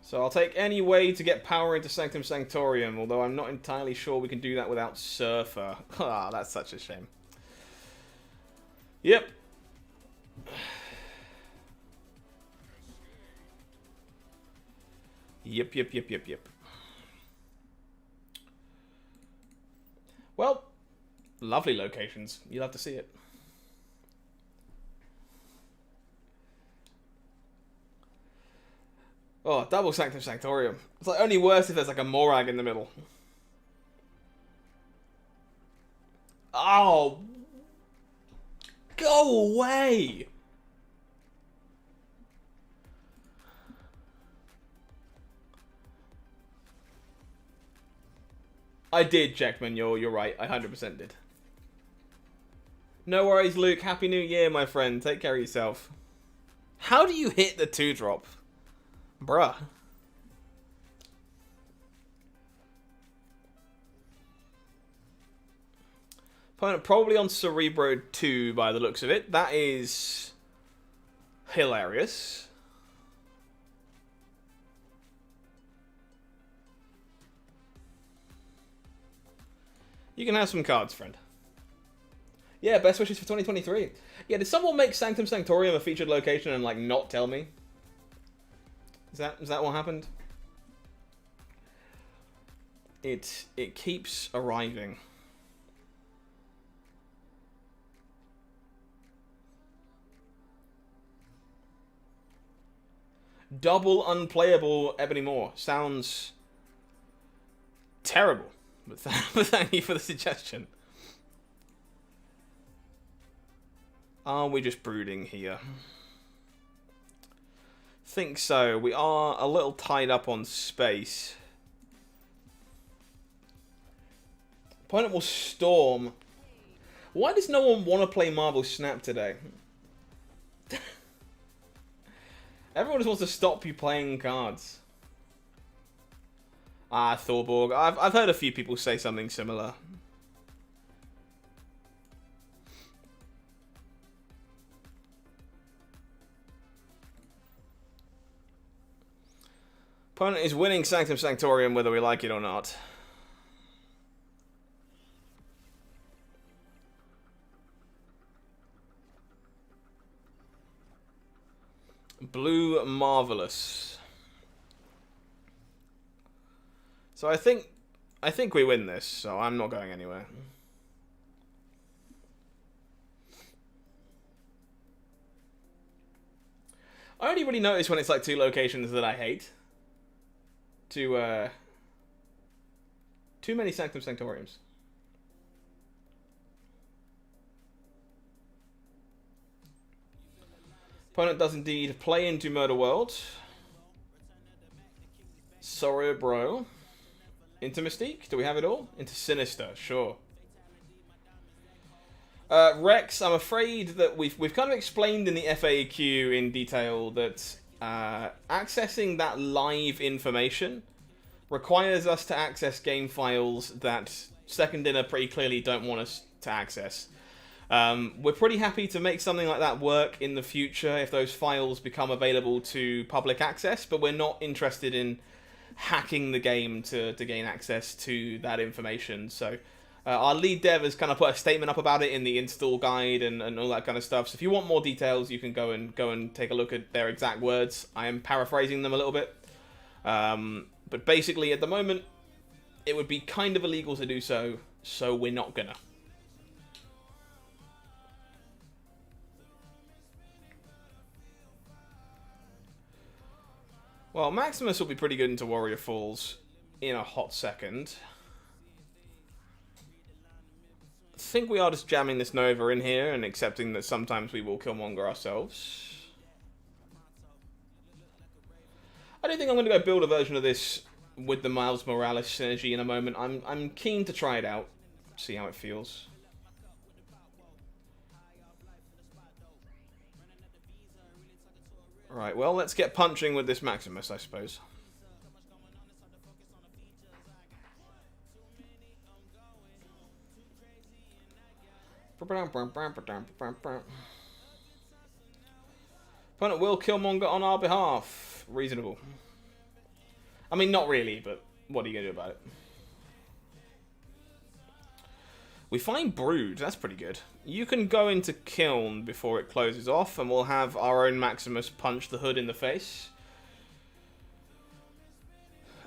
So I'll take any way to get power into Sanctum Sanctorium, although I'm not entirely sure we can do that without Surfer. Ah, that's such a shame. Yep. Yep. Well, lovely locations. You'll have to see it. Oh, double Sanctum Sanctorium. It's like only worse if there's like a Morag in the middle. Oh! Go away! I did, Jackman. You're right. I 100% did. No worries, Luke. Happy New Year, my friend. Take care of yourself. How do you hit the 2-drop? Bruh. Opponent probably on Cerebro 2 by the looks of it. That is hilarious. You can have some cards, friend. Yeah, best wishes for 2023. Yeah, did someone make Sanctum Sanctorium a featured location and like not tell me? Is that what happened? It keeps arriving. Double unplayable Ebony Maw sounds terrible, but thank you for the suggestion. Are we just brooding here? Think so. We are a little tied up on space. Opponent will storm. Why does no one want to play Marble Snap today? Everyone just wants to stop you playing cards. Ah, Thorborg. I've heard a few people say something similar. Opponent is winning Sanctum Sanctorium whether we like it or not. Blue Marvelous. So I think we win this, so I'm not going anywhere. I only really notice when it's like two locations that I hate. Too many Sanctum Sanctoriums. Opponent does indeed play into Murder World. Sorry, bro. Into Mystique? Do we have it all? Into Sinister, sure. Rex, I'm afraid that we've kind of explained in the FAQ in detail that accessing that live information requires us to access game files that Second Dinner pretty clearly don't want us to access. We're pretty happy to make something like that work in the future if those files become available to public access, but we're not interested in hacking the game to gain access to that information. So our lead dev has kind of put a statement up about it in the install guide and all that kind of stuff. So if you want more details, you can go and take a look at their exact words. I am paraphrasing them a little bit. But basically, at the moment, it would be kind of illegal to do so, so we're not gonna. Well, Maximus will be pretty good into Warrior Falls in a hot second. I think we are just jamming this Nova in here and accepting that sometimes we will Killmonger ourselves. I don't think I'm going to go build a version of this with the Miles Morales synergy in a moment. I'm keen to try it out, see how it feels. Right, well, let's get punching with this Maximus, I suppose. Opponent will Killmonger on our behalf. Reasonable. I mean, not really, but what are you going to do about it? We find Brood. That's pretty good. You can go into Kiln before it closes off, and we'll have our own Maximus punch the Hood in the face.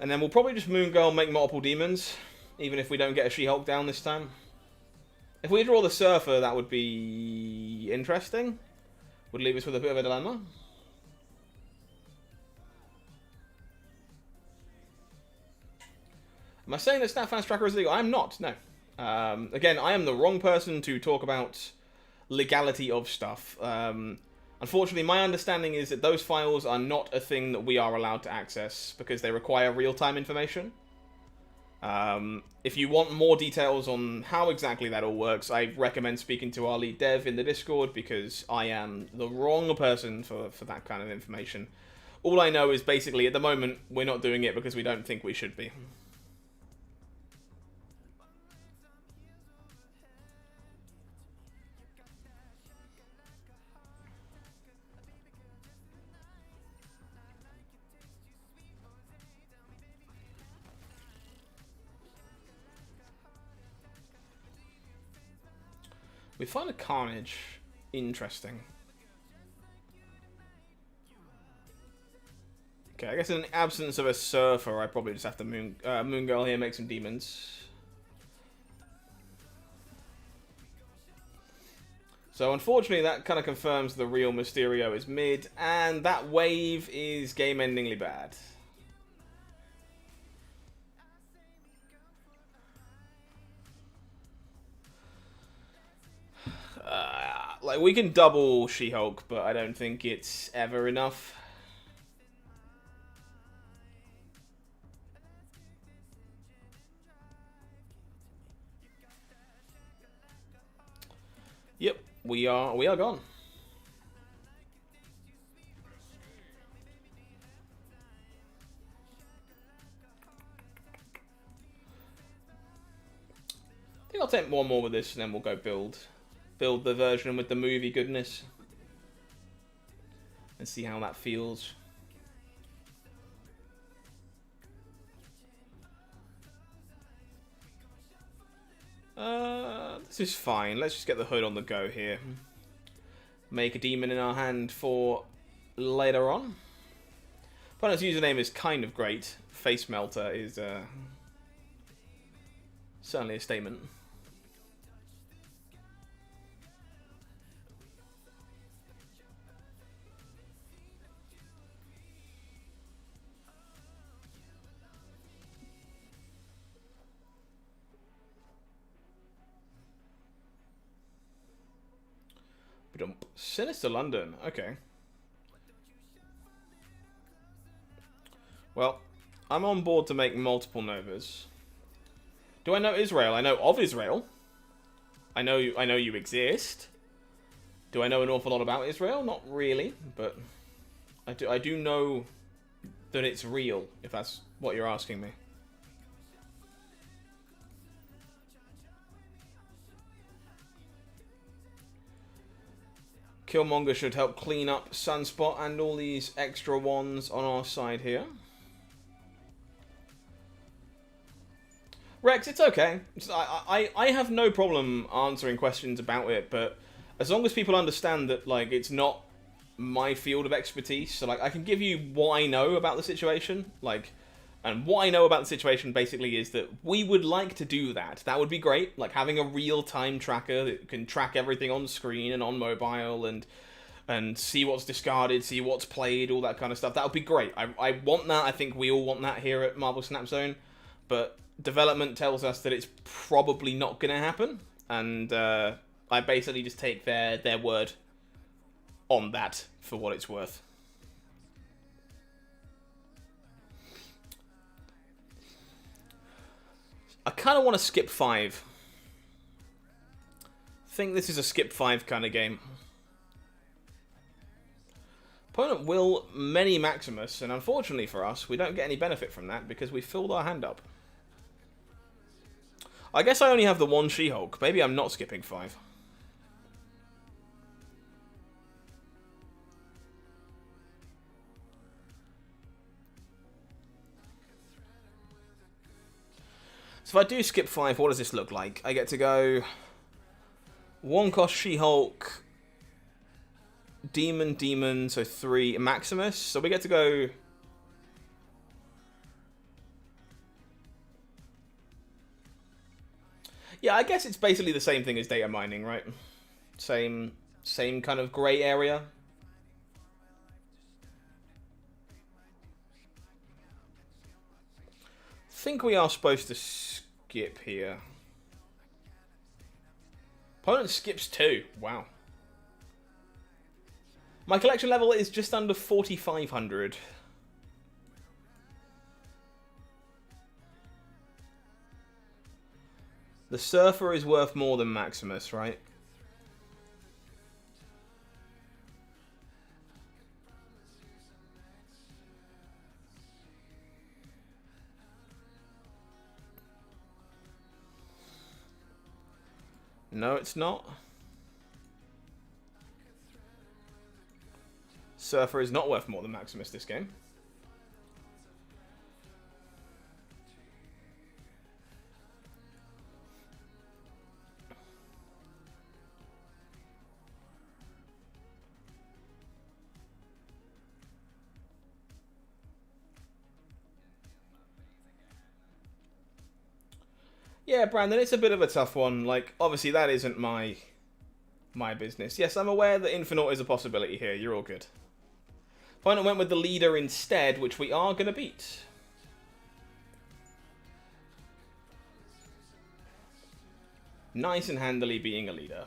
And then we'll probably just Moon Girl make multiple demons, even if we don't get a She-Hulk down this time. If we draw the Surfer, that would be interesting. Would leave us with a bit of a dilemma. Am I saying that Snapfast Tracker is legal? I'm not, no. Again, I am the wrong person to talk about legality of stuff. Unfortunately, my understanding is that those files are not a thing that we are allowed to access because they require real-time information. If you want more details on how exactly that all works, I recommend speaking to our lead dev in the Discord because I am the wrong person for that kind of information. All I know is basically at the moment we're not doing it because we don't think we should be. We find a Carnage interesting. Okay, I guess in the absence of a Surfer, I probably just have to Moon Girl here, make some demons. So unfortunately, that kind of confirms the real Mysterio is mid, and that wave is game-endingly bad. Like, we can double She-Hulk, but I don't think it's ever enough. Yep, we are gone. I think I'll take one more with this, and then we'll go build the version with the movie goodness and see how that feels. This is fine. Let's just get the Hood on the go here. Make a demon in our hand for later on. Opponent's username is kind of great. Face Melter is certainly a statement. Dump. Sinister London. Okay. Well, I'm on board to make multiple Novas. Do I know Israel? I know of Israel. I know you exist. Do I know an awful lot about Israel? Not really, but I do know that it's real, if that's what you're asking me. Killmonger should help clean up Sunspot and all these extra ones on our side here. Rex, it's okay. I have no problem answering questions about it, but as long as people understand that, like, it's not my field of expertise, so, like, I can give you what I know about the situation, like, and what I know about the situation basically is that we would like to do that. That would be great, like, having a real-time tracker that can track everything on screen and on mobile and see what's discarded, see what's played, all that kind of stuff. That would be great. I want that. I think we all want that here at Marvel Snap Zone, but development tells us that it's probably not going to happen, and I basically just take their word on that for what it's worth. I kind of want to skip 5. I think this is a skip 5 kind of game. Opponent will many Maximus, and unfortunately for us, we don't get any benefit from that because we filled our hand up. I guess I only have the one She-Hulk. Maybe I'm not skipping 5. So if I do skip 5, what does this look like? I get to go 1 cost She-Hulk, Demon, so 3 Maximus. So we get to go... Yeah, I guess it's basically the same thing as data mining, right? Same kind of grey area. I think we are supposed to skip here. Opponent skips 2. Wow. My collection level is just under 4,500. The Surfer is worth more than Maximus, right? No, it's not. Surfer is not worth more than Maximus this game. Yeah, Brandon, it's a bit of a tough one. Like, obviously that isn't my business. Yes, I'm aware that Infinite is a possibility here. You're all good. Opponent went with the leader instead, which we are going to beat. Nice and handily being a leader.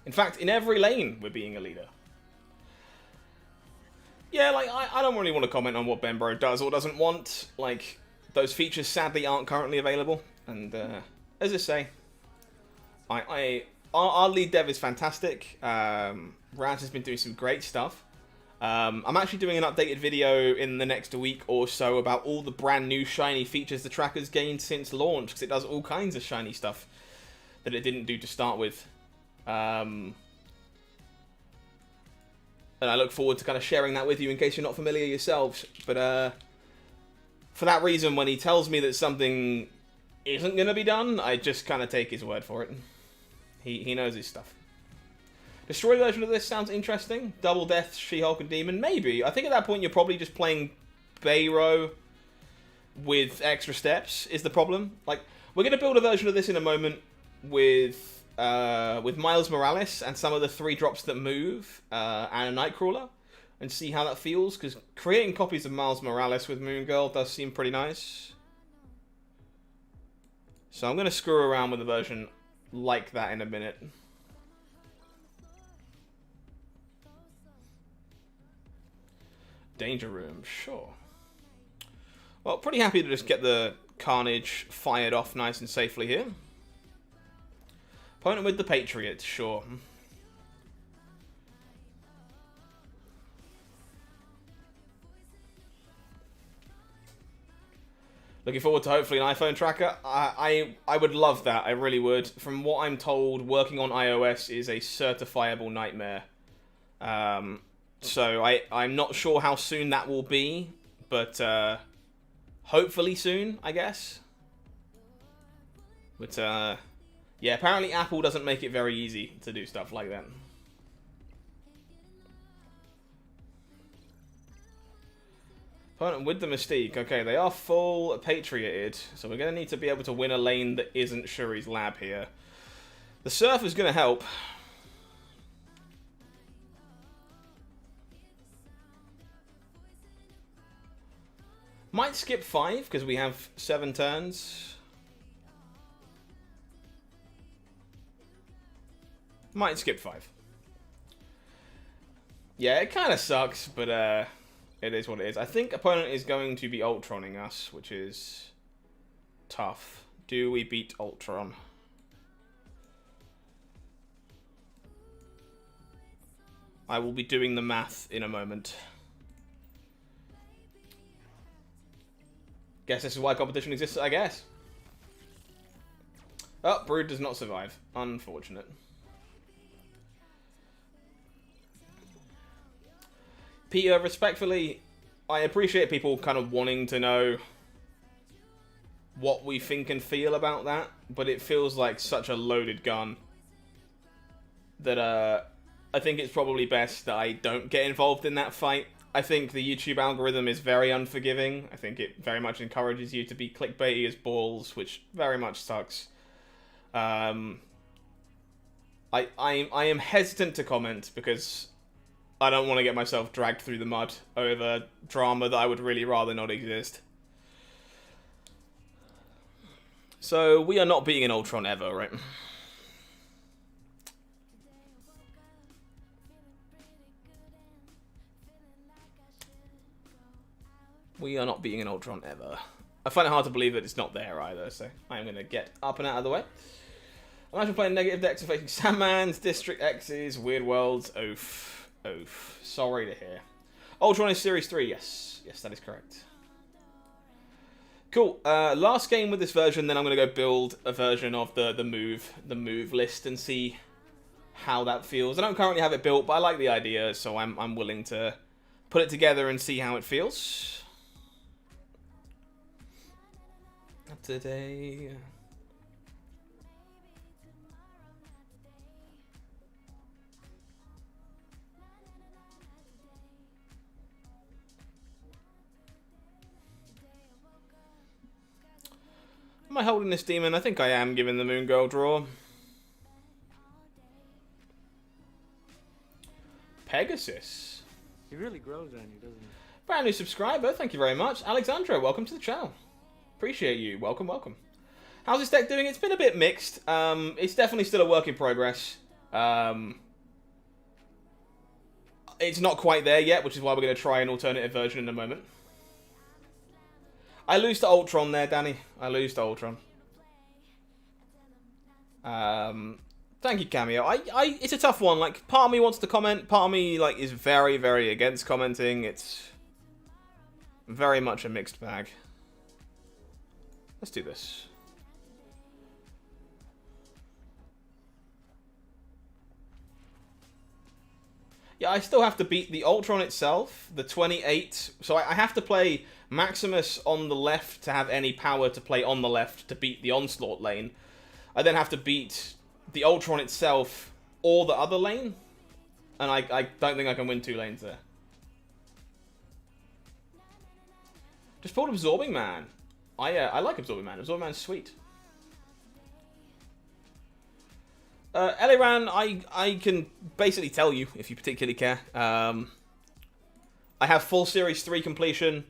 In fact, in every lane, we're being a leader. Yeah, like, I don't really want to comment on what Benbro does or doesn't want. Like, those features sadly aren't currently available. And, as I say, our lead dev is fantastic. Raz has been doing some great stuff. I'm actually doing an updated video in the next week or so about all the brand new shiny features the tracker's gained since launch, because it does all kinds of shiny stuff that it didn't do to start with. And I look forward to kind of sharing that with you in case you're not familiar yourselves. But for that reason, when he tells me that something isn't going to be done, I just kind of take his word for it. He knows his stuff. Destroy version of this sounds interesting. Double Death, She-Hulk and Demon. Maybe. I think at that point you're probably just playing Bayro with extra steps is the problem. Like, we're going to build a version of this in a moment with Miles Morales and some of the 3 drops that move and a Nightcrawler and see how that feels, because creating copies of Miles Morales with Moon Girl does seem pretty nice. So I'm going to screw around with a version like that in a minute. Danger room, sure. Well, pretty happy to just get the Carnage fired off nice and safely here. Opponent with the Patriot, sure. Looking forward to hopefully an iPhone tracker. I would love that. I really would. From what I'm told, working on iOS is a certifiable nightmare. So I'm not sure how soon that will be, but hopefully soon, I guess. But yeah, apparently Apple doesn't make it very easy to do stuff like that. Opponent with the Mystique. Okay, they are full Patrioted, so we're going to need to be able to win a lane that isn't Shuri's Lab here. The Surf is going to help. Might skip 5, because we have 7 turns. Might skip 5. Yeah, it kind of sucks, but it is what it is. I think opponent is going to be Ultroning us, which is tough. Do we beat Ultron? I will be doing the math in a moment. Guess this is why competition exists, I guess. Oh, Brood does not survive. Unfortunate. Peter, respectfully, I appreciate people kind of wanting to know what we think and feel about that, but it feels like such a loaded gun that I think it's probably best that I don't get involved in that fight. I think the YouTube algorithm is very unforgiving. I think it very much encourages you to be clickbaity as balls, which very much sucks. I am hesitant to comment because I don't want to get myself dragged through the mud over drama that I would really rather not exist. So, we are not beating an Ultron ever, right? We are not beating an Ultron ever. I find it hard to believe that it's not there either, so I'm going to get up and out of the way. Imagine playing negative decks and facing Sandmans, District X's, Weird Worlds, oof. Oof. Sorry to hear. Ultron is Series 3, yes. Yes, that is correct. Cool. Last game with this version, then I'm going to go build a version of the move list and see how that feels. I don't currently have it built, but I like the idea, so I'm willing to put it together and see how it feels. Not today. Am I holding this demon? I think I am, given the Moon Girl draw. Pegasus. He really grows on you, doesn't he? Brand new subscriber, thank you very much. Alexandra, welcome to the channel. Appreciate you. Welcome, welcome. How's this deck doing? It's been a bit mixed. It's definitely still a work in progress. It's not quite there yet, which is why we're going to try an alternative version in a moment. I lose to Ultron there, Danny. I lose to Ultron. Thank you, Cameo. It's a tough one. Like, part of me wants to comment. Part of me, like, is very, very against commenting. It's very much a mixed bag. Let's do this. Yeah, I still have to beat the Ultron itself, the 28. So I have to play Maximus on the left to have any power to play on the left to beat the Onslaught lane. I then have to beat the Ultron itself or the other lane. And I don't think I can win 2 lanes there. Just pulled Absorbing Man. I like Absorbing Man. Absorbing Man's sweet. Eliran, I can basically tell you, if you particularly care. I have full Series 3 completion.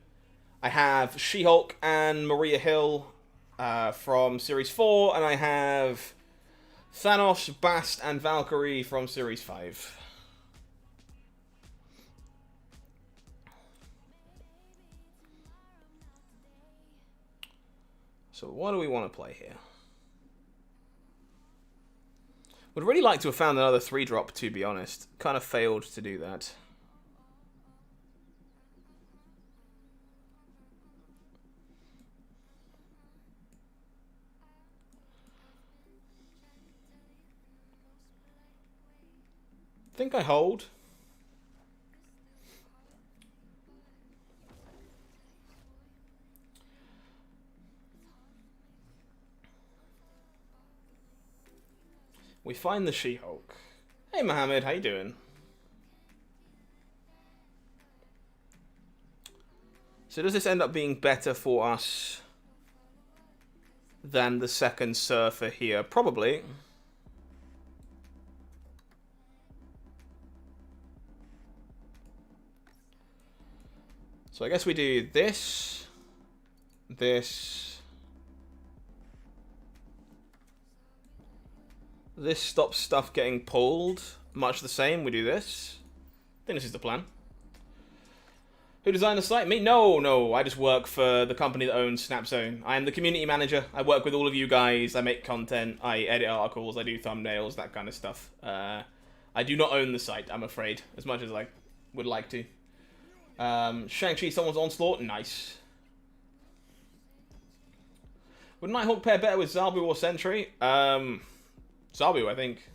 I have She-Hulk and Maria Hill from Series 4. And I have Thanos, Bast, and Valkyrie from Series 5. So what do we want to play here? Would really like to have found another 3-drop, to be honest. Kind of failed to do that. Think I hold. We find the She-Hulk. Hey Mohammed, how you doing? So does this end up being better for us than the second Surfer here? Probably. So I guess we do this, this. This stops stuff getting pulled. Much the same, we do this. I think this is the plan. Who designed the site? Me? No, I just work for the company that owns Snapzone. I am the community manager. I work with all of you guys. I make content. I edit articles. I do thumbnails, that kind of stuff. I do not own the site, I'm afraid, as much as I would like to. Shang-Chi, someone's onslaught. Nice. Would Nighthawk pair better with Zabu or Sentry? Zabu, I think.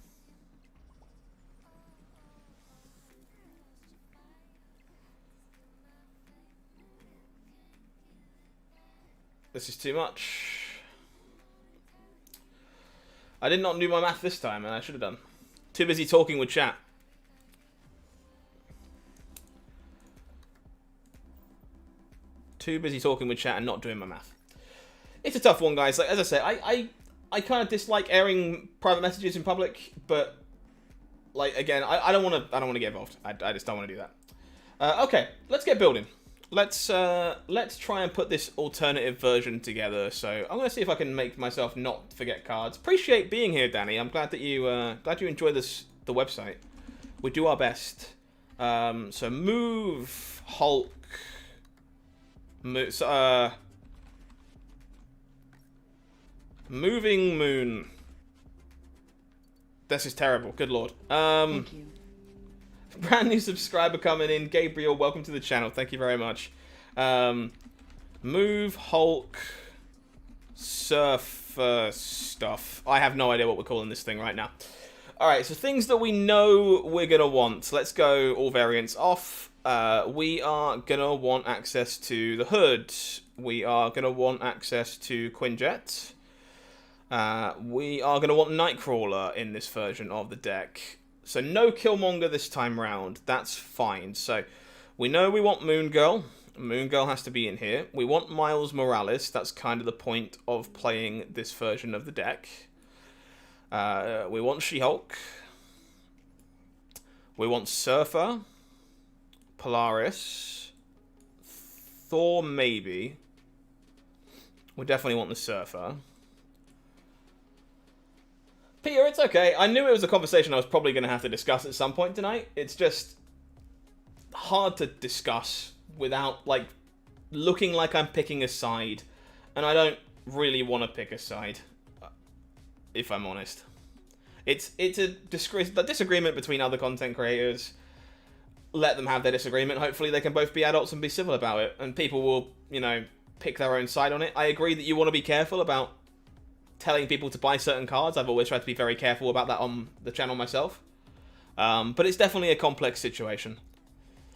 This is too much. I did not do my math this time, and I should have done. Too busy talking with chat. Too busy talking with chat and not doing my math. It's a tough one, guys. Like, as I say, I kind of dislike airing private messages in public, but like again, I don't want to get involved. I just don't want to do that. Okay, let's get building. Let's try and put this alternative version together. So I'm gonna see if I can make myself not forget cards. Appreciate being here, Danny. I'm glad that you enjoy the website. We do our best. So move Hulk. Moving Moon. This is terrible. Good lord. Thank you. Brand new subscriber coming in. Gabriel, welcome to the channel. Thank you very much. Move Hulk Surfer stuff. I have no idea what we're calling this thing right now. Alright, so things that we know we're going to want. Let's go all variants off. We are going to want access to the Hood. We are going to want access to Quinjet. We are going to want Nightcrawler in this version of the deck. So no Killmonger this time round. That's fine. So we know we want Moon Girl. Moon Girl has to be in here. We want Miles Morales. That's kind of the point of playing this version of the deck. We want She-Hulk. We want Surfer. Polaris. Thor, maybe. We definitely want the Surfer. Peter, it's okay. I knew it was a conversation I was probably going to have to discuss at some point tonight. It's just hard to discuss without, like, looking like I'm picking a side. And I don't really want to pick a side, if I'm honest. It's a disagreement between other content creators. Let them have their disagreement. Hopefully they can both be adults and be civil about it. And people will, you know, pick their own side on it. I agree that you want to be careful about telling people to buy certain cards. I've always tried to be very careful about that on the channel myself. But it's definitely a complex situation.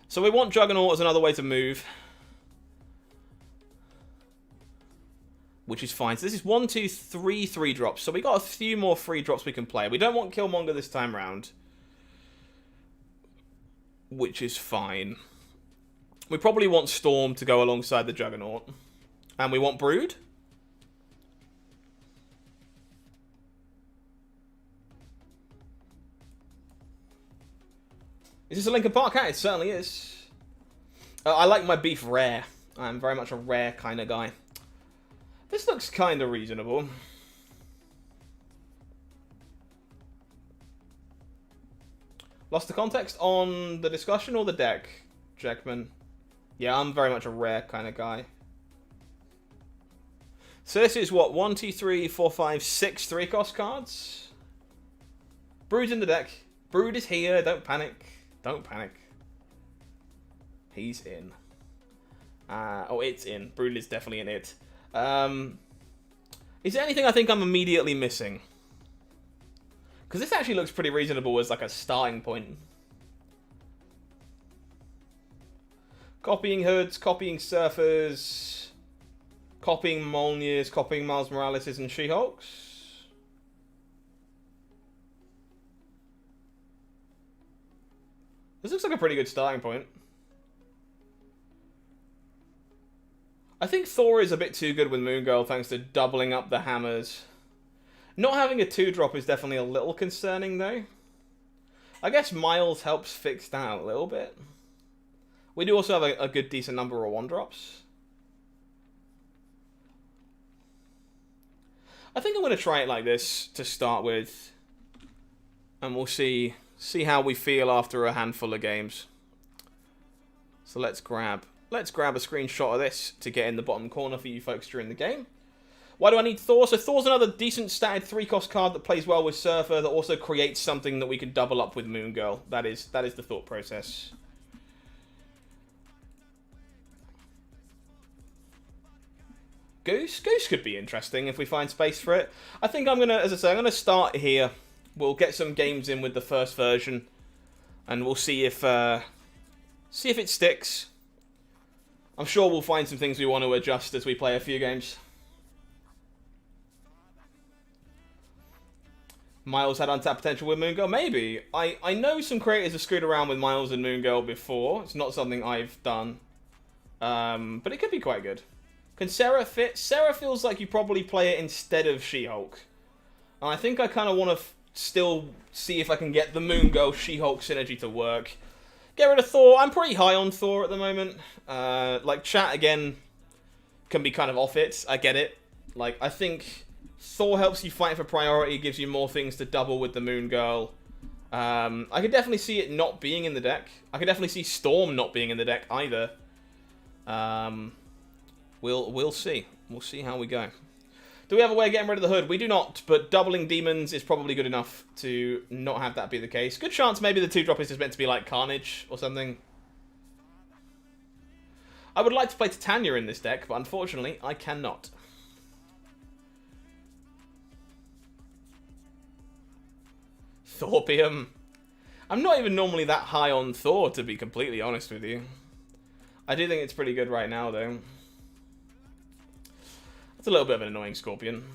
So we want Juggernaut as another way to move. Which is fine. So this is 1, 2, 3 3-drops. So we got a few more 3-drops we can play. We don't want Killmonger this time round. Which is fine. We probably want Storm to go alongside the Juggernaut. And we want Brood. Is this a Linkin Park hat? It certainly is. I like my beef rare. I'm very much a rare kind of guy. This looks kind of reasonable. Lost the context on the discussion or the deck, Jackman? Yeah, I'm very much a rare kind of guy. So this is what, 1, 2, 3, 4, 5, 6 3-cost cards? Brood's in the deck. Brood is here, don't panic. Don't panic. He's in. Oh, it's in. Brood is definitely in it. Is there anything I think I'm immediately missing? Because this actually looks pretty reasonable as like a starting point. Copying Hoods, copying Surfers, copying Mjolnirs, copying Miles Morales and She-Hulks. This looks like a pretty good starting point. I think Thor is a bit too good with Moon Girl thanks to doubling up the hammers. Not having a 2-drop is definitely a little concerning though. I guess Miles helps fix that a little bit. We do also have a good decent number of 1-drops. I think I'm going to try it like this to start with. And we'll see how we feel after a handful of games. So let's grab a screenshot of this to get in the bottom corner for you folks during the game. Why do I need Thor? So Thor's another decent statted 3-cost card that plays well with Surfer that also creates something that we could double up with Moon Girl. That is the thought process. Goose could be interesting if we find space for it. I think I'm gonna start here. We'll get some games in with the first version, and we'll see if it sticks. I'm sure we'll find some things we want to adjust as we play a few games. Miles had untapped potential with Moon Girl? Maybe. I know some creators have screwed around with Miles and Moon Girl before. It's not something I've done. But it could be quite good. Can Sarah fit? Sarah feels like you probably play it instead of She-Hulk. And I think I kind of want to still see if I can get the Moon Girl She-Hulk synergy to work. Get rid of Thor. I'm pretty high on Thor at the moment. Like, chat, again, can be kind of off it. I get it. Like, I think Thor helps you fight for priority, gives you more things to double with the Moon Girl. I could definitely see it not being in the deck. I could definitely see Storm not being in the deck either. We'll see. We'll see how we go. Do we have a way of getting rid of the Hood? We do not, but doubling demons is probably good enough to not have that be the case. Good chance maybe the 2-drop is just meant to be like Carnage or something. I would like to play Titania in this deck, but unfortunately I cannot. Thorpium. I'm not even normally that high on Thor, to be completely honest with you. I do think it's pretty good right now, though. That's a little bit of an annoying Scorpion.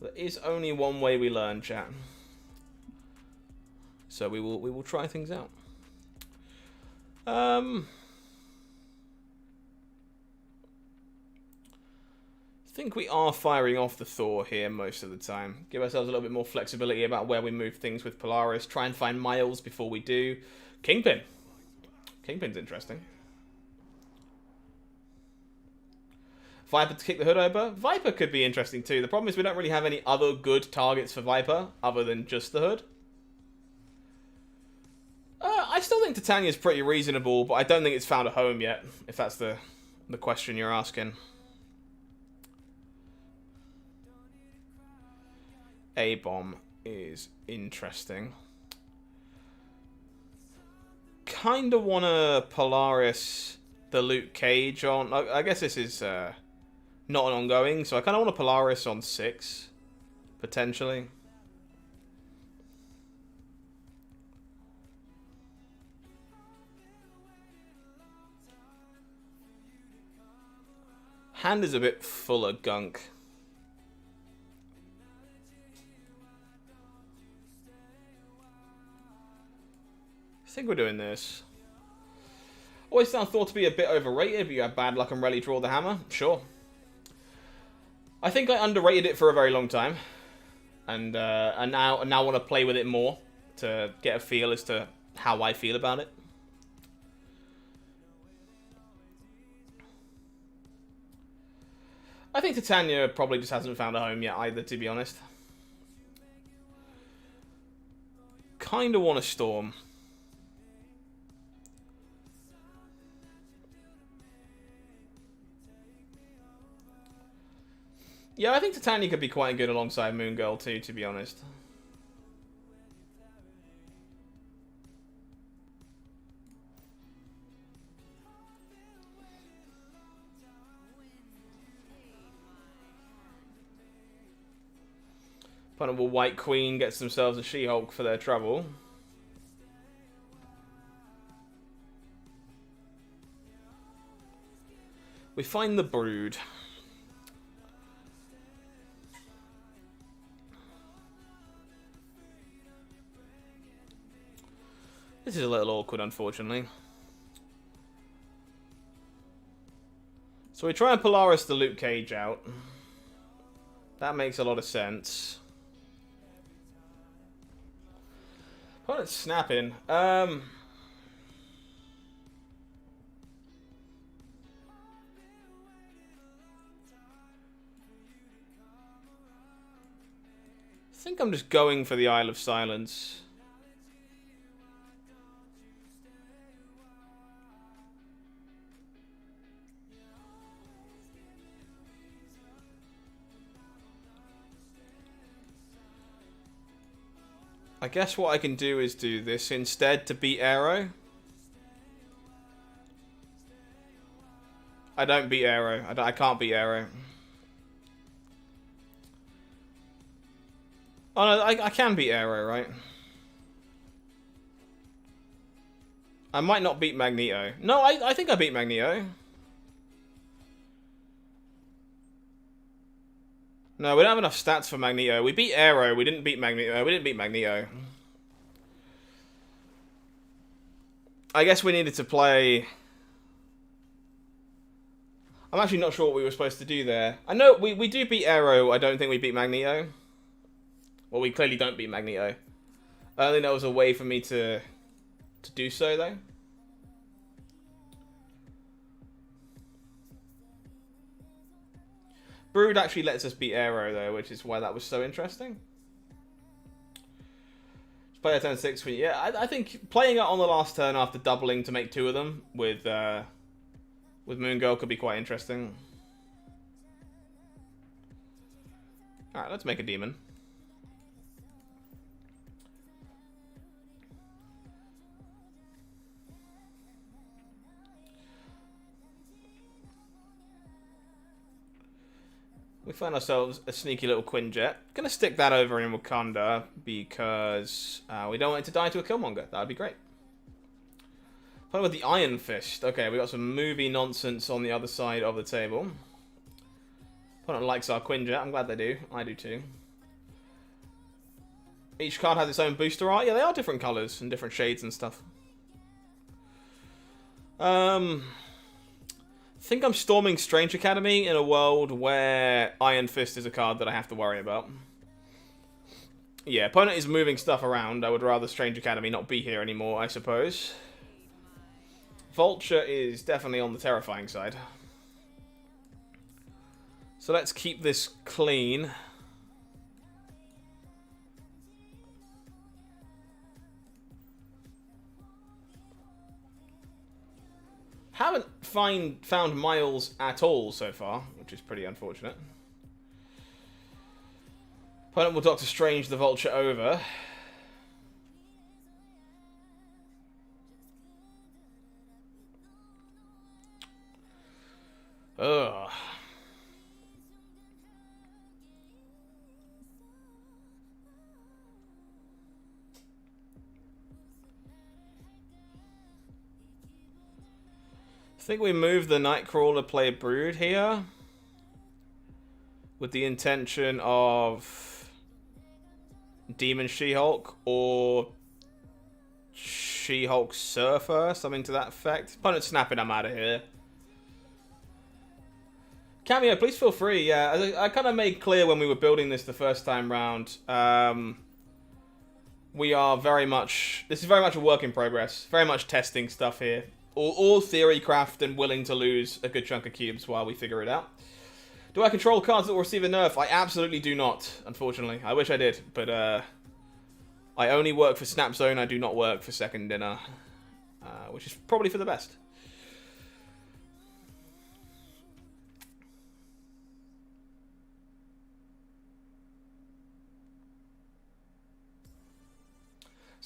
There is only one way we learn, chat. So we will try things out. I think we are firing off the Thor here most of the time. Give ourselves a little bit more flexibility about where we move things with Polaris. Try and find Miles before we do. Kingpin. Kingpin's interesting. Viper to kick the Hood over. Viper could be interesting too. The problem is we don't really have any other good targets for Viper other than just the Hood. I still think Titania's pretty reasonable, but I don't think it's found a home yet, if that's the question you're asking. A-bomb is interesting. Kind of want to Polaris the Luke Cage on... I guess this is not an ongoing, so I kind of want to Polaris on 6, potentially. Hand is a bit full of gunk. I think we're doing this. Always found Thor to be a bit overrated, but you have bad luck and rarely draw the hammer. Sure. I think I underrated it for a very long time, and now want to play with it more to get a feel as to how I feel about it. I think Titania probably just hasn't found a home yet either, to be honest. Kind of want to Storm. Yeah, I think Titania could be quite good alongside Moon Girl too, to be honest. Opponent White Queen gets themselves a She-Hulk for their trouble. We find the Brood. This is a little awkward, unfortunately. So we try and Polaris the Luke Cage out. That makes a lot of sense. Opponent's snapping. I think I'm just going for the Isle of Silence. I guess what I can do is do this instead to beat Aero. I don't beat Aero. I can't beat Aero. Oh no, I can beat Aero, right? I might not beat Magneto. No, I think I beat Magneto. No, we don't have enough stats for Magneto. We beat Aero, we didn't beat Magneto. We didn't beat Magneto. I guess we needed to play... I'm actually not sure what we were supposed to do there. I know we do beat Aero, I don't think we beat Magneto. Well, we clearly don't beat Magneto. I don't think there was a way for me to do so, though. Brood actually lets us beat Aero, though, which is why that was so interesting. Just play a turn 6 for you. Yeah, I think playing it on the last turn after doubling to make 2 of them with Moon Girl could be quite interesting. Alright, let's make a demon. We find ourselves a sneaky little Quinjet. Gonna stick that over in Wakanda because we don't want it to die to a Killmonger. That would be great. Playing with the Iron Fist. Okay, we got some movie nonsense on the other side of the table. Opponent likes our Quinjet. I'm glad they do. I do too. Each card has its own booster art. Yeah, they are different colours and different shades and stuff. I think I'm storming Strange Academy in a world where Iron Fist is a card that I have to worry about. Yeah, opponent is moving stuff around. I would rather Strange Academy not be here anymore, I suppose. Vulture is definitely on the terrifying side. So let's keep this clean. Haven't found Miles at all so far, which is pretty unfortunate. Opponent will Doctor Strange the Vulture over. Ugh. I think we move the Nightcrawler play Brood here with the intention of Demon She-Hulk or She-Hulk Surfer, something to that effect. Opponent snapping, I'm out of here. Cameo, please feel free. Yeah, I kind of made clear when we were building this the first time round. We are very much... This is very much a work in progress. Very much testing stuff here. All theory craft and willing to lose a good chunk of cubes while we figure it out. Do I control cards that will receive a nerf? I absolutely do not, unfortunately. I wish I did, but I only work for Snap Zone. I do not work for Second Dinner, which is probably for the best.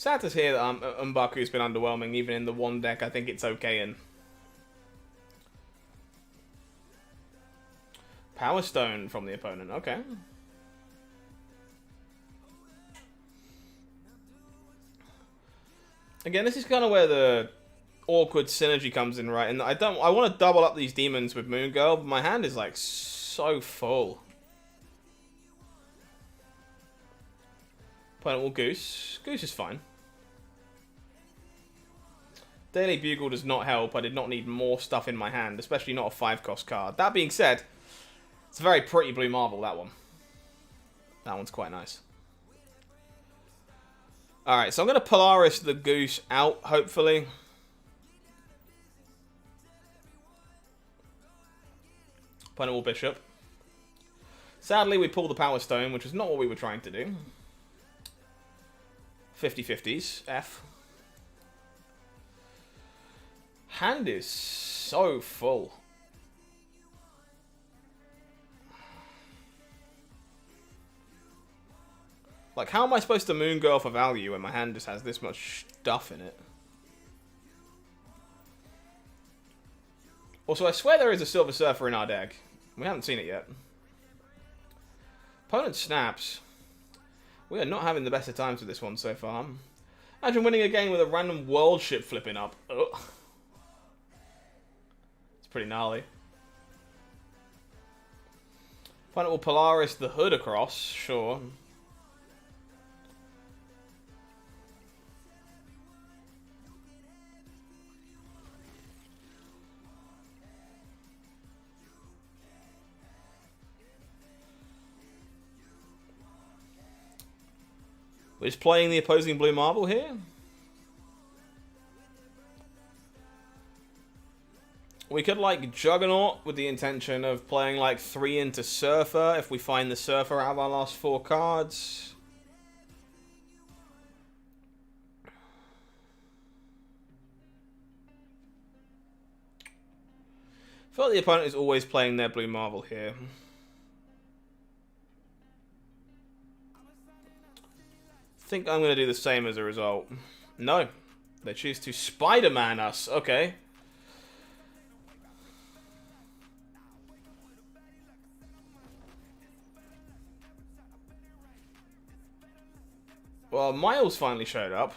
Sad to hear that M'Baku's been underwhelming, even in the one deck I think it's okay in. Power Stone from the opponent, okay. Again, this is kind of where the awkward synergy comes in, right? And I want to double up these demons with Moon Girl, but my hand is like so full. Opponent will Goose. Goose is fine. Daily Bugle does not help. I did not need more stuff in my hand, especially not a 5-cost card. That being said, it's a very pretty blue marble, that one. That one's quite nice. Alright, so I'm going to Polaris the Goose out, hopefully. Opponent will Bishop. Sadly, we pull the Power Stone, which is not what we were trying to do. 50-50s. F. Hand is so full. Like, how am I supposed to Moon Girl for value when my hand just has this much stuff in it? Also, I swear there is a Silver Surfer in our deck. We haven't seen it yet. Opponent snaps. We are not having the best of times with this one so far. Imagine winning a game with a random world ship flipping up. Ugh. It's pretty gnarly. Opponent will Polaris the hood across, sure. We're just playing the opposing blue marble here. We could like Juggernaut with the intention of playing like 3 into Surfer if we find the Surfer out of our last 4 cards. I feel like the opponent is always playing their blue marble here. I think I'm going to do the same as a result. No. They choose to Spider-Man us. Okay. Well, Miles finally showed up.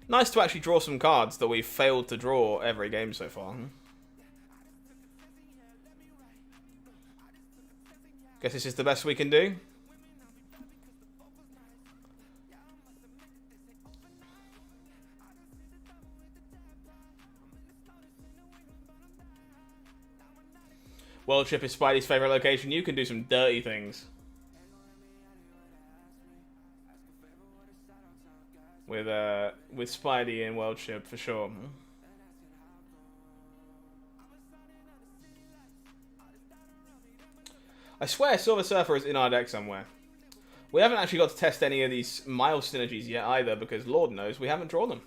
Nice to actually draw some cards that we've failed to draw every game so far. Guess this is the best we can do. World Ship is Spidey's favourite location. You can do some dirty things. With Spidey and World Ship, for sure. I swear Silver Surfer is in our deck somewhere. We haven't actually got to test any of these Miles synergies yet either, because Lord knows we haven't drawn them.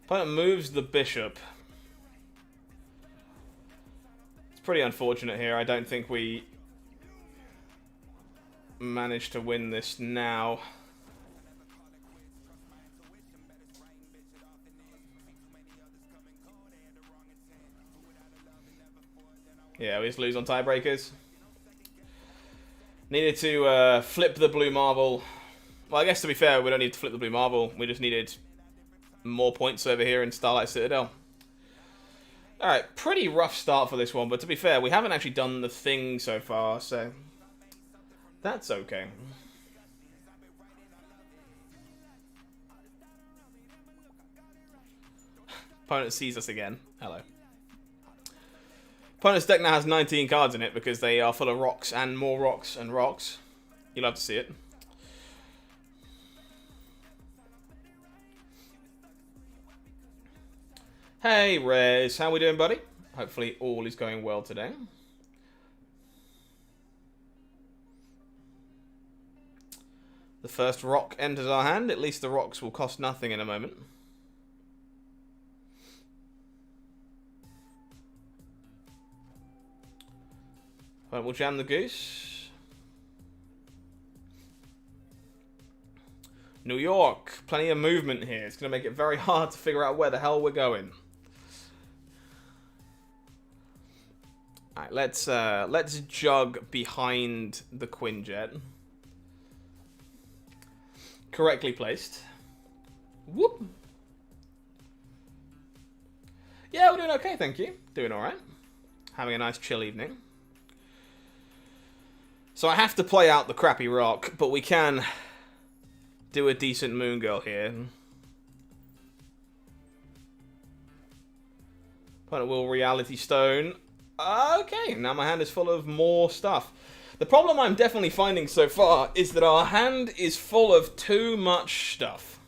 Opponent moves the Bishop. Pretty unfortunate here. I don't think we managed to win this now. Yeah, we just lose on tiebreakers. Needed to flip the blue marble. Well, I guess to be fair, we don't need to flip the blue marble. We just needed more points over here in Starlight Citadel. Alright, pretty rough start for this one, but to be fair, we haven't actually done the thing so far, so that's okay. Opponent sees us again. Hello. Opponent's deck now has 19 cards in it because they are full of rocks and more rocks and rocks. You'll have to see it. Hey Rez, how we doing, buddy? Hopefully all is going well today. The first rock enters our hand. At least the rocks will cost nothing in a moment. Right, we'll jam the Goose. New York. Plenty of movement here. It's going to make it very hard to figure out where the hell we're going. Alright, let's jug behind the Quinjet. Correctly placed. Whoop. Yeah, we're doing okay, thank you. Doing alright. Having a nice chill evening. So I have to play out the crappy rock, but we can do a decent moon girl here. Planet Will Reality Stone. Okay, now my hand is full of more stuff. The problem I'm definitely finding so far is that our hand is full of too much stuff.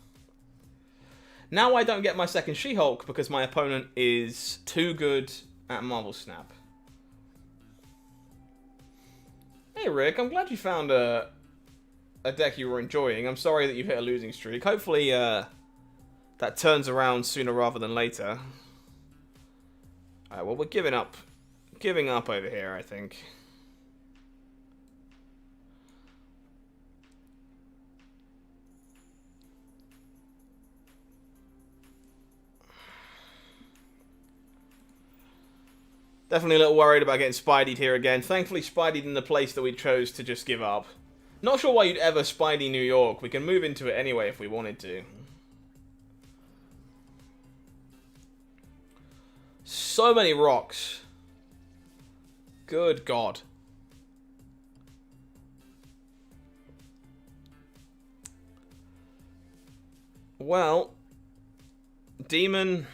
Now I don't get my second She-Hulk because my opponent is too good at Marvel Snap. Hey Rick, I'm glad you found a deck you were enjoying. I'm sorry that you've hit a losing streak. Hopefully that turns around sooner rather than later. Alright, well we're giving up over here, I think. Definitely a little worried about getting Spidey'd here again. Thankfully, Spidey'd in the place that we chose to just give up. Not sure why you'd ever Spidey New York. We can move into it anyway if we wanted to. So many rocks. Good God. Well, Demon...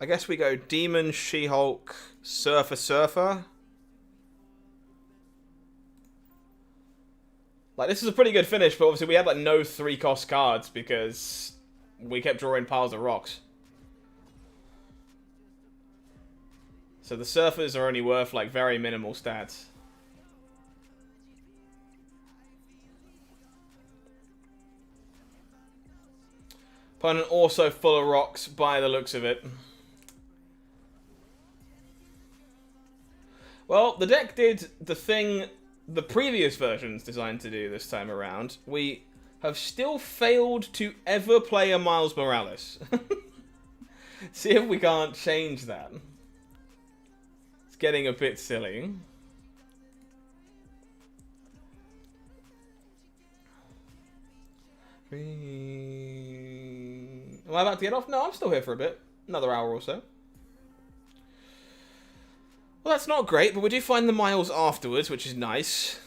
I guess we go Demon, She-Hulk, Surfer. Like, this is a pretty good finish, but obviously we had, like, no 3-cost cards because we kept drawing piles of rocks. So the Surfers are only worth, like, very minimal stats. Opponent also full of rocks by the looks of it. Well, the deck did the thing the previous version's designed to do this time around. We have still failed to ever play a Miles Morales. See if we can't change that. It's getting a bit silly. Am I about to get off? No, I'm still here for a bit. Another hour or so. Well, that's not great, but we do find the miles afterwards, which is nice.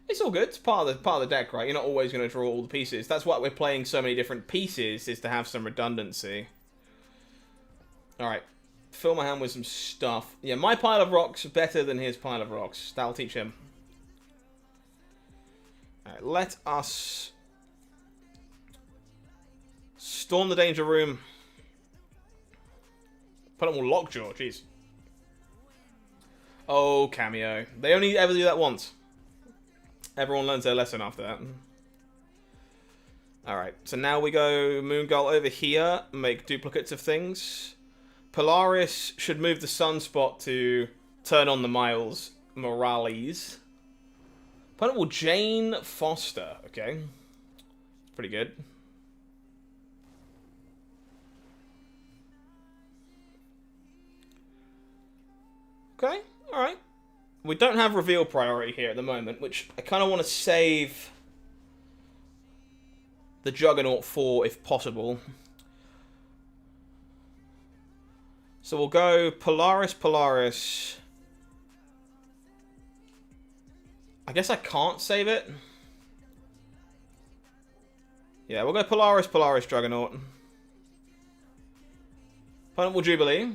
It's all good. It's part of the deck, right? You're not always going to draw all the pieces. That's why we're playing so many different pieces, is to have some redundancy. Alright. Fill my hand with some stuff. Yeah, my pile of rocks better than his pile of rocks. That'll teach him. Alright, let us storm the danger room. Put them all lockjaw, jeez. Oh, cameo. They only ever do that once. Everyone learns their lesson after that. Alright, so now we go Moon Girl over here, make duplicates of things. Polaris should move the Sunspot to turn on the Miles Morales. Opponent will Jane Foster, okay. Pretty good. Okay, alright. We don't have reveal priority here at the moment, which I kind of want to save the Juggernaut for if possible. So we'll go Polaris. I guess I can't save it. Yeah, we'll go Polaris, Juggernaut. Opponent will Jubilee.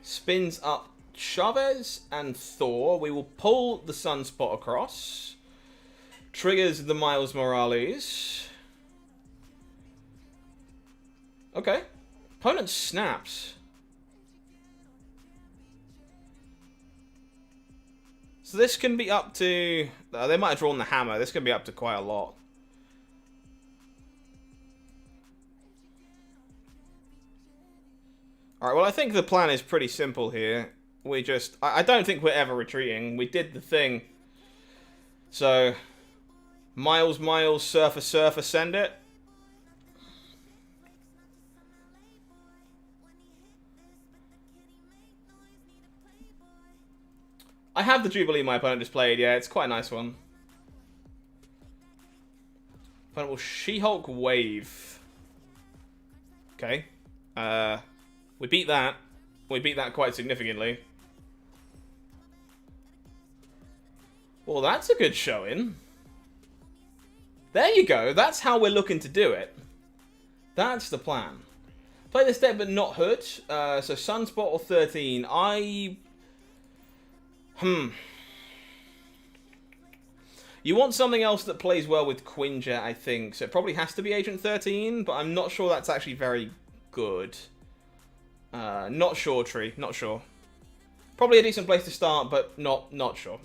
Spins up Chavez and Thor. We will pull the Sunspot across. Triggers the Miles Morales. Okay. Opponent snaps. So this can be up to... they might have drawn the hammer. This can be up to quite a lot. Alright, well, I think the plan is pretty simple here. We just... I don't think we're ever retreating. We did the thing. So... Miles, surfer, surfer, send it. I have the Jubilee my opponent just played, yeah, it's quite a nice one. Opponent will She-Hulk Wave. Okay. We beat that. We beat that quite significantly. Well, that's a good showing. There you go, that's how we're looking to do it. That's the plan. Play this deck but not Hood. So Sunspot or 13. You want something else that plays well with Quinjet, I think. So it probably has to be Agent 13, but I'm not sure that's actually very good. Not sure, Tree. Not sure. Probably a decent place to start, but not sure.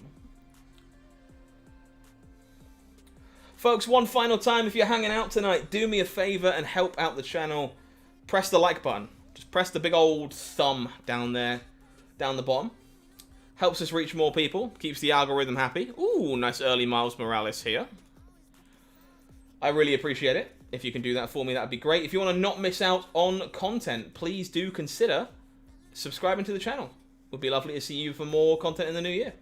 Folks, one final time, if you're hanging out tonight, do me a favor and help out the channel. Press the like button. Just press the big old thumb down there, down the bottom. Helps us reach more people. Keeps the algorithm happy. Ooh, nice early Miles Morales here. I really appreciate it. If you can do that for me, that would be great. If you want to not miss out on content, please do consider subscribing to the channel. It would be lovely to see you for more content in the new year.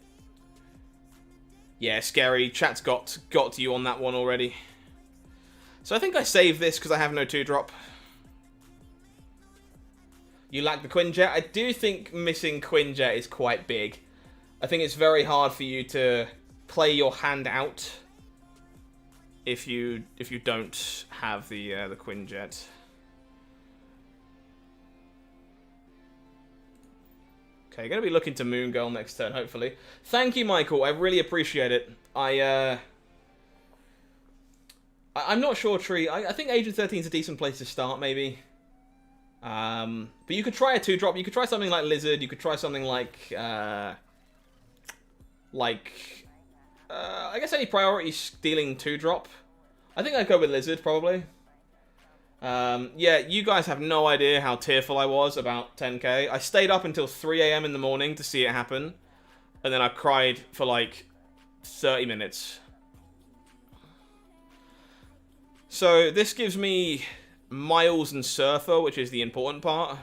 Yeah, scary. Chat's got to you on that one already. So I think I saved this because I have no 2-drop. You lack the Quinjet. I do think missing Quinjet is quite big. I think it's very hard for you to play your hand out if you don't have the Quinjet. Okay, going to be looking to Moon Girl next turn, hopefully. Thank you, Michael. I really appreciate it. I'm not sure, Tree. I think Agent 13 is a decent place to start, maybe. But you could try a 2-drop. You could try something like Lizard. You could try something like I guess any priority stealing 2-drop. I think I'd go with Lizard, probably. Yeah, you guys have no idea how tearful I was about 10k. I stayed up until 3 AM in the morning to see it happen. And then I cried for like 30 minutes. So this gives me Miles and Surfer, which is the important part.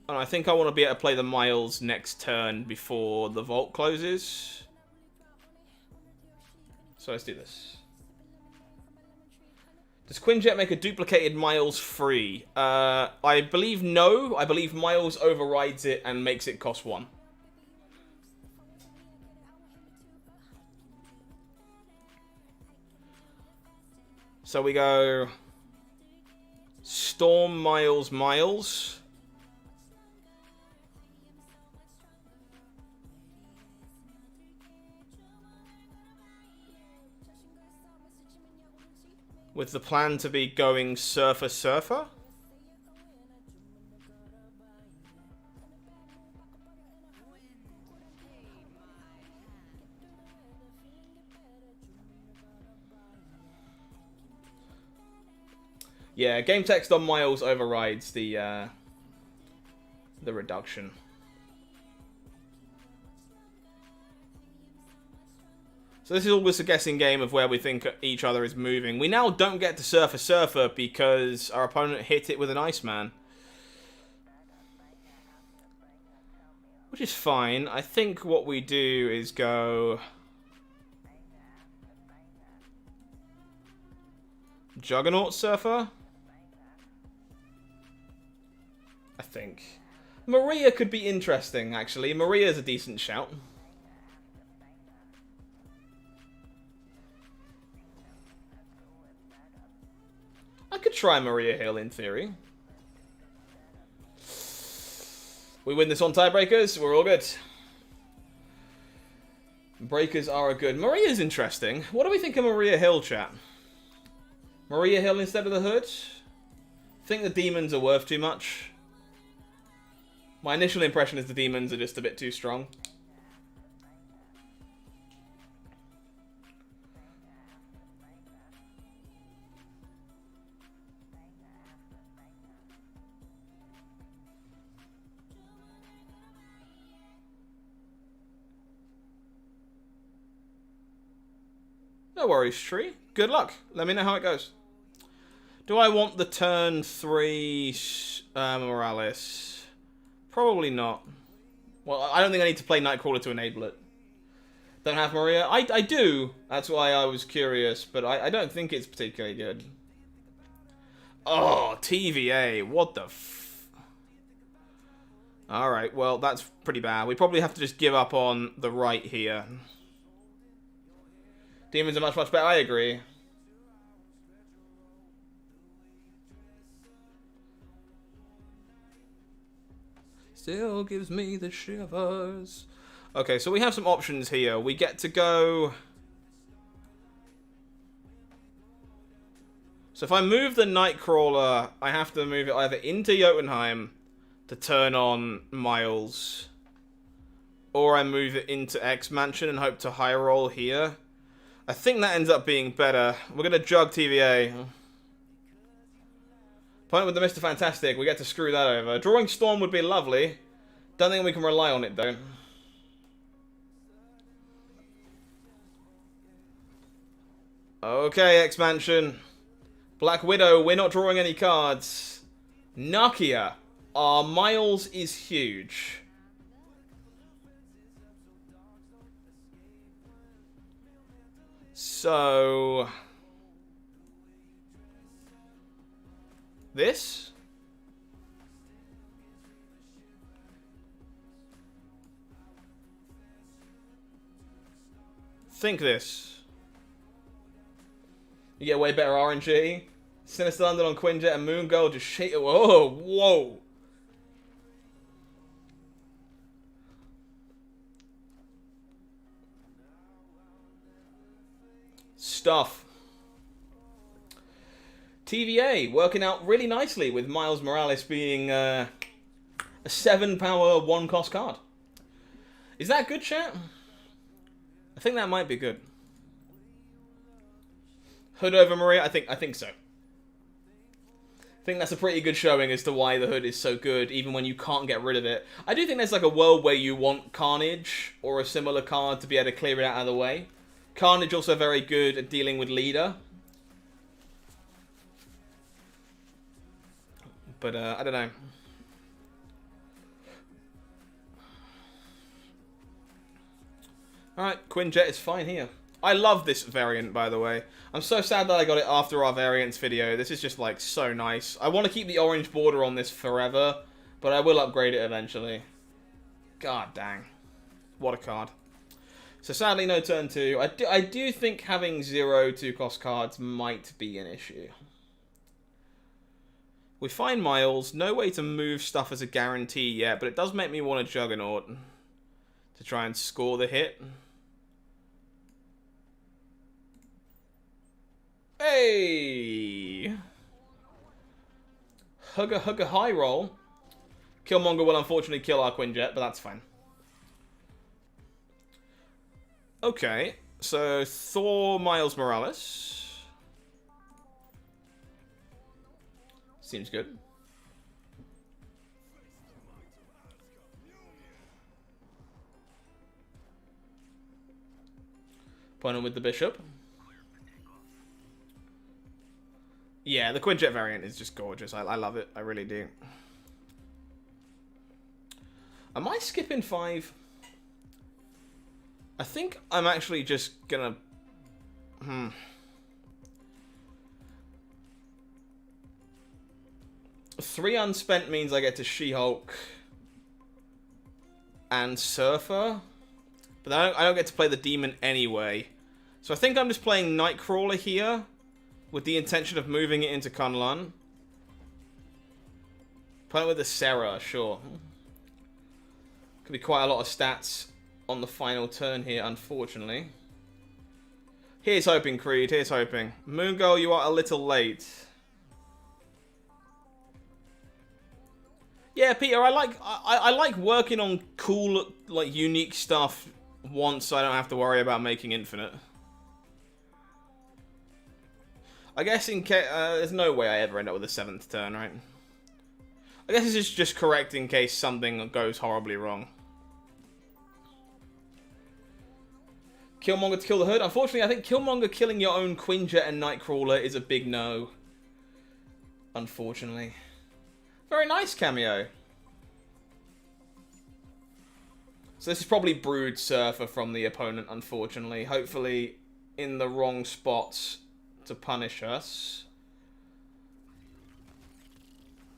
And I think I want to be able to play the Miles next turn before the vault closes. So let's do this. Does Quinjet make a duplicated Miles free? I believe no. I believe Miles overrides it and makes it cost 1. So we go Storm, Miles. With the plan to be going Surfer. Yeah, game text on Miles overrides the reduction. So this is always a guessing game of where we think each other is moving. We now don't get to Surfer because our opponent hit it with an Iceman. Which is fine. I think what we do is go Juggernaut Surfer. I think. Maria could be interesting, actually. Maria's a decent shout. I could try Maria Hill in theory. We win this on tiebreakers, we're all good. Breakers are a good. Maria's interesting. What do we think of Maria Hill, chat? Maria Hill instead of the Hood? Think the demons are worth too much? My initial impression is the demons are just a bit too strong. No worries, Tree. Good luck. Let me know how it goes. Do I want the turn 3 Morales? Probably not. Well, I don't think I need to play Nightcrawler to enable it. Don't have Maria? I do. That's why I was curious, but I don't think it's particularly good. Oh, TVA. What the f... Alright, well, that's pretty bad. We probably have to just give up on the right here. Demons are much, much better. I agree. Still gives me the shivers. Okay, so we have some options here. We get to go... So if I move the Nightcrawler, I have to move it either into Jotunheim to turn on Miles, or I move it into X Mansion and hope to high roll here. I think that ends up being better. We're going to jug TVA. Point with the Mr. Fantastic, we get to screw that over. Drawing Storm would be lovely. Don't think we can rely on it, though. Okay, X-Mansion. Black Widow, we're not drawing any cards. Nakia. Our Miles is huge. So... this? Think this. You get way better RNG. Sinister London on Quinjet and Moon Girl just shake it. Whoa, whoa. Stuff. TVA working out really nicely with Miles Morales being a 7-power 1-cost card. Is that good, chat? I think that might be good. Hood over Maria? I think so. I think that's a pretty good showing as to why the Hood is so good, even when you can't get rid of it. I do think there's like a world where you want Carnage or a similar card to be able to clear it out of the way. Carnage also very good at dealing with Leader. But, I don't know. Alright, Quinjet is fine here. I love this variant, by the way. I'm so sad that I got it after our variants video. This is just, like, so nice. I want to keep the orange border on this forever, but I will upgrade it eventually. God dang. What a card. So, sadly, no turn 2. I do think having 0 2-cost cards might be an issue. We find Miles. No way to move stuff as a guarantee yet, but it does make me want a Juggernaut to try and score the hit. Hey! Hugger high roll. Killmonger will unfortunately kill our Quinjet, but that's fine. Okay, so Thor Miles Morales. Seems good. Opponent with the Bishop. Yeah, the Quinjet variant is just gorgeous. I love it. I really do. Am I skipping 5? I think I'm actually just gonna... 3 unspent means I get to She-Hulk and Surfer. But I don't get to play the Demon anyway. So I think I'm just playing Nightcrawler here with the intention of moving it into Kunlun. Playing with the Sarah, sure. Could be quite a lot of stats on the final turn here, unfortunately. Here's hoping, Creed. Here's hoping. Moon Girl, you are a little late. Yeah, Peter, I like working on cool, like, unique stuff once I don't have to worry about making infinite. I guess in case... there's no way I ever end up with a 7th turn, right? I guess this is just correct in case something goes horribly wrong. Killmonger to kill the Hood. Unfortunately, I think Killmonger killing your own Quinjet and Nightcrawler is a big no. Unfortunately. Very nice cameo. So this is probably Brood Surfer from the opponent, unfortunately. Hopefully in the wrong spots to punish us.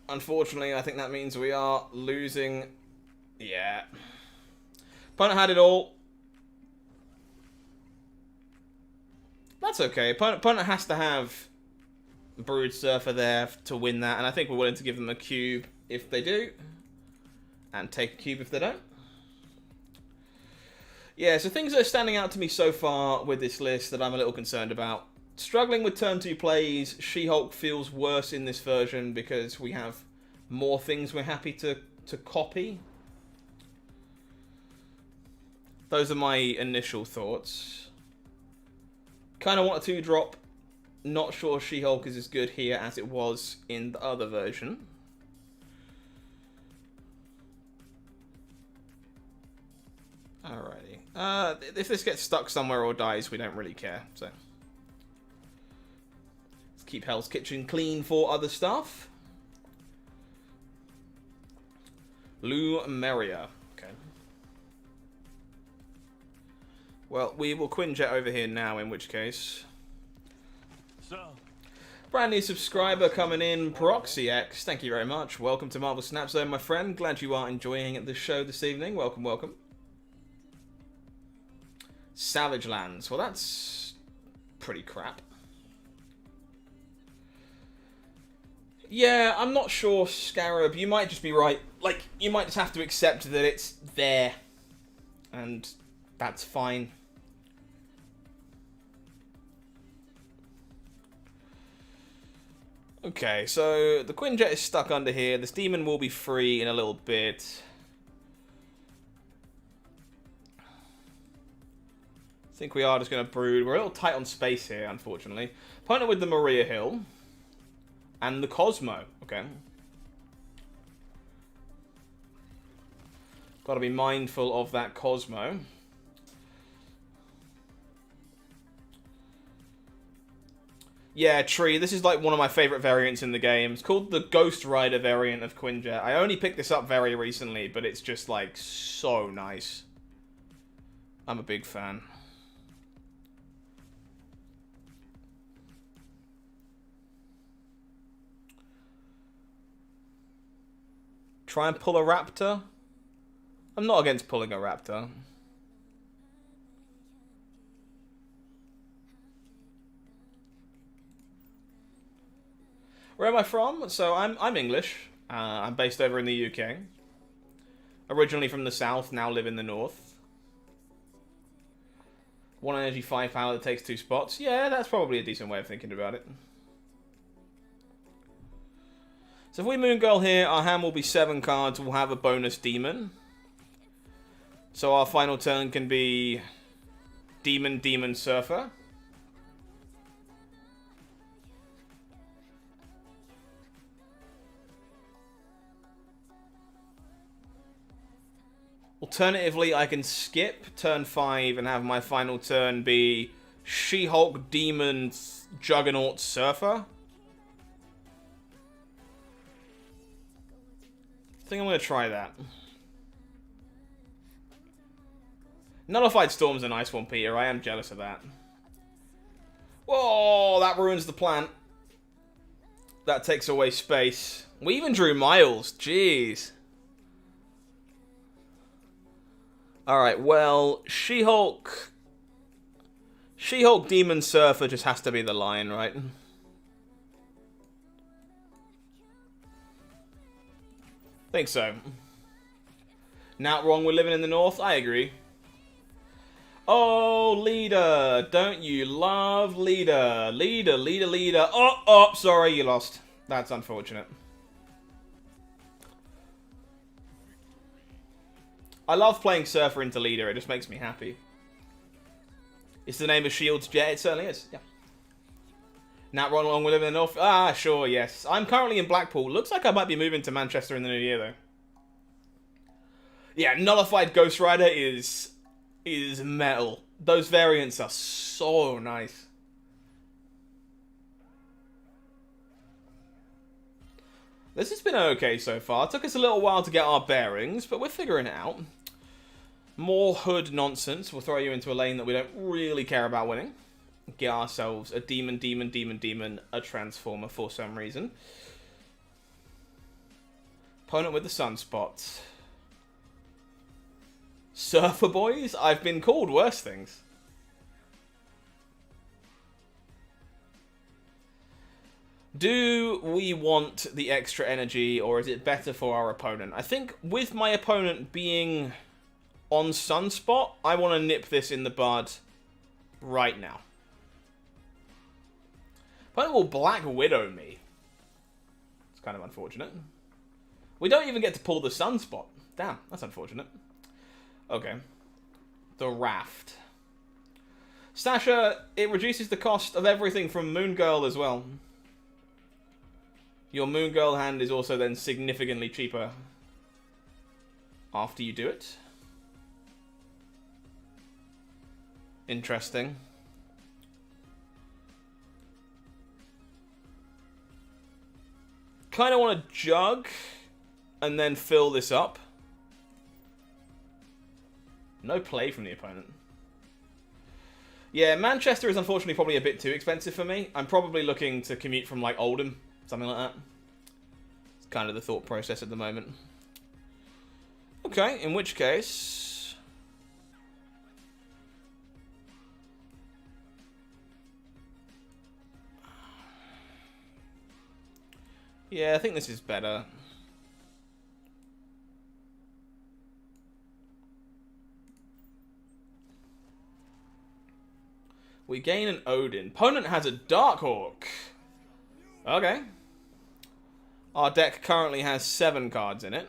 Unfortunately, I think that means we are losing. Yeah. Opponent had it all. That's okay. Opponent has to have Brood Surfer there to win that, and I think we're willing to give them a cube if they do, and take a cube if they don't. Yeah, so things that are standing out to me so far with this list that I'm a little concerned about. Struggling with turn 2 plays. She-Hulk feels worse in this version because we have more things we're happy to copy. Those are my initial thoughts. Kind of want a 2-drop. Not sure She-Hulk is as good here as it was in the other version. Alrighty. If this gets stuck somewhere or dies, we don't really care. So let's keep Hell's Kitchen clean for other stuff. Lou Meria. Okay. Well, we will Quinjet over here now, in which case... So, brand new subscriber coming in, ProxyX. Thank you very much. Welcome to Marvel Snap Zone, my friend. Glad you are enjoying the show this evening. Welcome, welcome. Savage Lands. Well, that's pretty crap. Yeah, I'm not sure, Scarab. You might just be right. Like, you might just have to accept that it's there. And that's fine. Okay, so the Quinjet is stuck under here. This demon will be free in a little bit. I think we are just going to brood. We're a little tight on space here, unfortunately. Opponent with the Maria Hill. And the Cosmo. Okay. Got to be mindful of that Cosmo. Yeah, Tree. This is like one of my favorite variants in the game. It's called the Ghost Rider variant of Quinjet. I only picked this up very recently, but it's just like so nice. I'm a big fan. Try and pull a raptor? I'm not against pulling a raptor. Where am I from? So I'm English. I'm based over in the UK. Originally from the south, now live in the north. 1 energy, 5 power that takes 2 spots. Yeah, that's probably a decent way of thinking about it. So if we Moon Girl here, our hand will be 7 cards. We'll have a bonus demon. So our final turn can be Demon Surfer. Alternatively, I can skip turn 5 and have my final turn be She-Hulk Demon Juggernaut Surfer. I think I'm going to try that. Nullified Storm's a nice one, Peter. I am jealous of that. Whoa, that ruins the plan. That takes away space. We even drew Miles. Jeez. Alright, well, She-Hulk Demon Surfer just has to be the line, right? Think so. Not wrong, we're living in the north. I agree. Oh, Leader. Don't you love Leader? Leader. Oh, sorry, you lost. That's unfortunate. I love playing Surfer into leader. It just makes me happy. It's the name of Shield's jet. It certainly is. Yeah. Nat Ron along with him in the north. Ah, sure, yes. I'm currently in Blackpool. Looks like I might be moving to Manchester in the new year, though. Yeah, Nullified Ghost Rider is metal. Those variants are so nice. This has been okay so far. It took us a little while to get our bearings, but we're figuring it out. More hood nonsense. We'll throw you into a lane that we don't really care about winning. Get ourselves a demon, a transformer for some reason. Opponent with the sunspot. Surfer boys? I've been called worse things. Do we want the extra energy, or is it better for our opponent? I think with my opponent being on sunspot, I want to nip this in the bud right now. Opponent will Black Widow me. It's kind of unfortunate. We don't even get to pull the sunspot. Damn, that's unfortunate. Okay. The Raft. Stasha, it reduces the cost of everything from Moon Girl as well. Your Moon Girl hand is also then significantly cheaper after you do it. Interesting. Kind of want to jug and then fill this up. No play from the opponent. Yeah, Manchester is unfortunately probably a bit too expensive for me. I'm probably looking to commute from like Oldham, something like that. It's kind of the thought process at the moment. Okay, in which case... yeah, I think this is better. We gain an Odin. Opponent has a Darkhawk. Okay. Our deck currently has 7 cards in it.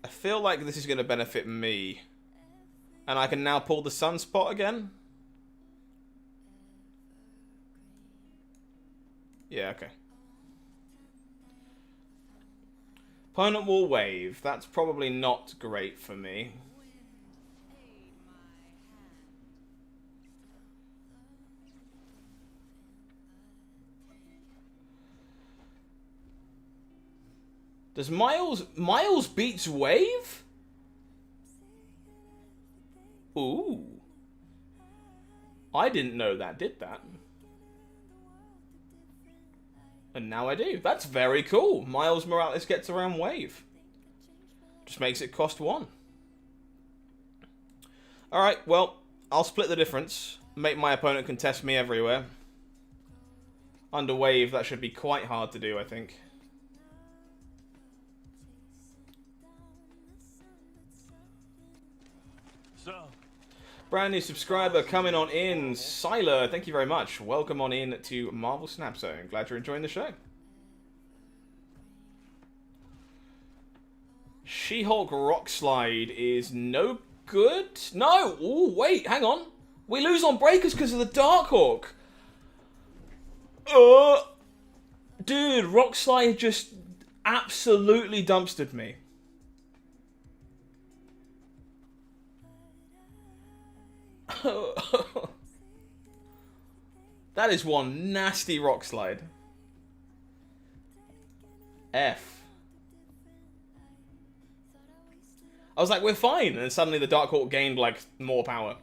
I feel like this is going to benefit me. And I can now pull the Sunspot again. Yeah, okay. Opponent will wave. That's probably not great for me. Does Miles beats wave? Ooh. I didn't know that did that. And now I do. That's very cool. Miles Morales gets around wave. Just makes it cost 1. Alright, well, I'll split the difference. Make my opponent contest me everywhere. Under wave, that should be quite hard to do, I think. So, Brand new subscriber coming on in. Siler, thank you very much. Welcome on in to Marvel Snap Zone. Glad you're enjoying the show. She-Hulk Rock Slide is no good. No! Ooh, wait, hang on. We lose on breakers because of the Darkhawk. Dude, Rock Slide just absolutely dumpstered me. That is one nasty Rock Slide. F. I was like, we're fine, and then suddenly the Darkhawk gained like more power.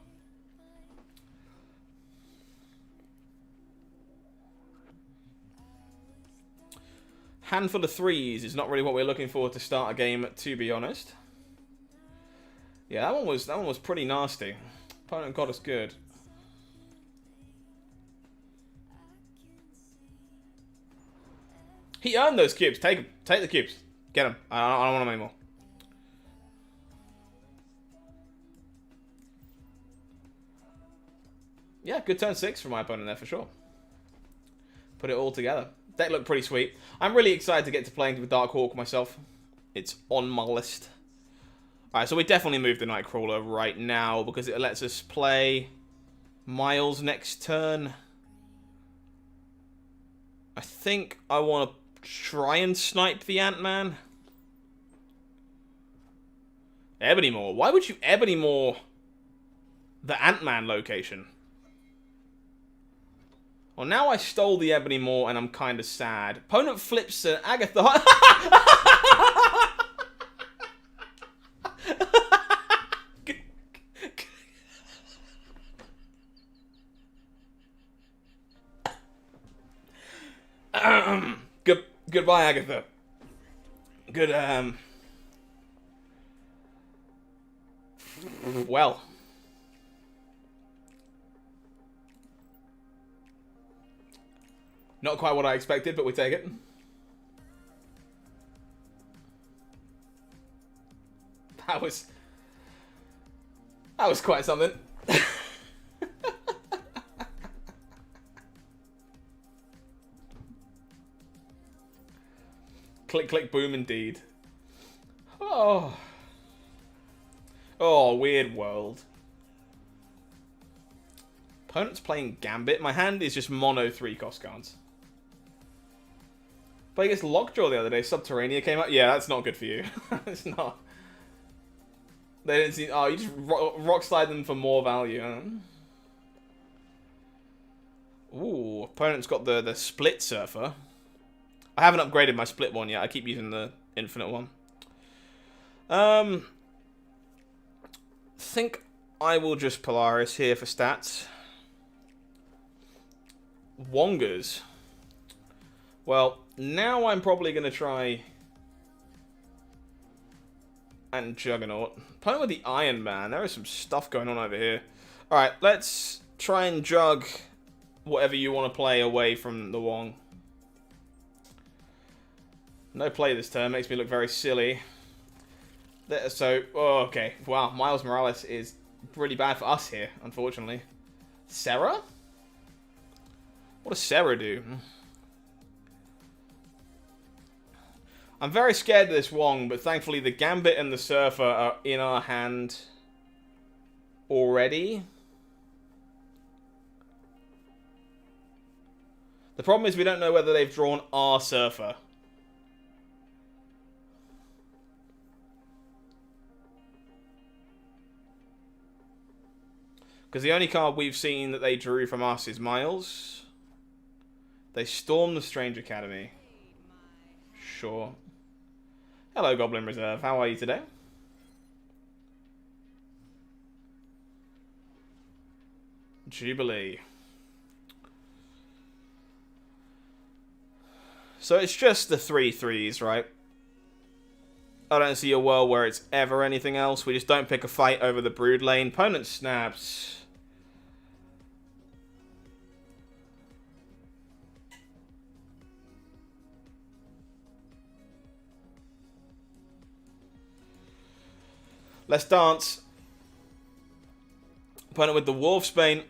Handful of threes is not really what we're looking for to start a game, to be honest. Yeah, that one was pretty nasty. Opponent got us good. He earned those cubes. Take them. Take the cubes. Get them. I don't want them anymore. Yeah, good turn 6 for my opponent there for sure. put it all together. Deck looked pretty sweet. I'm really excited to get to playing with Dark Hawk myself. It's on my list. Alright, so we definitely move the Nightcrawler right now because it lets us play Miles next turn. I think I want to try and snipe the Ant-Man. Ebony Maw. Why would you Ebony Maw the Ant-Man location? Well, now I stole the Ebony Maw and I'm kind of sad. Opponent flips an Agatha. Goodbye, Agatha. Well. Not quite what I expected, but we take it. That was quite something. Click, click, boom, indeed. Oh. Oh, weird world. Opponent's playing Gambit. My hand is just mono 3-cost cards. But against Lockjaw the other day, Subterranea came out. Yeah, that's not good for you. It's not. They didn't see. Oh, you just rock slide them for more value. Huh? Ooh, opponent's got the Split Surfer. I haven't upgraded my Split one yet. I keep using the Infinite one. Think I will just Polaris here for stats. Wongers. Well, now I'm probably going to try and Juggernaut. Playing with the Iron Man. There is some stuff going on over here. Alright, let's try and jug whatever you want to play away from the Wong. No play this turn. Makes me look very silly. So, oh, okay. Wow, Miles Morales is really bad for us here, unfortunately. Sarah? What does Sarah do? I'm very scared of this Wong, but thankfully the Gambit and the Surfer are in our hand already. The problem is we don't know whether they've drawn our Surfer. Because the only card we've seen that they drew from us is Miles. They stormed the Strange Academy. Sure. Hello, Goblin Reserve. How are you today? Jubilee. So it's just the 3/3s, right? I don't see a world where it's ever anything else. We just don't pick a fight over the Brood lane. Opponent snaps. Let's dance. Opponent with the Wolfsbane.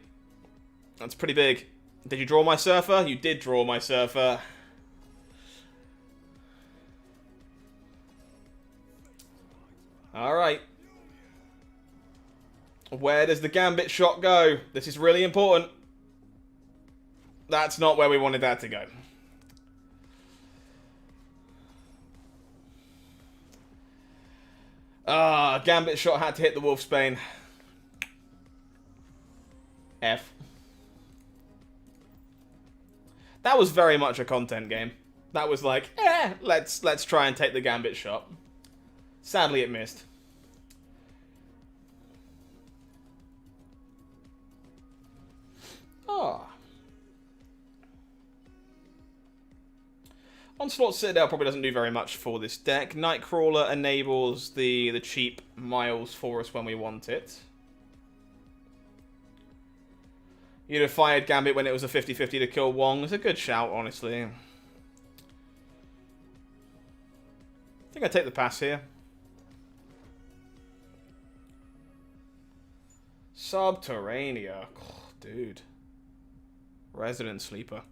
That's pretty big. Did you draw my Surfer? You did draw my Surfer. Alright. Where does the Gambit shot go? This is really important. That's not where we wanted that to go. Ah, Gambit shot had to hit the Wolfsbane. F. That was very much a content game. That was like, let's try and take the Gambit shot. Sadly, it missed. Ah. Onslaught Citadel probably doesn't do very much for this deck. Nightcrawler enables the cheap Miles for us when we want it. You'd have fired Gambit when it was a 50-50 to kill Wong. It's a good shout, honestly. I think I take the pass here. Subterranea. Oh, dude. Resident Sleeper.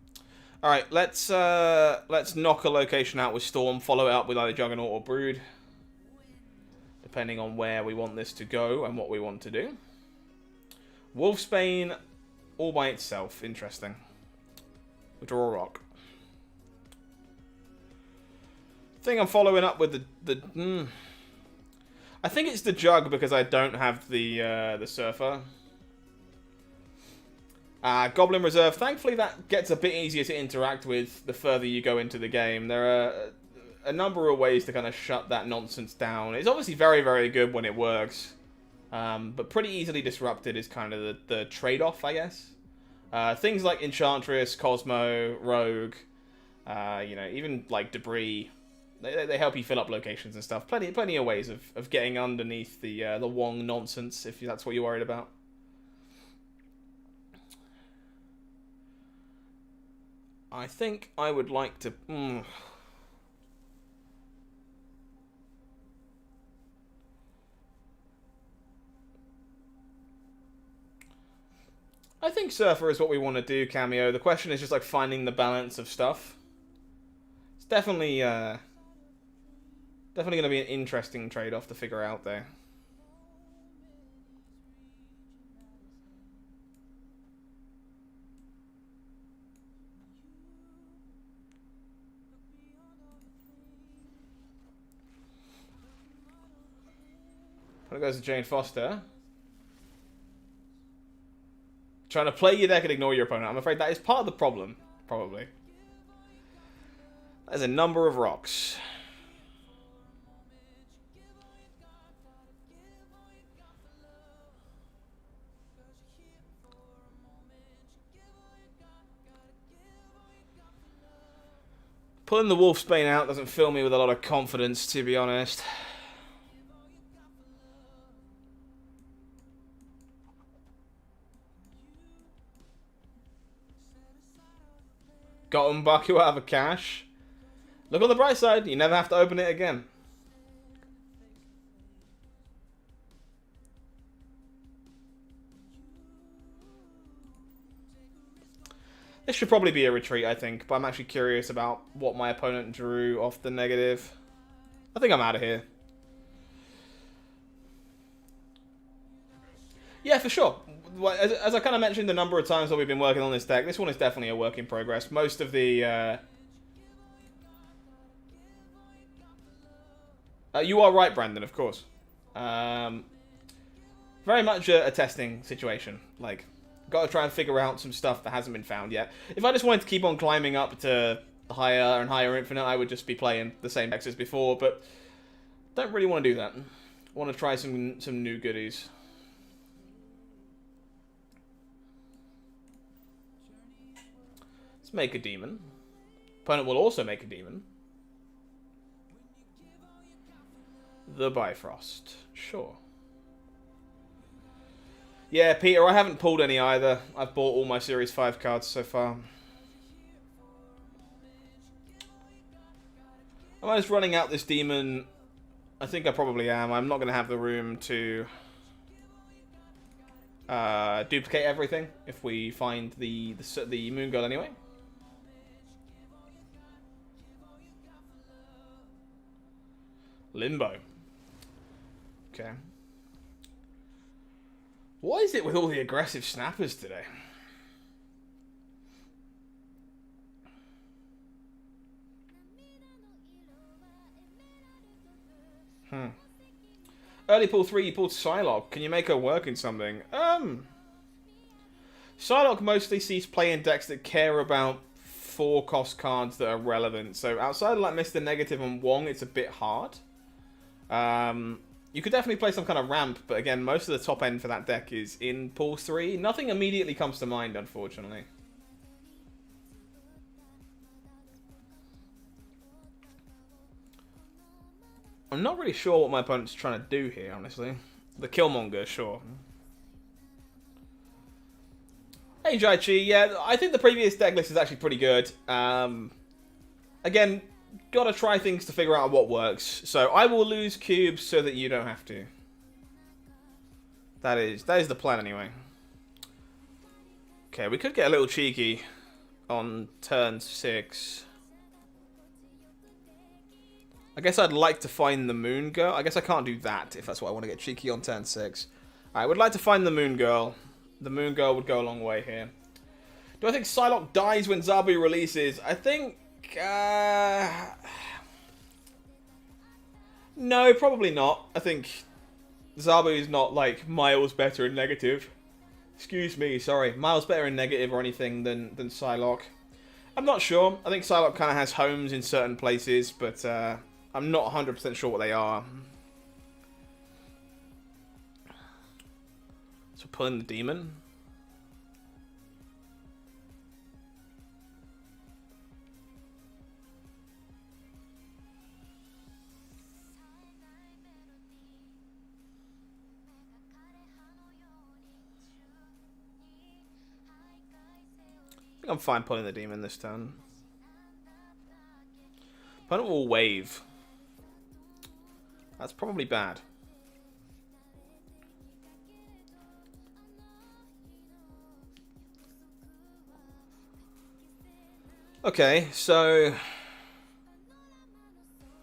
All right, let's knock a location out with Storm, follow it up with either Juggernaut or Brood, depending on where we want this to go and what we want to do. Wolfsbane all by itself, interesting. We draw a rock. I think I'm following up with I think it's the Jug because I don't have the Surfer. Goblin Reserve. Thankfully, that gets a bit easier to interact with the further you go into the game. There are a number of ways to kind of shut that nonsense down. It's obviously very, very good when it works, but pretty easily disrupted is kind of the trade-off, I guess. Things like Enchantress, Cosmo, Rogue, you know, even like Debris. They help you fill up locations and stuff. Plenty of ways of getting underneath the Wong nonsense if that's what you're worried about. I think I would like to. I think Surfer is what we want to do, Cameo. The question is just like finding the balance of stuff. It's definitely going to be an interesting trade-off to figure out there. When it goes to Jane Foster. Trying to play your deck and ignore your opponent. I'm afraid that is part of the problem, probably. There's a number of rocks. Pulling the Wolfsbane out doesn't fill me with a lot of confidence, to be honest. Got M'Baku out of a cache. Look on the bright side, you never have to open it again. This should probably be a retreat, I think, but I'm actually curious about what my opponent drew off the negative. I think I'm out of here. Yeah, for sure. As I kind of mentioned the number of times that we've been working on this deck, this one is definitely a work in progress. Most of the... you are right, Brandon, of course. Very much a testing situation. Like, got to try and figure out some stuff that hasn't been found yet. If I just wanted to keep on climbing up to higher and higher infinite, I would just be playing the same decks as before, but don't really want to do that. I want to try some new goodies. Let's make a demon. Opponent will also make a demon. The Bifrost. Sure. Yeah, Peter, I haven't pulled any either. I've bought all my Series 5 cards so far. Am I just running out this demon? I think I probably am. I'm not going to have the room to duplicate everything if we find the Moon Girl anyway. Limbo. Okay. What is it with all the aggressive snappers today? Early pull 3, you pulled Psylocke. Can you make her work in something? Psylocke mostly sees play in decks that care about 4-cost cards that are relevant. So outside of like Mr. Negative and Wong, it's a bit hard. You could definitely play some kind of ramp, but again, most of the top end for that deck is in pool 3. Nothing immediately comes to mind, unfortunately. I'm not really sure what my opponent's trying to do here, honestly. The Killmonger, sure. Hey, Jaichi, yeah, I think the previous deck list is actually pretty good. Again, gotta try things to figure out what works. So I will lose cubes so that you don't have to. That is the plan anyway. Okay, we could get a little cheeky. on turn 6. I guess I'd like to find the Moon Girl. I guess I can't do that if that's what I want to get cheeky on turn 6. I would like to find the Moon Girl. The Moon Girl would go a long way here. Do I think Psylocke dies when Zabu releases? I think... No, probably not. I think Zabu is not, like, miles better in negative. Excuse me, sorry. Miles better in negative or anything than Psylocke. I'm not sure. I think Psylocke kind of has homes in certain places, but I'm not 100% sure what they are. So pulling the demon. I'm fine pulling the demon this turn. Opponent will wave. That's probably bad. Okay, so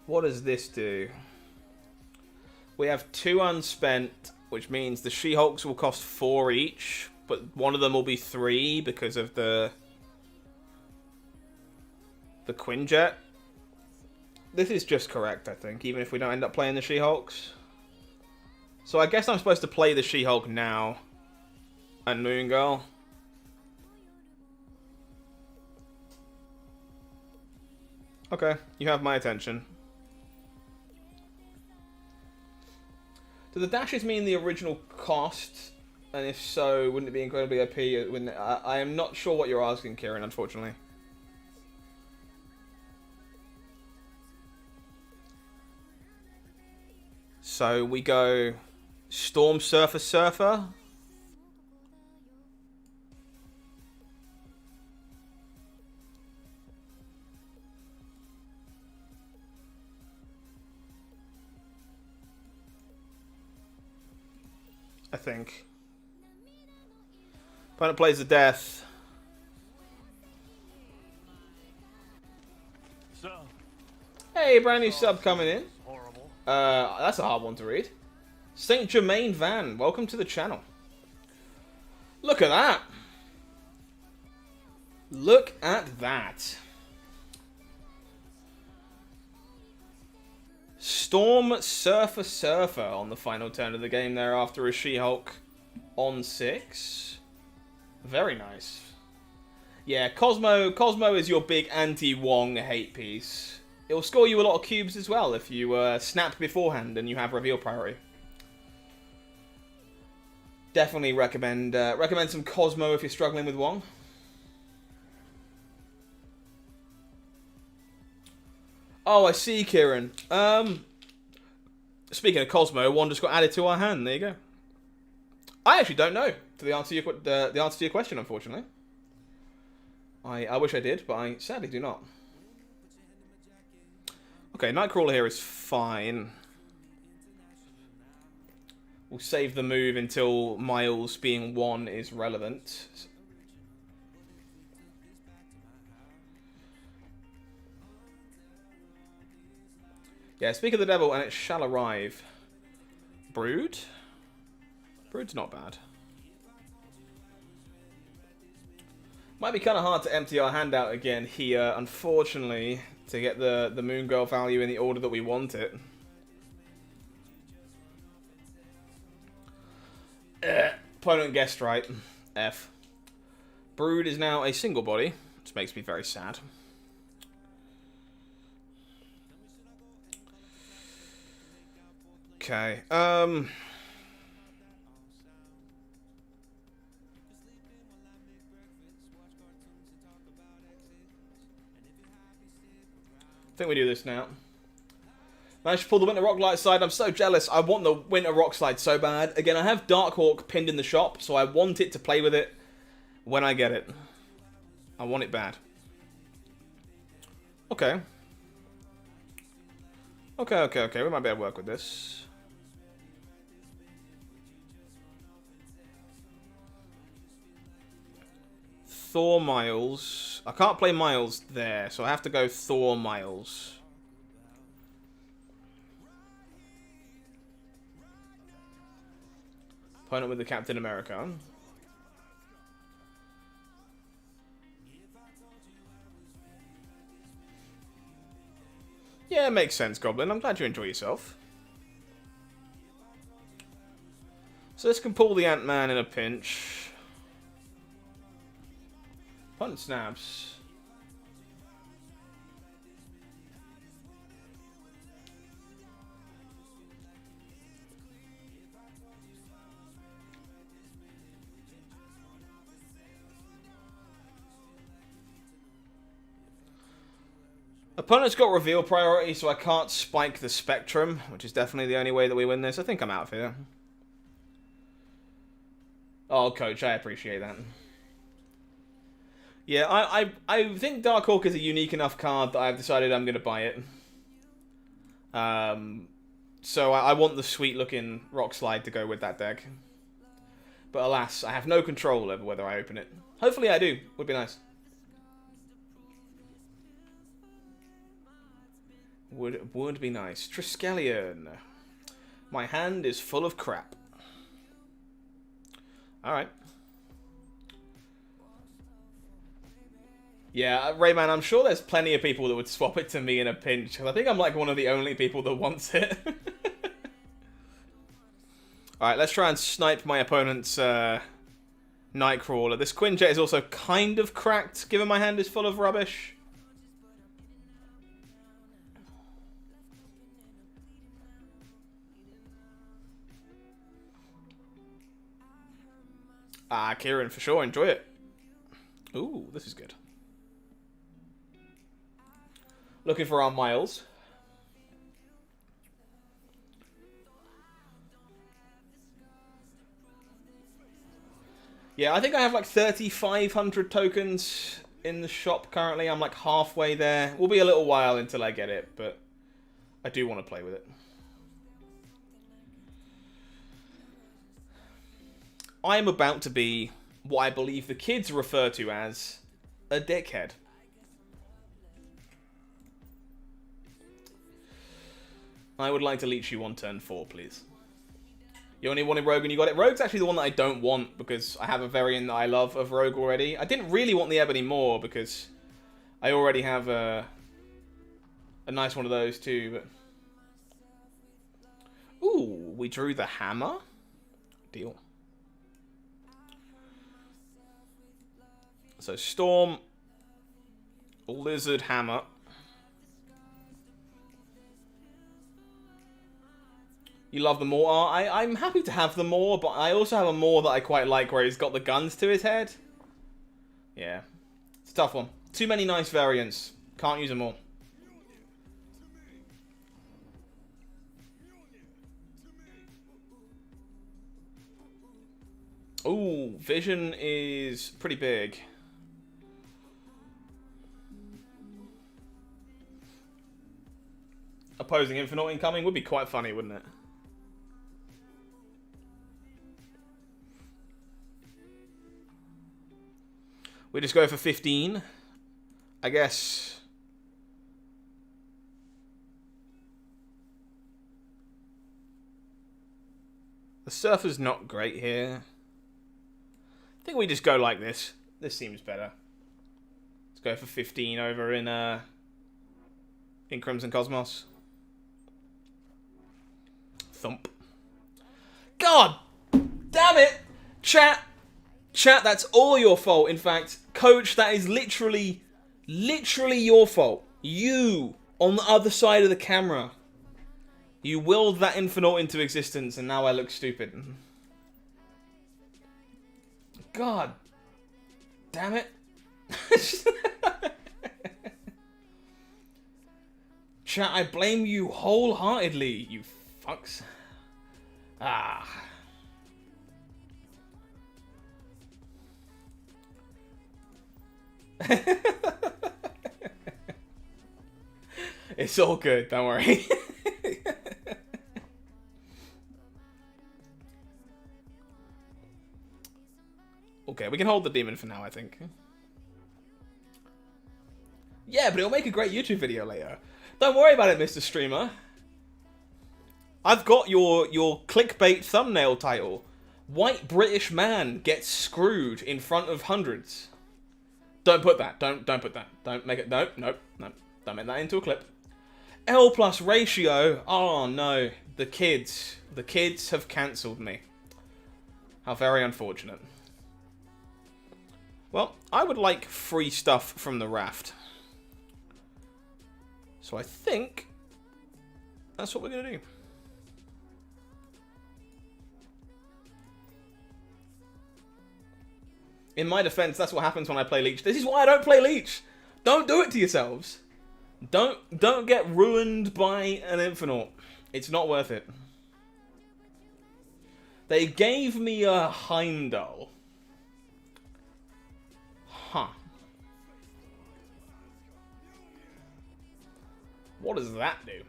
what does this do? We have 2 unspent, which means the She-Hulks will cost 4 each, but one of them will be 3 because of the Quinjet. This is just correct, I think, even if we don't end up playing the She-Hulks. So I guess I'm supposed to play the She-Hulk now. And Moon Girl. Okay, you have my attention. Do the dashes mean the original cost? And if so, wouldn't it be incredibly OP? I am not sure what you're asking, Kieran, unfortunately. So we go Storm Surfer Surfer. I think. Opponent plays the death. So, Hey, brand new sub coming in. horrible. That's a hard one to read. Saint Germain Van, welcome to the channel. Look at that. Look at that. Storm Surfer Surfer on the final turn of the game there after a She-Hulk on 6. Very nice. Yeah, Cosmo is your big anti-Wong hate piece. It will score you a lot of cubes as well if you snap beforehand and you have reveal priority. Definitely recommend some Cosmo if you're struggling with Wong. Oh, I see, Kieran. Speaking of Cosmo, one just got added to our hand. There you go. I actually don't know the answer to your question, unfortunately. I wish I did, but I sadly do not. Okay, Nightcrawler here is fine. We'll save the move until Miles being 1 is relevant. Yeah, speak of the devil and it shall arrive. Brood? Brood's not bad. Might be kind of hard to empty our hand out again here, unfortunately, to get the Moon Girl value in the order that we want it. Opponent guessed right. F. Brood is now a single body, which makes me very sad. Okay, I think we do this now. Managed to pull the Winter Rock Slide side. I'm so jealous. I want the Winter Rock Slide so bad. Again, I have Darkhawk pinned in the shop, so I want it to play with it when I get it. I want it bad. Okay. Okay. We might be able to work with this. Thor Miles I can't play Miles there, so I have to go Thor Miles. Opponent with the Captain America. Yeah, makes sense, Goblin. I'm glad you enjoy yourself. So this can pull the Ant-Man in a pinch. Opponent snaps. Opponent's got reveal priority, so I can't spike the Spectrum, which is definitely the only way that we win this. I think I'm out of here. Oh, Coach, I appreciate that. Yeah, I think Darkhawk is a unique enough card that I've decided I'm going to buy it. So I want the sweet-looking Rock Slide to go with that deck. But alas, I have no control over whether I open it. Hopefully I do. Would be nice. Would be nice. Triskelion. My hand is full of crap. Alright. Yeah, Rayman, I'm sure there's plenty of people that would swap it to me in a pinch, because I think I'm like one of the only people that wants it. Alright, let's try and snipe my opponent's Nightcrawler. This Quinjet is also kind of cracked, given my hand is full of rubbish. Ah, Kieran, for sure. Enjoy it. Ooh, this is good. Looking for our Miles. Yeah, I think I have like 3,500 tokens in the shop currently. I'm like halfway there. Will be a little while until I get it, but I do want to play with it. I am about to be what I believe the kids refer to as a dickhead. I would like to leech you on turn 4, please. You only wanted Rogue and you got it. Rogue's actually the one that I don't want because I have a variant that I love of Rogue already. I didn't really want the Ebony Maw because I already have a nice one of those too. But ooh, we drew the hammer. Deal. So Storm, Lizard, Hammer. You love the Maw? I'm happy to have the Maw, but I also have a Maw that I quite like where he's got the guns to his head. Yeah. It's a tough one. Too many nice variants. Can't use them all. Ooh, Vision is pretty big. Opposing Infinite incoming would be quite funny, wouldn't it? We just go for 15. I guess. The Surfer's not great here. I think we just go like this. This seems better. Let's go for 15 over in Crimson Cosmos. Thump. God damn it! Chat, that's all your fault. In fact, Coach, that is literally your fault. You, on the other side of the camera. You willed that Infinite into existence, and now I look stupid. God damn it. Chat, I blame you wholeheartedly, you fucks. Ah. It's all good, don't worry. Okay, we can hold the demon for now, I think. Yeah, but it'll make a great YouTube video later. Don't worry about it, Mr. Streamer. I've got your clickbait thumbnail title. White British man gets screwed in front of hundreds. Don't put that. Don't put that. Don't make it. No. Don't make that into a clip. L plus ratio. Oh no. The kids. The kids have cancelled me. How very unfortunate. Well, I would like free stuff from the raft. So I think that's what we're going to do. In my defense, that's what happens when I play Leech. This is why I don't play Leech. Don't do it to yourselves. Don't get ruined by an Infinite. It's not worth it. They gave me a Heimdall. Huh. What does that do?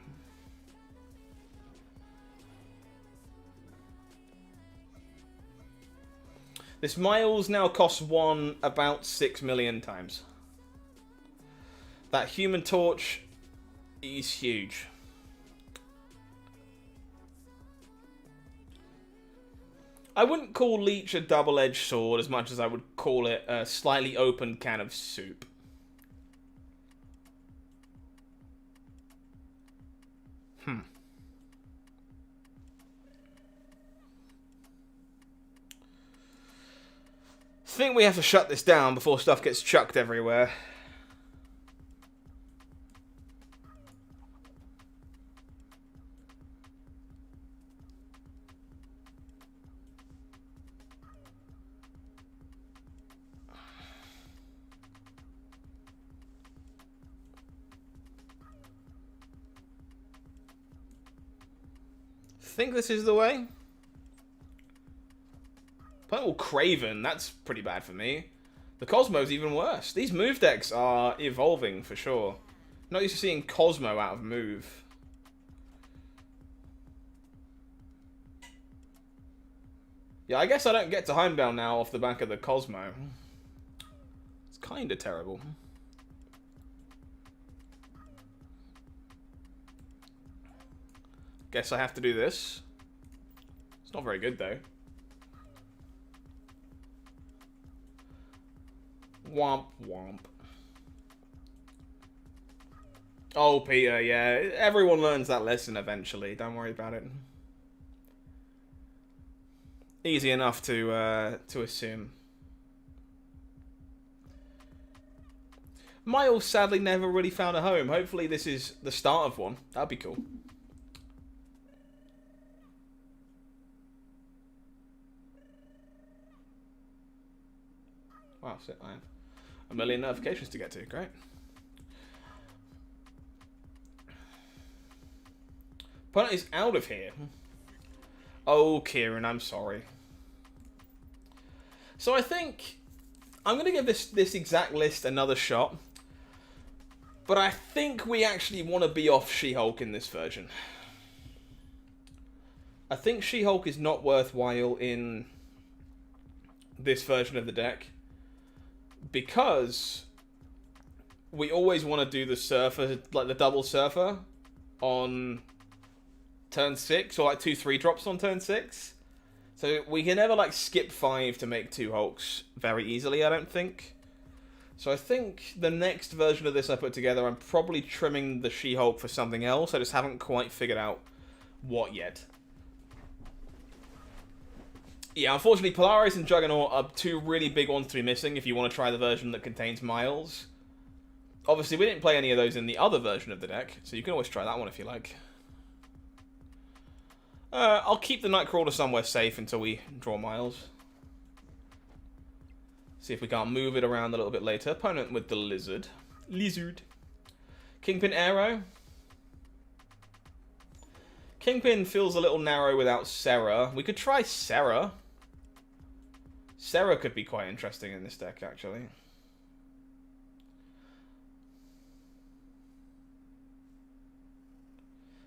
This Miles now costs one about 6 million times. That Human Torch is huge. I wouldn't call Leech a double-edged sword as much as I would call it a slightly open can of soup. I think we have to shut this down before stuff gets chucked everywhere. Think this is the way? Playing all Craven, that's pretty bad for me. The Cosmo's even worse. These move decks are evolving for sure. Not used to seeing Cosmo out of move. Yeah, I guess I don't get to Heimdall now off the back of the Cosmo. It's kinda terrible. Guess I have to do this. It's not very good though. Womp womp. Oh, Peter, yeah. Everyone learns that lesson eventually. Don't worry about it. Easy enough to assume. Miles sadly never really found a home. Hopefully this is the start of one. That'd be cool. Wow, shit, I have a million notifications to get to. Great. Opponent is out of here. Oh, Kieran, I'm sorry. So I think I'm going to give this exact list another shot. But I think we actually want to be off She-Hulk in this version. I think She-Hulk is not worthwhile in this version of the deck. Because we always want to do the Surfer, like the double Surfer on turn 6, or like 2/3 drops on turn 6. So we can never like skip 5 to make 2 Hulks very easily, I don't think. So I think the next version of this I put together, I'm probably trimming the She-Hulk for something else. I just haven't quite figured out what yet. Yeah, unfortunately, Polaris and Juggernaut are 2 really big ones to be missing if you want to try the version that contains Miles. Obviously, we didn't play any of those in the other version of the deck, so you can always try that one if you like. I'll keep the Nightcrawler somewhere safe until we draw Miles. See if we can't move it around a little bit later. Opponent with the Lizard. Kingpin Arrow. Kingpin feels a little narrow without Sarah. We could try Sarah. Sarah could be quite interesting in this deck, actually.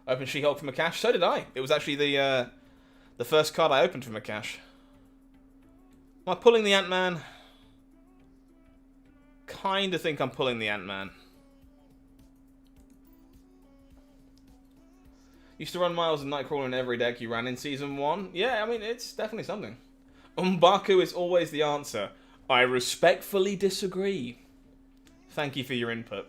Open She-Hulk from a cache. So did I. It was actually the first card I opened from a cache. Am I pulling the Ant-Man? Kinda think I'm pulling the Ant-Man. Used to run Miles and Nightcrawler in every deck you ran in Season 1. Yeah, I mean, it's definitely something. M'Baku is always the answer. I respectfully disagree. Thank you for your input.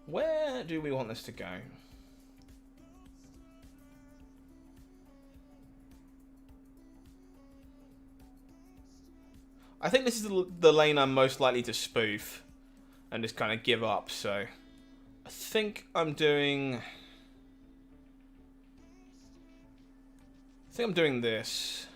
Where do we want this to go? I think this is the lane I'm most likely to spoof and just kind of give up, so I think I'm doing this.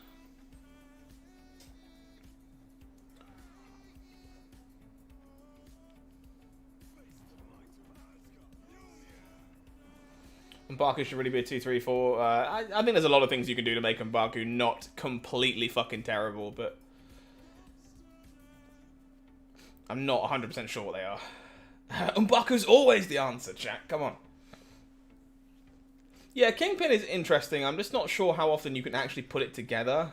M'Baku should really be a 2-3-4. I think there's a lot of things you can do to make M'Baku not completely fucking terrible, but I'm not 100% sure what they are. M'Baku's always the answer, chat. Come on. Yeah, Kingpin is interesting. I'm just not sure how often you can actually put it together.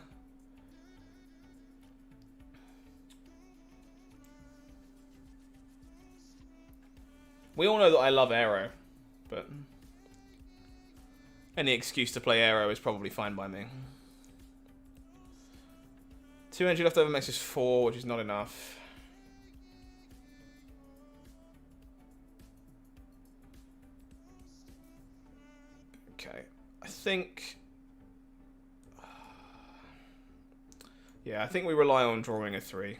We all know that I love Aero, but any excuse to play Aero is probably fine by me. 2 energy left over makes us 4, which is not enough. Okay, I think... yeah, I think we rely on drawing a 3.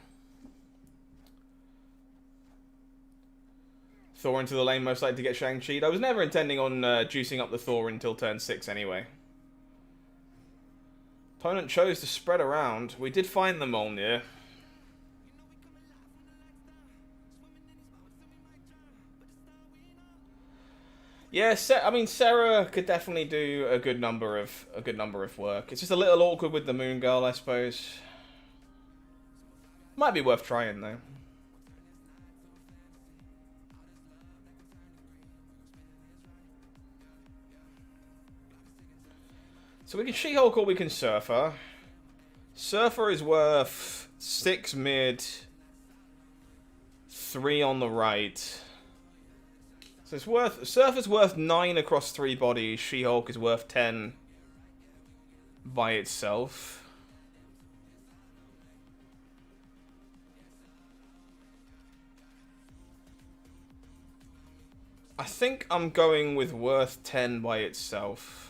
Thor into the lane, most likely to get Shang-Chi'd. I was never intending on juicing up the Thor until turn 6 anyway. Opponent chose to spread around. We did find the Mjolnir. Yeah, I mean, Sarah could definitely do a good number of work. It's just a little awkward with the Moon Girl, I suppose. Might be worth trying though. So we can She-Hulk or we can Surfer. Surfer is worth 6 mid, 3 on the right. So it's worth... Surfer's worth 9 across 3 bodies. She-Hulk is worth 10 by itself. I think I'm going with worth 10 by itself.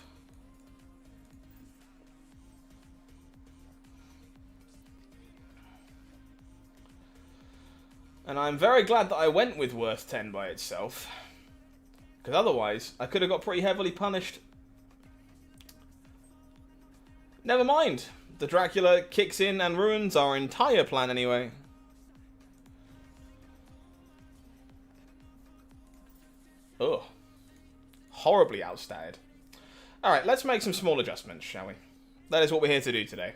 And I'm very glad that I went with worth 10 by itself. Because otherwise, I could have got pretty heavily punished. Never mind. The Dracula kicks in and ruins our entire plan anyway. Ugh. Horribly outstatted. Alright, let's make some small adjustments, shall we? That is what we're here to do today.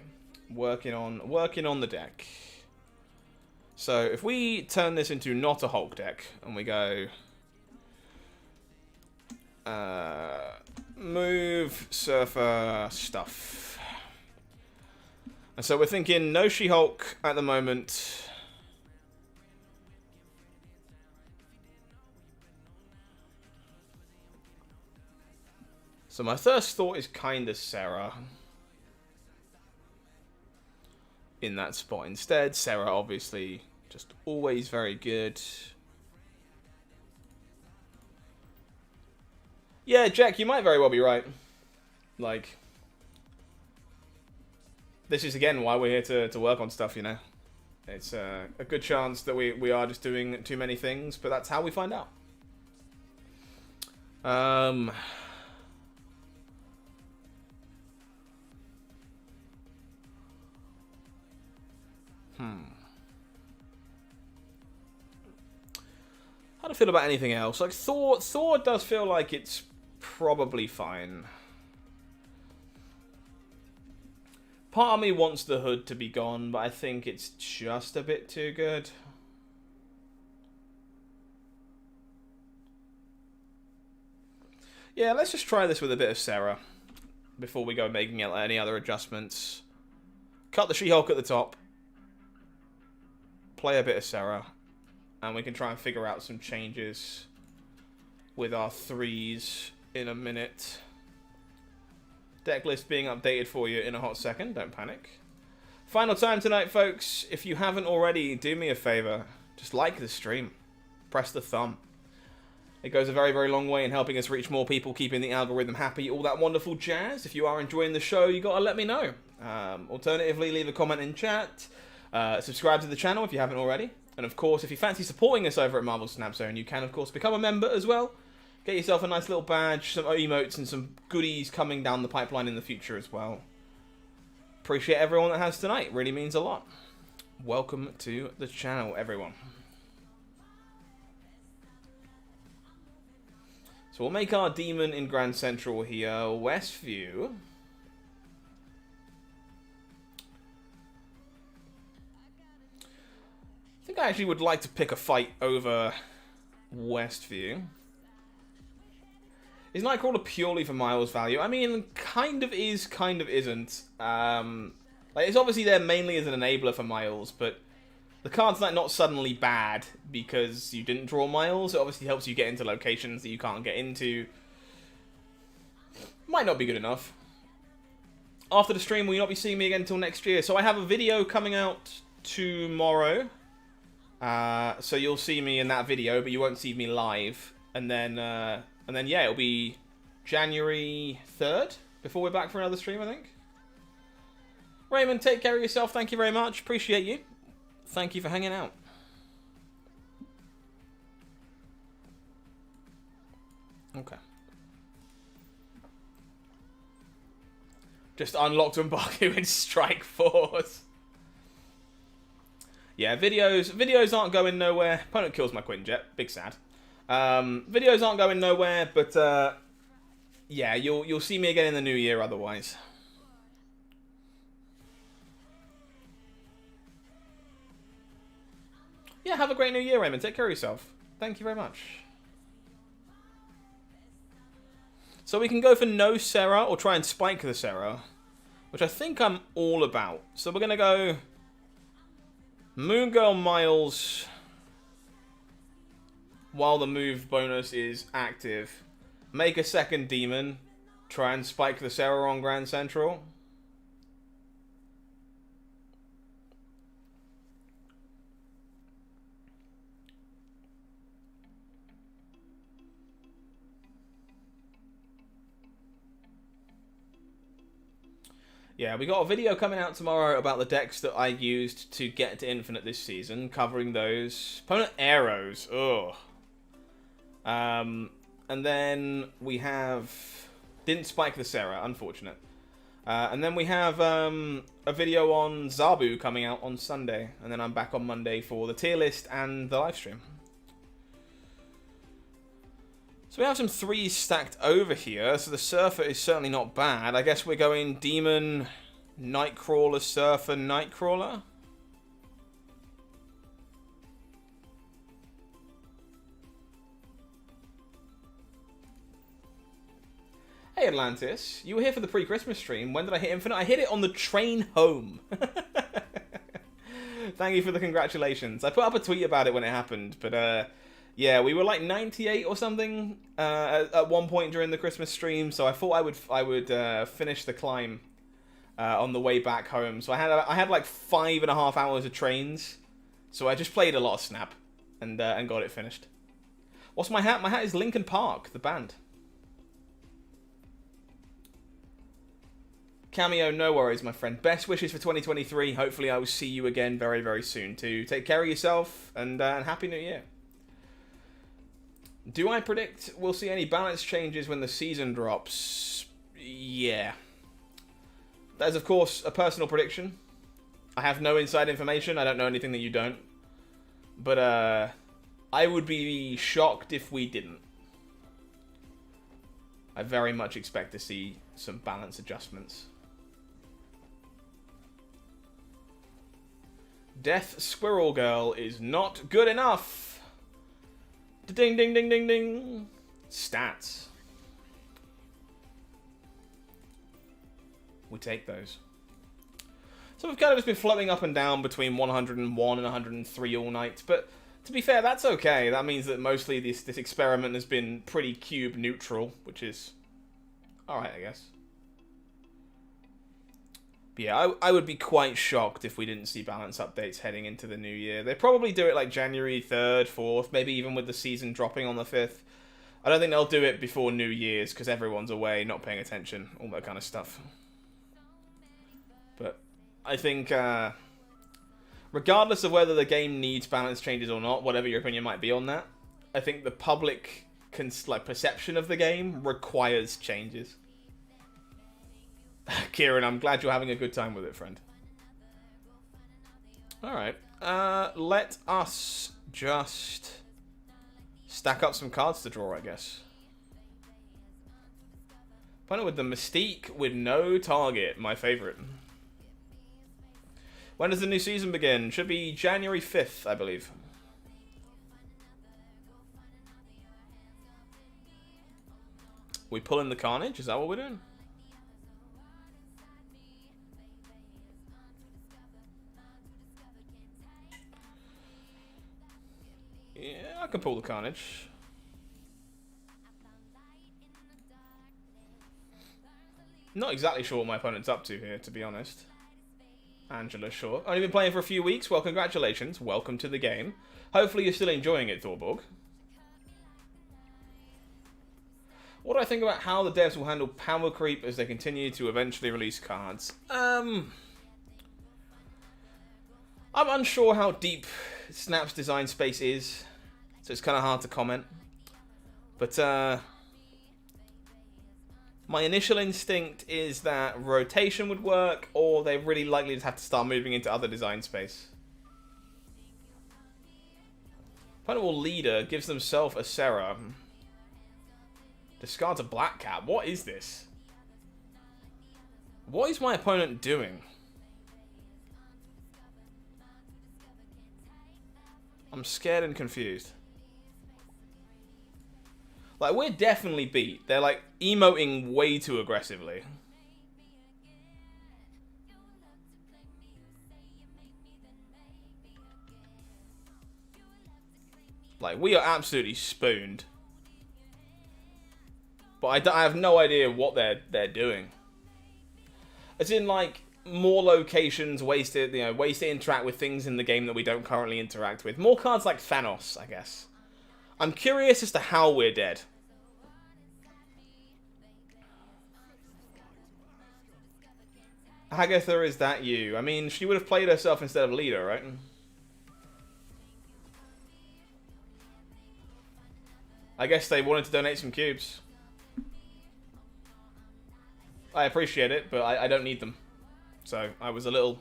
Working on the deck. So, if we turn this into not a Hulk deck, and we go... move, Surfer, stuff. And so we're thinking no She-Hulk at the moment. So my first thought is kind of Sarah. In that spot instead. Sarah, obviously, just always very good. Yeah, Jack, you might very well be right. Like, this is, again, why we're here to work on stuff, you know. It's a good chance that we are just doing too many things, but that's how we find out. How do I feel about anything else? Like, Thor does feel like it's probably fine. Part of me wants the hood to be gone, but I think it's just a bit too good. Yeah, let's just try this with a bit of Sarah before we go making any other adjustments. Cut the She-Hulk at the top. Play a bit of Sarah. And we can try and figure out some changes with our 3s in a minute. Deck list being updated for you in a hot second. Don't panic. Final time tonight, folks. If you haven't already, do me a favor. Just like the stream. Press the thumb. It goes a very, very long way in helping us reach more people, keeping the algorithm happy, all that wonderful jazz. If you are enjoying the show, you gotta let me know. Alternatively, leave a comment in chat. Subscribe to the channel if you haven't already. And of course, if you fancy supporting us over at Marvel Snap Zone, you can, of course, become a member as well. Get yourself a nice little badge, some emotes, and some goodies coming down the pipeline in the future as well. Appreciate everyone that has tonight. Really means a lot. Welcome to the channel, everyone. So we'll make our demon in Grand Central here, Westview. I think I actually would like to pick a fight over Westview. Is Nightcrawler purely for Miles value? I mean, kind of is, kind of isn't. Like, it's obviously there mainly as an enabler for Miles, but the card's like not suddenly bad because you didn't draw Miles. It obviously helps you get into locations that you can't get into. Might not be good enough. After the stream, will you not be seeing me again until next year? So I have a video coming out tomorrow. So you'll see me in that video, but you won't see me live. And then yeah, it'll be January 3rd before we're back for another stream, I think. Raymond, take care of yourself. Thank you very much. Appreciate you. Thank you for hanging out. Okay. Just unlocked Mbaku in Strike Force. Yeah, videos aren't going nowhere. Opponent kills my Quinjet. Big sad. Videos aren't going nowhere, but yeah, you'll see me again in the new year otherwise. Yeah, have a great new year, Raymond. Take care of yourself. Thank you very much. So we can go for no Sarah or try and spike the Sarah, which I think I'm all about. So we're going to go Moon Girl Miles while the move bonus is active. Make a second demon. Try and spike the Sarah on Grand Central. Yeah, we got a video coming out tomorrow about the decks that I used to get to Infinite this season, covering those. Opponent arrows, ugh. And then we have... Didn't spike the Sarah, unfortunate. And then we have a video on Zabu coming out on Sunday. And then I'm back on Monday for the tier list and the live stream. So we have some 3s stacked over here, so the Surfer is certainly not bad. I guess we're going Demon, Nightcrawler, Surfer, Nightcrawler. Hey Atlantis, you were here for the pre-Christmas stream. When did I hit Infinite? I hit it on the train home. Thank you for the congratulations. I put up a tweet about it when it happened, but yeah, we were like 98 or something at one point during the Christmas stream, so I thought I would finish the climb on the way back home. So I had like 5.5 hours of trains, so I just played a lot of Snap and got it finished. What's my hat? My hat is Linkin Park, the band. Cameo, no worries, my friend. Best wishes for 2023. Hopefully I will see you again very, very soon too. Take care of yourself and Happy New Year. Do I predict we'll see any balance changes when the season drops? Yeah. That is, of course, a personal prediction. I have no inside information. I don't know anything that you don't. But I would be shocked if we didn't. I very much expect to see some balance adjustments. Death Squirrel Girl is not good enough. Ding, ding, ding, ding, ding. Stats. We take those. So we've kind of just been floating up and down between 101 and 103 all night, but to be fair, that's okay. That means that mostly this experiment has been pretty cube neutral, which is alright, I guess. But yeah, I would be quite shocked if we didn't see balance updates heading into the new year. They probably do it like January 3rd, 4th, maybe even with the season dropping on the 5th. I don't think they'll do it before New Year's, because everyone's away, not paying attention, all that kind of stuff. But I think, regardless of whether the game needs balance changes or not, whatever your opinion might be on that, I think the public perception of the game requires changes. Kieran, I'm glad you're having a good time with it, friend. Alright, let us just stack up some cards to draw, I guess. Opponent with the Mystique with no target, my favourite. When does the new season begin? Should be January 5th, I believe. We pull in the Carnage? Is that what we're doing? Yeah, I can pull the Carnage. Not exactly sure what my opponent's up to here, to be honest. Angela, sure. Only been playing for a few weeks. Well, congratulations. Welcome to the game. Hopefully you're still enjoying it, Thorborg. What do I think about how the devs will handle power creep as they continue to eventually release cards? I'm unsure how deep Snap's design space is, so it's kind of hard to comment. But my initial instinct is that rotation would work, or they're really likely to have to start moving into other design space. Opponent leader gives themselves a Serra. Discards a Black Cat. What is this? What is my opponent doing? I'm scared and confused. Like, we're definitely beat. They're, like, emoting way too aggressively. Like, we are absolutely spooned. But I have no idea what they're doing. As in, like, more locations, ways to interact with things in the game that we don't currently interact with. More cards like Thanos, I guess. I'm curious as to how we're dead. Agatha, is that you? I mean, she would have played herself instead of leader, right? I guess they wanted to donate some cubes. I appreciate it, but I don't need them. So, I was a little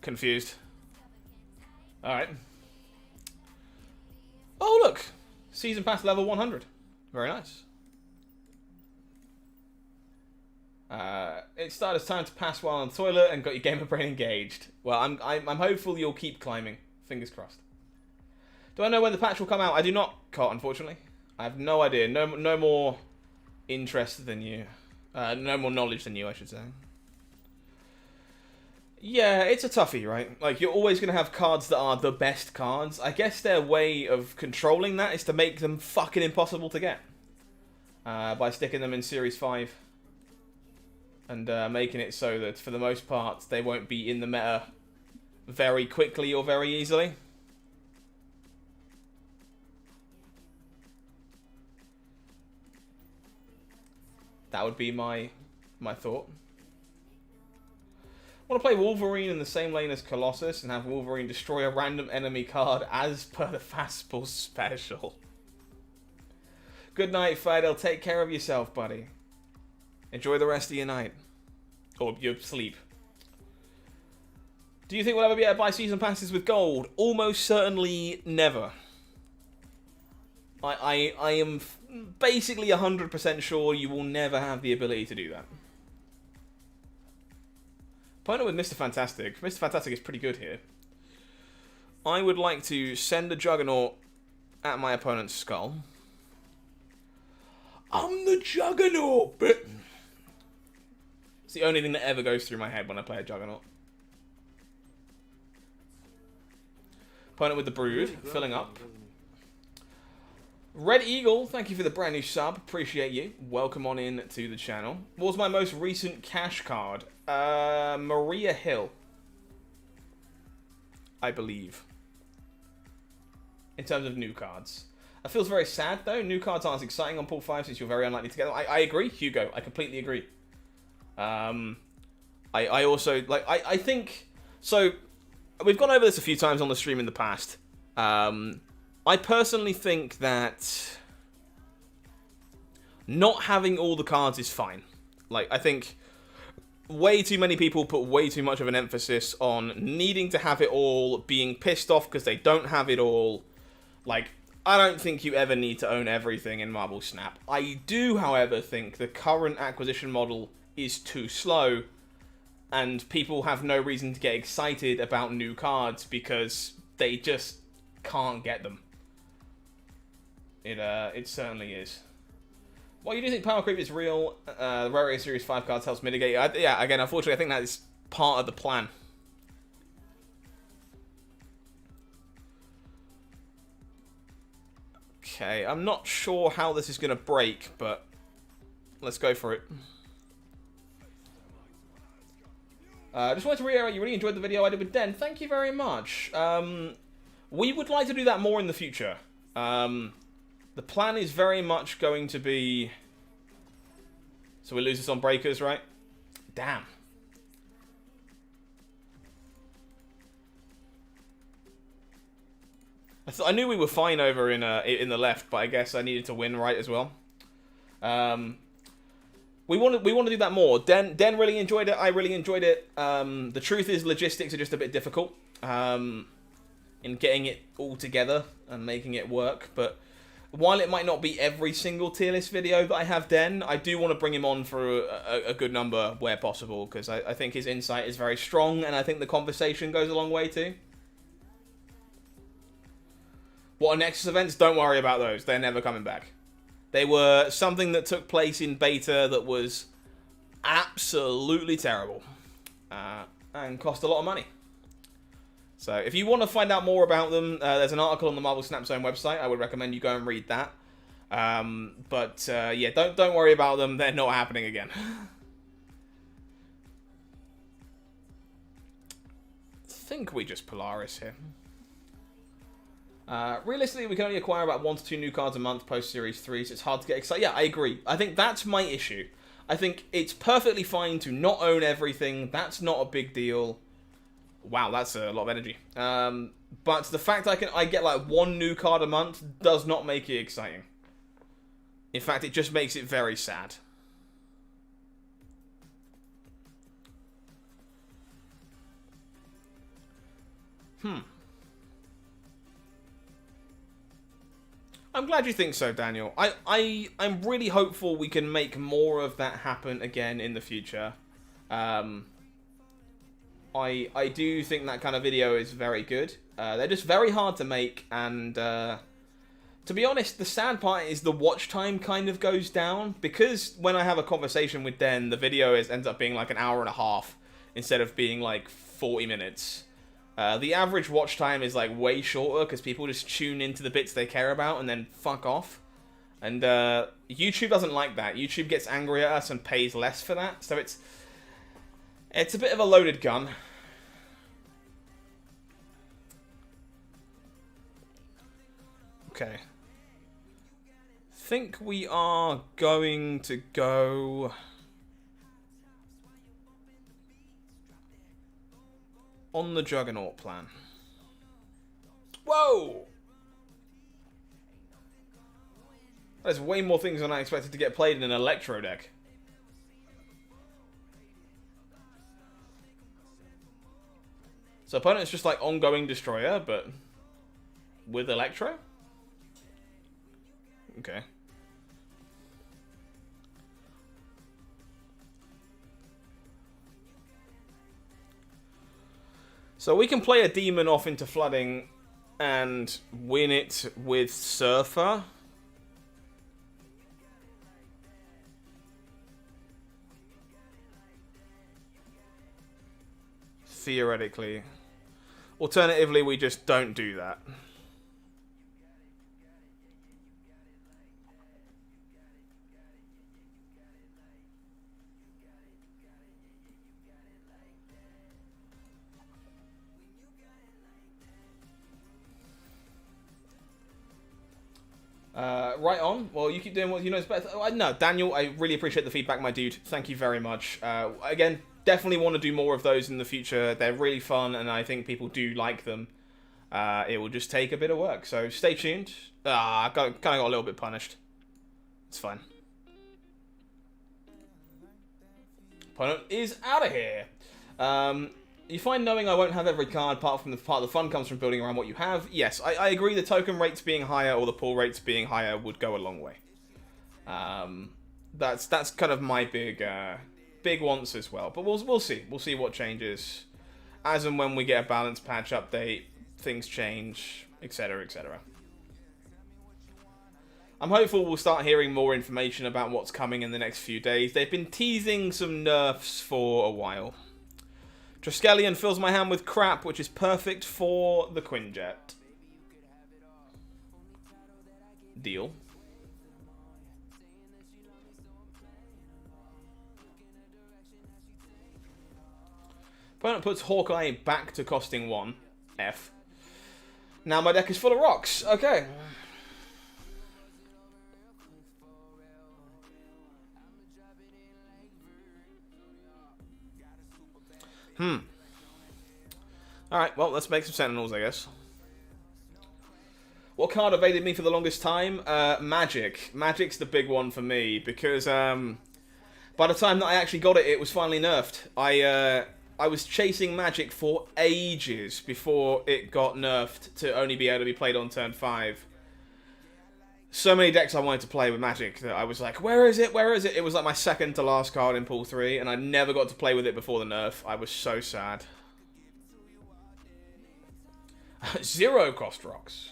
confused. Alright. Oh, look! Season Pass level 100. Very nice. It started time to pass while on the toilet and got your gamer brain engaged. Well, I'm hopeful you'll keep climbing. Fingers crossed. Do I know when the patch will come out? I do not, Cot, unfortunately. I have no idea. No more interest than you. No more knowledge than you, I should say. Yeah, it's a toughie, right? Like, you're always going to have cards that are the best cards. I guess their way of controlling that is to make them fucking impossible to get. By sticking them in Series 5. And making it so that, for the most part, they won't be in the meta very quickly or very easily. That would be my thought. I want to play Wolverine in the same lane as Colossus and have Wolverine destroy a random enemy card as per the Fastball special. Good night, Fidel. Take care of yourself, buddy. Enjoy the rest of your night. Or your sleep. Do you think we'll ever be able to buy season passes with gold? Almost certainly never. I am basically 100% sure you will never have the ability to do that. Opponent with Mr. Fantastic. Mr. Fantastic is pretty good here. I would like to send a Juggernaut at my opponent's skull. I'm the Juggernaut! But the only thing that ever goes through my head when I play a Juggernaut. Opponent with the Brood, filling up. Red Eagle, thank you for the brand new sub. Appreciate you. Welcome on in to the channel. What was my most recent cash card? Maria Hill, I believe. In terms of new cards. It feels very sad, though. New cards aren't as exciting on pool 5 since you're very unlikely to get them. I agree, Hugo. I completely agree. I also, like, I think... So, we've gone over this a few times on the stream in the past. I personally think that not having all the cards is fine. Like, I think way too many people put way too much of an emphasis on needing to have it all, being pissed off because they don't have it all. Like, I don't think you ever need to own everything in Marble Snap. I do, however, think the current acquisition model is too slow, and people have no reason to get excited about new cards because they just can't get them. It certainly is. Well, you do think power creep is real? The Rarity Series 5 cards helps mitigate it. Yeah, again, unfortunately, I think that is part of the plan. Okay, I'm not sure how this is going to break, but let's go for it. Just wanted to reiterate, you really enjoyed the video I did with Den. Thank you very much. We would like to do that more in the future. The plan is very much going to be... So we lose this on breakers, right? Damn. I knew we were fine over in the left, but I guess I needed to win right as well. We want to do that more. Den really enjoyed it. I really enjoyed it. The truth is, logistics are just a bit difficult in getting it all together and making it work. But while it might not be every single tier list video that I have Den, I do want to bring him on for a good number where possible, because I think his insight is very strong, and I think the conversation goes a long way too. What are Nexus events? Don't worry about those. They're never coming back. They were something that took place in beta that was absolutely terrible. And cost a lot of money. So if you want to find out more about them, there's an article on the Marvel Snap Zone website. I would recommend you go and read that. Yeah, don't worry about them. They're not happening again. I think we just Polaris here. Realistically, we can only acquire about 1 to 2 new cards a month post Series 3, so it's hard to get excited. Yeah, I agree. I think that's my issue. I think it's perfectly fine to not own everything. That's not a big deal. Wow, that's a lot of energy. But the fact I get like 1 new card a month does not make it exciting. In fact, it just makes it very sad. I'm glad you think so, Daniel. I'm really hopeful we can make more of that happen again in the future. I do think that kind of video is very good. They're just very hard to make, and to be honest, the sad part is the watch time kind of goes down, because when I have a conversation with Den, the video ends up being like an hour and a half instead of being like 40 minutes. The average watch time is like way shorter because people just tune into the bits they care about and then fuck off. And YouTube doesn't like that. YouTube gets angry at us and pays less for that. So it's a bit of a loaded gun. Okay. Think we are going to go on the Juggernaut plan. Whoa! There's way more things than I expected to get played in an Electro deck. So opponent's just like ongoing Destroyer, but with Electro? Okay. So we can play a demon off into flooding and win it with Surfer. theoretically. Alternatively, we just don't do that. Right on. Well, you keep doing what you know is better. No, Daniel, I really appreciate the feedback, my dude. Thank you very much. Again, definitely want to do more of those in the future. They're really fun, and I think people do like them. It will just take a bit of work, so stay tuned. I kind of got a little bit punished. It's fine. Opponent is out of here. You find knowing I won't have every card, apart from the part of the fun comes from building around what you have. Yes, I agree the token rates being higher or the pull rates being higher would go a long way. That's kind of my big wants as well. But we'll see. We'll see what changes. As and when we get a balance patch update, things change, etc, etc. I'm hopeful we'll start hearing more information about what's coming in the next few days. They've been teasing some nerfs for a while. Triskelion fills my hand with crap, which is perfect for the Quinjet. Deal. Opponent puts Hawkeye back to costing 1. F. Now my deck is full of rocks. Okay. Alright, well, let's make some Sentinels, I guess. What card evaded me for the longest time? Magic. Magic's the big one for me, because by the time that I actually got it, it was finally nerfed. I was chasing Magic for ages before it got nerfed to only be able to be played on turn 5. So many decks I wanted to play with Magic that I was like, where is it? Where is it? It was like my second to last card in pool 3, and I never got to play with it before the nerf. I was so sad. 0 cost rocks.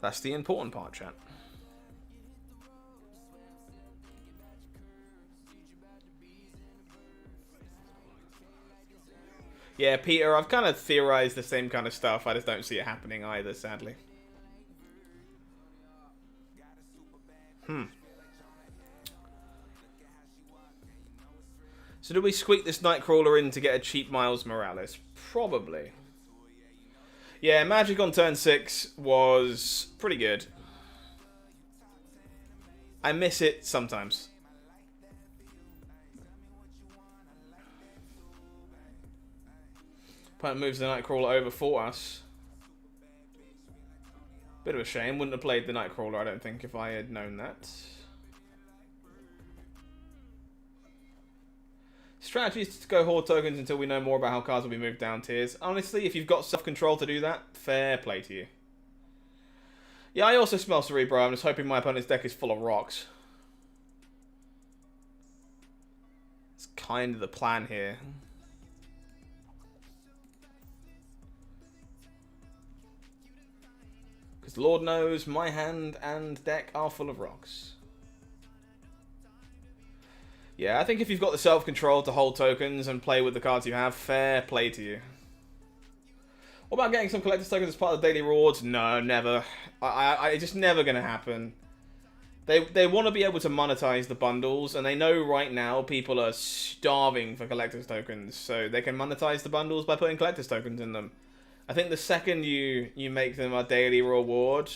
That's the important part, chat. Yeah, Peter, I've kind of theorized the same kind of stuff. I just don't see it happening either, sadly. So do we squeak this Nightcrawler in to get a cheap Miles Morales? Probably. Yeah, Magic on turn 6 was pretty good. I miss it sometimes. Opponent moves the Nightcrawler over for us. Bit of a shame. Wouldn't have played the Nightcrawler, I don't think, if I had known that. Strategy is to go hoard tokens until we know more about how cards will be moved down tiers. Honestly, if you've got self-control to do that, fair play to you. Yeah, I also smell Cerebro. I'm just hoping my opponent's deck is full of rocks. It's kind of the plan here. Because Lord knows my hand and deck are full of rocks. Yeah, I think if you've got the self-control to hold tokens and play with the cards you have, fair play to you. What about getting some collector's tokens as part of the daily rewards? No, never. It's just never going to happen. They want to be able to monetize the bundles, and they know right now people are starving for collector's tokens, so they can monetize the bundles by putting collector's tokens in them. I think the second you make them a daily reward,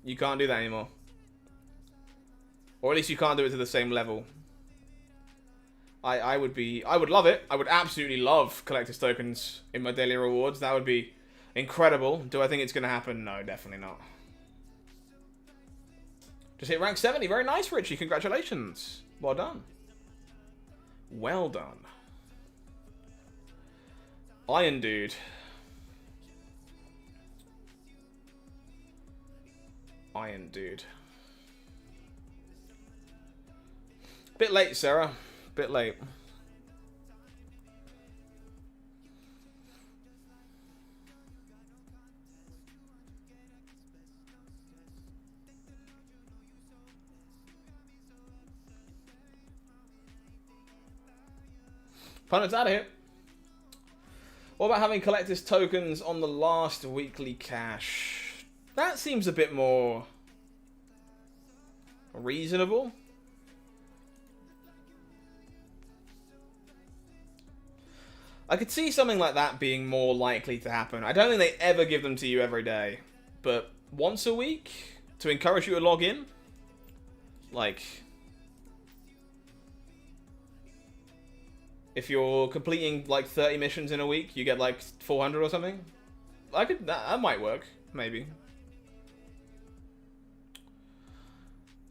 you can't do that anymore. Or at least you can't do it to the same level. I would love it. I would absolutely love collector's tokens in my daily rewards. That would be incredible. Do I think it's going to happen? No, definitely not. Just hit rank 70. Very nice, Richie. Congratulations. Well done. Well done. Iron Dude. Iron Dude. Bit late, Sarah. Bit late. Opponent's out of here. What about having collector's tokens on the last weekly cash? That seems a bit more reasonable. I could see something like that being more likely to happen. I don't think they ever give them to you every day. But once a week to encourage you to log in? Like, if you're completing like 30 missions in a week, you get like 400 or something? That might work, maybe.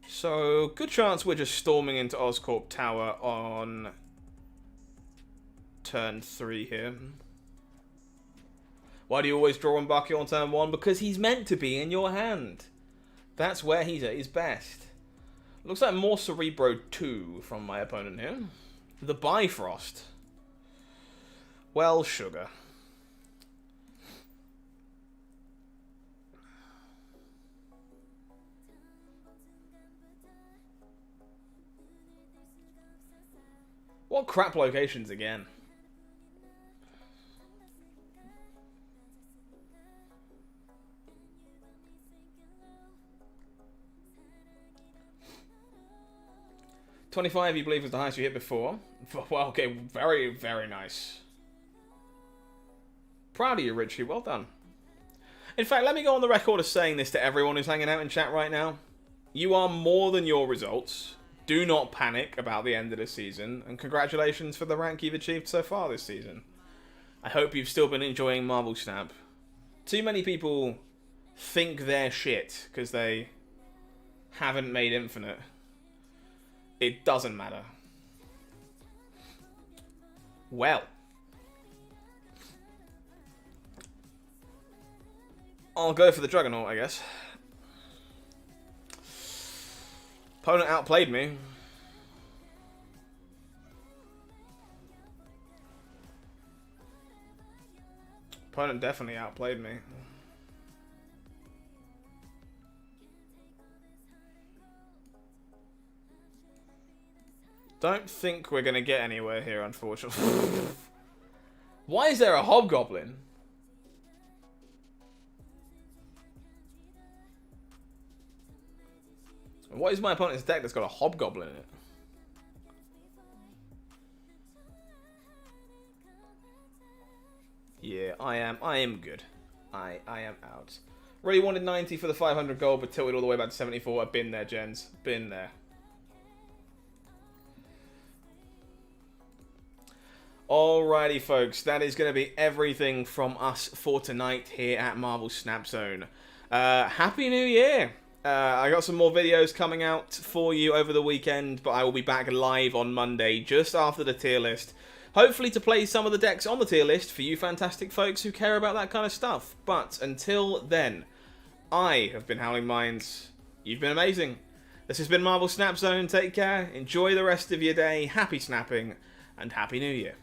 So, good chance we're just storming into Oscorp Tower on turn 3 here. Why do you always draw M'Baku on turn 1? Because he's meant to be in your hand. That's where he's at his best. Looks like more Cerebro 2 from my opponent here. The Bifrost. Well, sugar. What crap locations again? $25 you believe was the highest you hit before. Well, okay, very, very nice. Proud of you, Richie. Well done. In fact, let me go on the record of saying this to everyone who's hanging out in chat right now. You are more than your results. Do not panic about the end of the season. And congratulations for the rank you've achieved so far this season. I hope you've still been enjoying Marvel Snap. Too many people think they're shit because they haven't made Infinite. It doesn't matter. Well. I'll go for the Juggernaut, I guess. Opponent outplayed me. Opponent definitely outplayed me. Don't think we're going to get anywhere here, unfortunately. Why is there a Hobgoblin? What is my opponent's deck that's got a Hobgoblin in it? Yeah, I am good. I am out. Really wanted 90 for the 500 gold, but tilted all the way back to 74. I've been there, gents. Been there. Alrighty, folks. That is going to be everything from us for tonight here at Marvel Snap Zone. Happy New Year! I got some more videos coming out for you over the weekend, but I will be back live on Monday just after the tier list. Hopefully to play some of the decks on the tier list for you fantastic folks who care about that kind of stuff. But until then, I have been HowlingMines. You've been amazing. This has been Marvel Snap Zone. Take care. Enjoy the rest of your day. Happy snapping and Happy New Year.